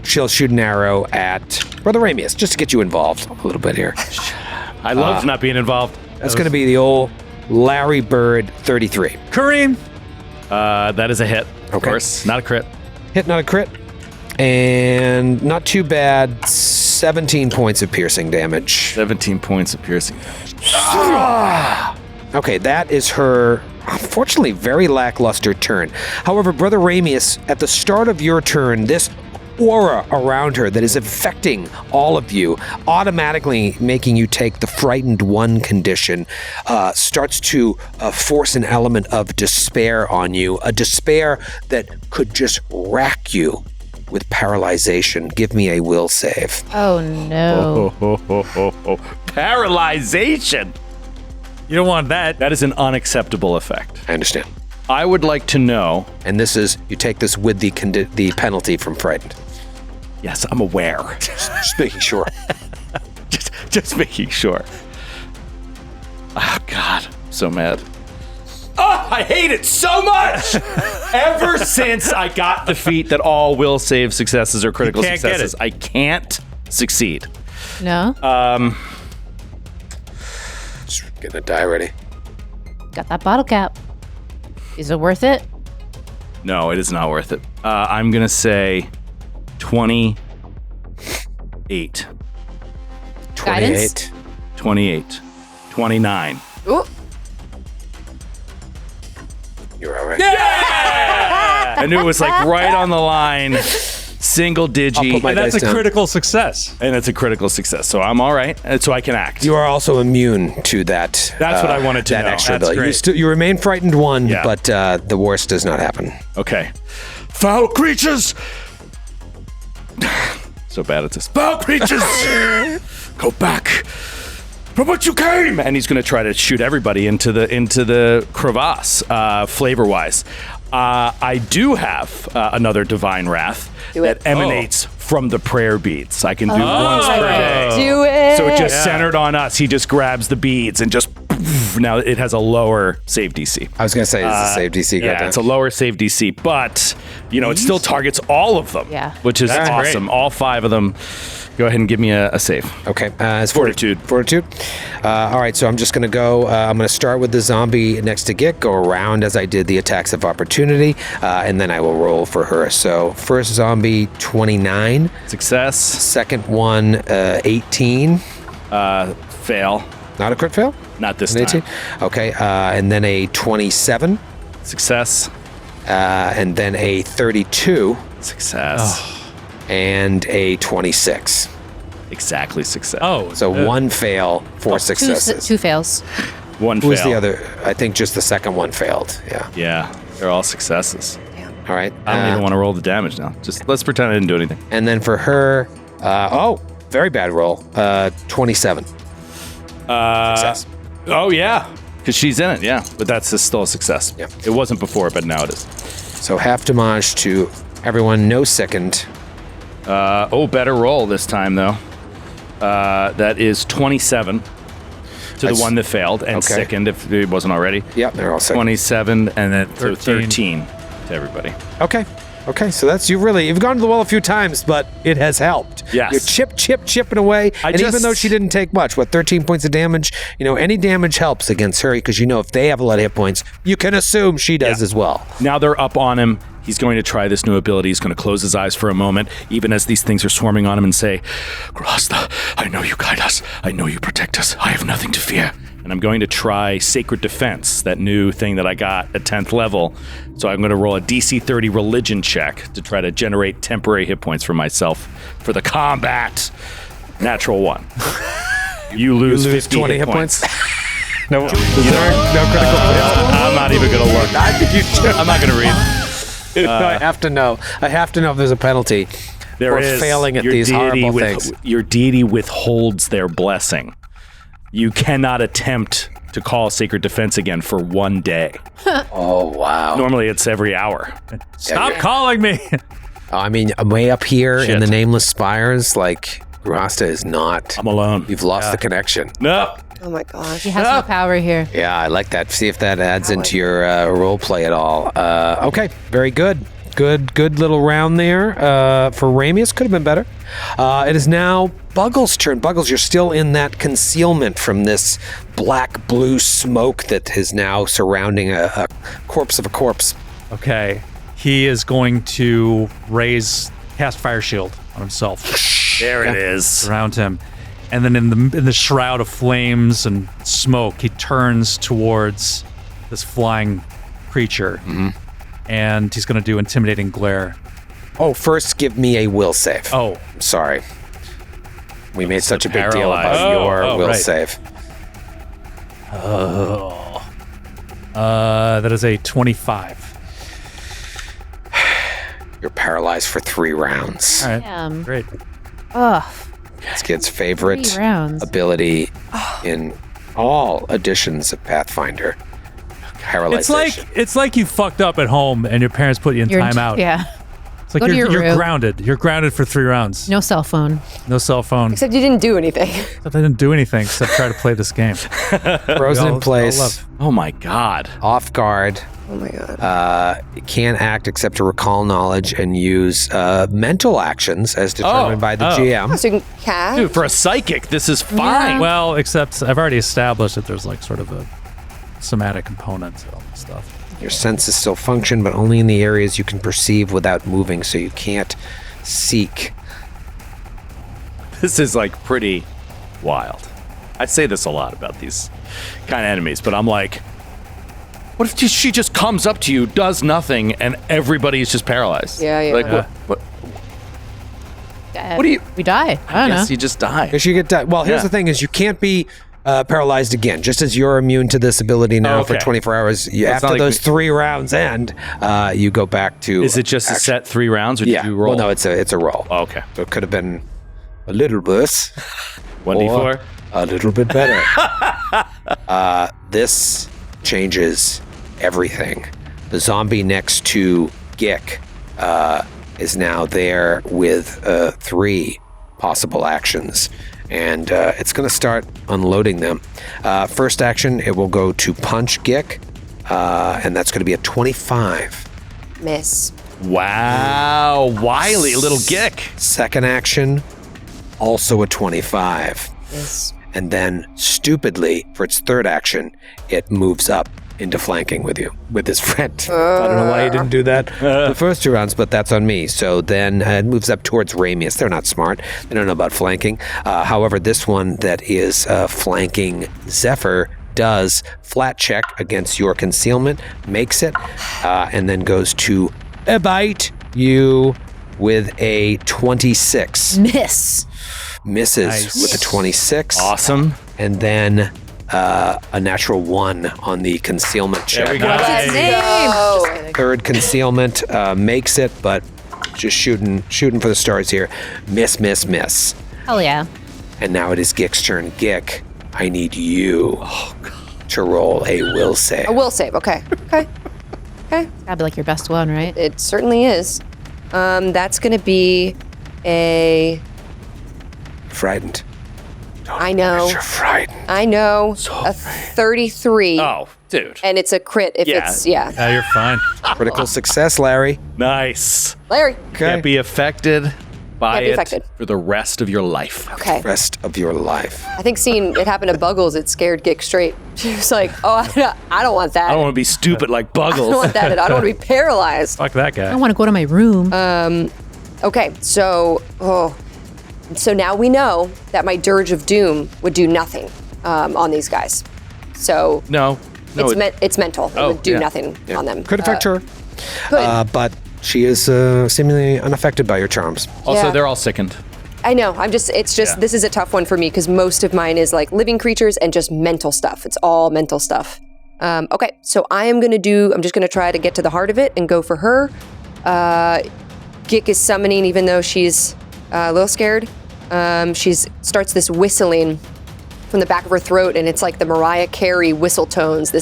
she'll shoot an arrow at Brother Ramius, just to get you involved a little bit here.
I love not being involved.
That's going to be the old Larry Bird 33.
Kareem.
That is a hit. Of course, not a crit.
Hit, not a crit. And not too bad. 17 points of piercing damage.
17 points of piercing damage.
Okay, that is her, unfortunately, very lackluster turn. However, Brother Ramius, at the start of your turn, this aura around her that is affecting all of you, automatically making you take the frightened one condition, starts to force an element of despair on you, a despair that could just rack you with paralyzation. Give me a will save.
Oh no.
Paralyzation.
You don't want that.
That is an unacceptable effect.
I understand.
I would like to know.
And this is, you take this with the penalty from frightened.
Yes, I'm aware.
Just making sure.
just making sure. Oh, God. I'm so mad. Oh, I hate it so much! Ever since I got the feat that all will save successes are critical successes, I can't succeed.
No?
Just getting a die ready.
Got that bottle cap. Is it worth it?
No, it is not worth it. I'm going to say 28.
28.
28. 29.
Ooh.
You're all right.
Yeah! I knew it was like right on the line. Single digi.
And that's a critical success.
And it's a critical success. So I'm all right. And so I can act.
You are also immune to that.
That's what I wanted to
that
know.
extra
That's
ability.
great.
You remain frightened one, but the worst does not happen.
Okay. Foul creatures! So bad at this. Foul creatures! Go back from what you came! And he's going to try to shoot everybody into the crevasse, flavor-wise. I do have another Divine Wrath that emanates from the prayer beads. I can do once per day.
Do it.
So it just centered on us. He just grabs the beads and just... Now it has a lower save DC.
I was going to say, it's a save DC.
Yeah, it's a lower save DC, but, it still targets all of them, which is awesome. Great. All 5 of them. Go ahead and give me a save.
Okay. It's
Fortitude.
Fortitude. All right, so I'm just going to go. I'm going to start with the zombie next to Git, go around as I did the attacks of opportunity, and then I will roll for her. So first zombie, 29.
Success.
Second one, 18.
Fail.
Not a crit fail?
Not this
An
time.
18? Okay, and then a 27.
Success.
And then a 32.
Success.
And a 26.
Exactly success.
Oh.
So one fail, 4 successes.
Two fails.
One
Who was
fail.
the other? I think just the second one failed. Yeah.
Yeah, they're all successes.
All right.
I don't even want to roll the damage now. Just let's pretend I didn't do anything.
And then for her, very bad roll. 27. Success.
Oh, yeah. Because she's in it, yeah. But that's still a success.
Yeah.
It wasn't before, but now it is.
So half damage to everyone, no second.
Better roll this time, though. That is 27 to the one that failed, and second if it wasn't already.
Yep, they're all second.
27, and then 13 to everybody.
Okay, so that's you've gone to the well a few times, but it has helped.
Yes.
You're chipping away. Even though she didn't take much, 13 points of damage, any damage helps against her because if they have a lot of hit points, you can assume she does as well.
Now they're up on him. He's going to try this new ability. He's going to close his eyes for a moment, even as these things are swarming on him, and say, Grasta, I know you guide us. I know you protect us. I have nothing to fear. And I'm going to try Sacred Defense, that new thing that I got at 10th level. So I'm going to roll a DC 30 religion check to try to generate temporary hit points for myself for the combat. Natural 1. You lose 50
20
hit points.
No critical fail.
I'm not even going to look.
I think you should.
I'm not going to read.
I have to know. I have to know if there's a penalty for failing at these horrible things.
Your deity withholds their blessing. You cannot attempt to call Sacred Defense again for 1 day.
Oh, wow.
Normally it's every hour.
Stop calling me.
I mean, way up here in the Nameless Spires, Rasta is not.
I'm alone.
You've lost the connection.
No.
Oh my gosh.
He has no power here.
Yeah, I like that. See if that adds into your role play at all. Okay, very good. Good little round there for Ramius. Could have been better. It is now Buggles' turn. Buggles, you're still in that concealment from this black-blue smoke that is now surrounding a corpse of a corpse.
Okay. He is going to cast Fire Shield on himself.
There it is.
Around him. And then in the shroud of flames and smoke, he turns towards this flying creature. Mm-hmm. And he's going to do Intimidating Glare.
Oh, first give me a will save.
Oh.
Sorry. We made such a big deal about your will save.
That is a 25.
You're paralyzed for 3 rounds.
All right.
Damn.
Great.
Ugh.
This kid's favorite
3 rounds.
ability in all editions of Pathfinder. Paralyzation.
It's like you fucked up at home and your parents put you in timeout.
Yeah.
It's like
Go to your
you're
room.
grounded. You're grounded for 3 rounds.
No cell phone.
No cell phone.
Except you didn't do anything.
Except I didn't do anything except try to play this game.
Frozen in place,
Oh my God.
off guard.
Oh my god.
You can't act except to recall knowledge and use mental actions as determined by the GM.
So you can cast.
Dude, for a psychic, this is fine.
Well, except I've already established that there's like sort of a somatic component to all this stuff.
Your senses still function, but only in the areas you can perceive without moving, so you can't seek.
This is like pretty wild. I say this a lot about these kind of enemies, but I'm like, what if she just comes up to you, does nothing, and everybody's just paralyzed?
Yeah.
Like, what do you...
We die. I don't know.
Guess you just die.
Because you get well, here's
Yeah.
the thing: is you can't be paralyzed again. Just as you're immune to this ability now for
Okay.
24 hours,
it's not
after
like
those 3 rounds end, you go back to.
Is it just a set 3 rounds, or
Yeah.
did you roll?
Well, no, it's a roll.
Oh, okay.
So it could have been a little worse.
1d4?
or a little bit better. This changes everything. The zombie next to Gick is now there with 3 possible actions, and it's going to start unloading them. First action, it will go to punch Gick, and that's going to be a 25.
Miss.
Wow. Wily little Gick.
Second action, also a 25.
Miss.
And then, stupidly, for its third action, it moves up into flanking with you, with his friend. I don't know why you didn't do that the first 2 rounds, but that's on me. So then it moves up towards Ramius. They're not smart. They don't know about flanking. However, this one that is flanking Zephyr does flat check against your concealment, makes it, and then goes to bite you with a 26.
Miss.
Misses with a 26.
Awesome.
And then a natural 1 on the concealment check.
There we go.
Let's go.
Third concealment makes it, but just shooting for the stars here. Miss.
Hell yeah.
And now it is Gick's turn. Gick, I need you to roll a will save.
A will save. Okay.
It's gotta be like your best one, right?
It certainly is. That's going to be a.
Frightened.
I know.
You're frightened.
I know. A 33.
Oh, dude.
And it's a crit if
Yeah.
it's. Yeah.
Yeah, you're fine.
Critical success, Larry.
Nice.
Larry.
Can't be affected by
Can't be
it
affected.
for the rest of your life.
Okay.
Rest of your life.
I think seeing it happen to Buggles, it scared Gick straight. She was like, oh, I don't want that.
I don't want to be stupid like
I don't
Buggles.
want that. I don't want to be paralyzed.
Fuck that
I
guy.
want to go to my room.
Okay, so now we know that my Dirge of Doom would do nothing on these guys. So
No.
it's mental. It would do
yeah.
nothing on them.
Could affect her.
Could.
But she is seemingly unaffected by your charms.
Also,
Yeah.
they're all sickened.
I know. This is a tough one for me because most of mine is like living creatures and just mental stuff. It's all mental stuff. Okay, so I'm just going to try to get to the heart of it and go for her. Gick is summoning even though she's a little scared. She starts this whistling from the back of her throat, and it's like the Mariah Carey whistle tones.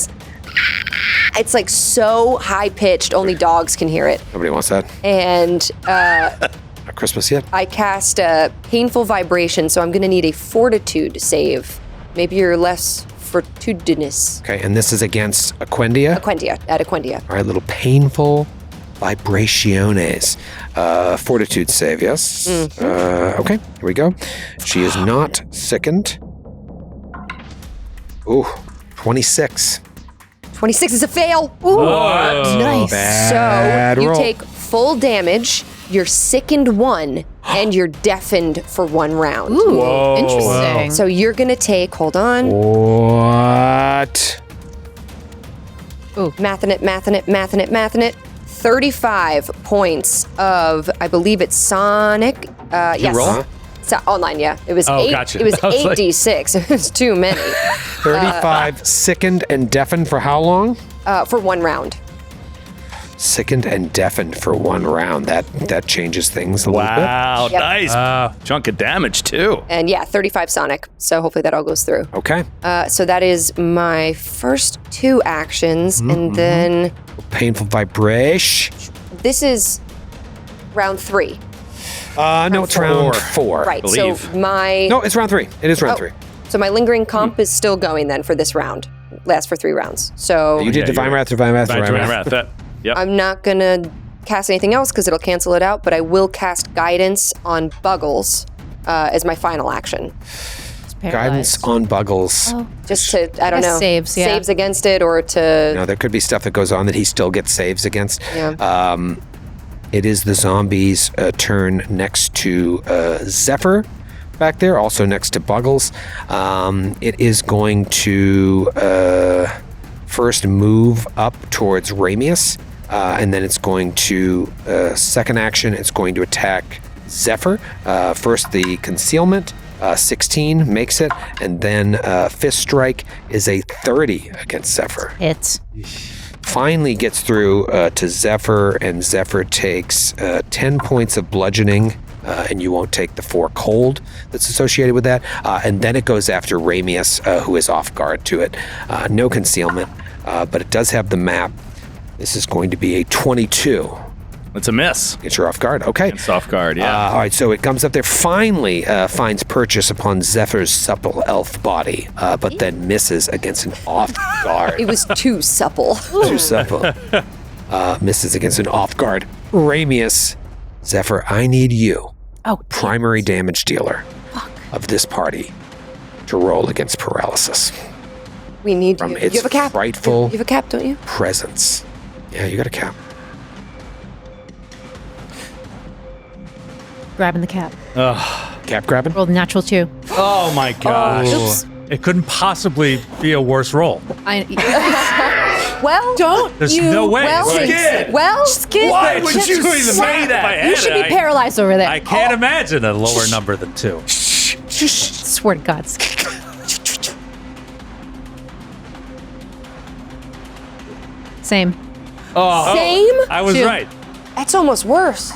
It's like so high pitched, only dogs can hear it.
Nobody wants that.
And
Not Christmas yet.
I cast a painful vibration, so I'm going to need a fortitude save. Maybe you're less fortitudinous.
Okay, and this is against Aquendia.
Aquendia.
All right, little painful vibrationes. Fortitude save, yes. Okay, here we go. She is not sickened. Ooh, 26.
26 is a fail. Ooh, nice.
Bad
So you
roll.
take full damage, you're sickened 1, and you're deafened for 1 round.
Ooh, interesting.
So you're going to take, hold on.
What?
Mathing it. 35 points of, I believe it's Sonic. Yes.
roll?
Online, yeah. It was
Oh,
8.
gotcha.
It was
I was like-
8d6. It was too many
35 sickened and deafened for how long?
for 1 round.
Sickened and deafened for 1 round. That changes things a little bit.
Wow,
Yep.
nice. Chunk of damage, too.
And yeah, 35 Sonic. So hopefully that all goes through.
Okay.
So that is my first 2 actions. And then
Painful vibration.
this is round 3.
No, it's round 4.
Right.
believe.
So my
No, it's round 3. It is round 3.
So my lingering comp is still going then for this round. Lasts for 3 rounds. So
You did Divine Wrath.
Yep.
I'm not gonna cast anything else because it'll cancel it out, but I will cast Guidance on Buggles as my final action.
Guidance on Buggles.
Oh.
Just to, I don't know.
Saves, yeah.
Saves against it or to...
No, there could be stuff that goes on that he still gets saves against.
Yeah.
It is the zombies' turn next to Zephyr back there, also next to Buggles. It is going to first move up towards Ramius, and then it's going to, second action, it's going to attack Zephyr. First, the concealment. 16 makes it, and then Fist Strike is a 30 against Zephyr.
Hits.
Finally gets through to Zephyr, and Zephyr takes 10 points of bludgeoning, and you won't take the 4 cold that's associated with that. And then it goes after Ramius, who is off guard to it. No concealment, but it does have the map. This is going to be a 22.
It's a miss.
Get your off guard. Okay.
It's off guard, yeah.
All right, so it comes up there, finally finds purchase upon Zephyr's supple elf body, but then misses against an off guard.
It was too supple.
Too supple. Misses against an off guard. Ramius, Zephyr, I need you, primary damage dealer of this party, to roll against paralysis.
We need
From
you.
its
You have a cap.
frightful
You have a cap, don't you?
presence. Yeah, you got a cap.
Grabbing the cap.
Cap grabbing?
Rolled a natural 2.
Oh my gosh.
Oops.
It couldn't possibly be a worse roll.
Well,
Don't
There's
you
no way.
Well,
Skid.
well,
skid?
Why would you say that?
You should be paralyzed over there.
I can't imagine a lower number than 2.
Swear to God. Same.
same?
I was
2.
right.
That's almost worse.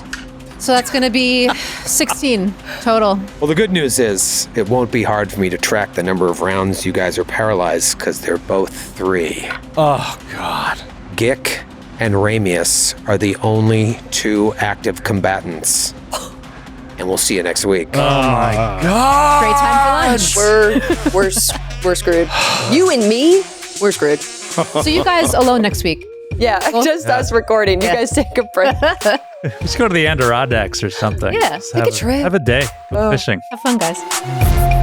So that's going to be 16 total.
Well, the good news is it won't be hard for me to track the number of rounds you guys are paralyzed because they're both 3.
Oh, God.
Gick and Ramius are the only 2 active combatants. And we'll see you next week.
Oh, my God.
Great time for lunch.
We're screwed. You and me, we're screwed.
So you guys alone next week.
Yeah, just us recording. You guys take a break.
Just go to the Adirondacks or something.
Yeah,
Just
take a trip.
Have a day. Go fishing.
Have fun, guys.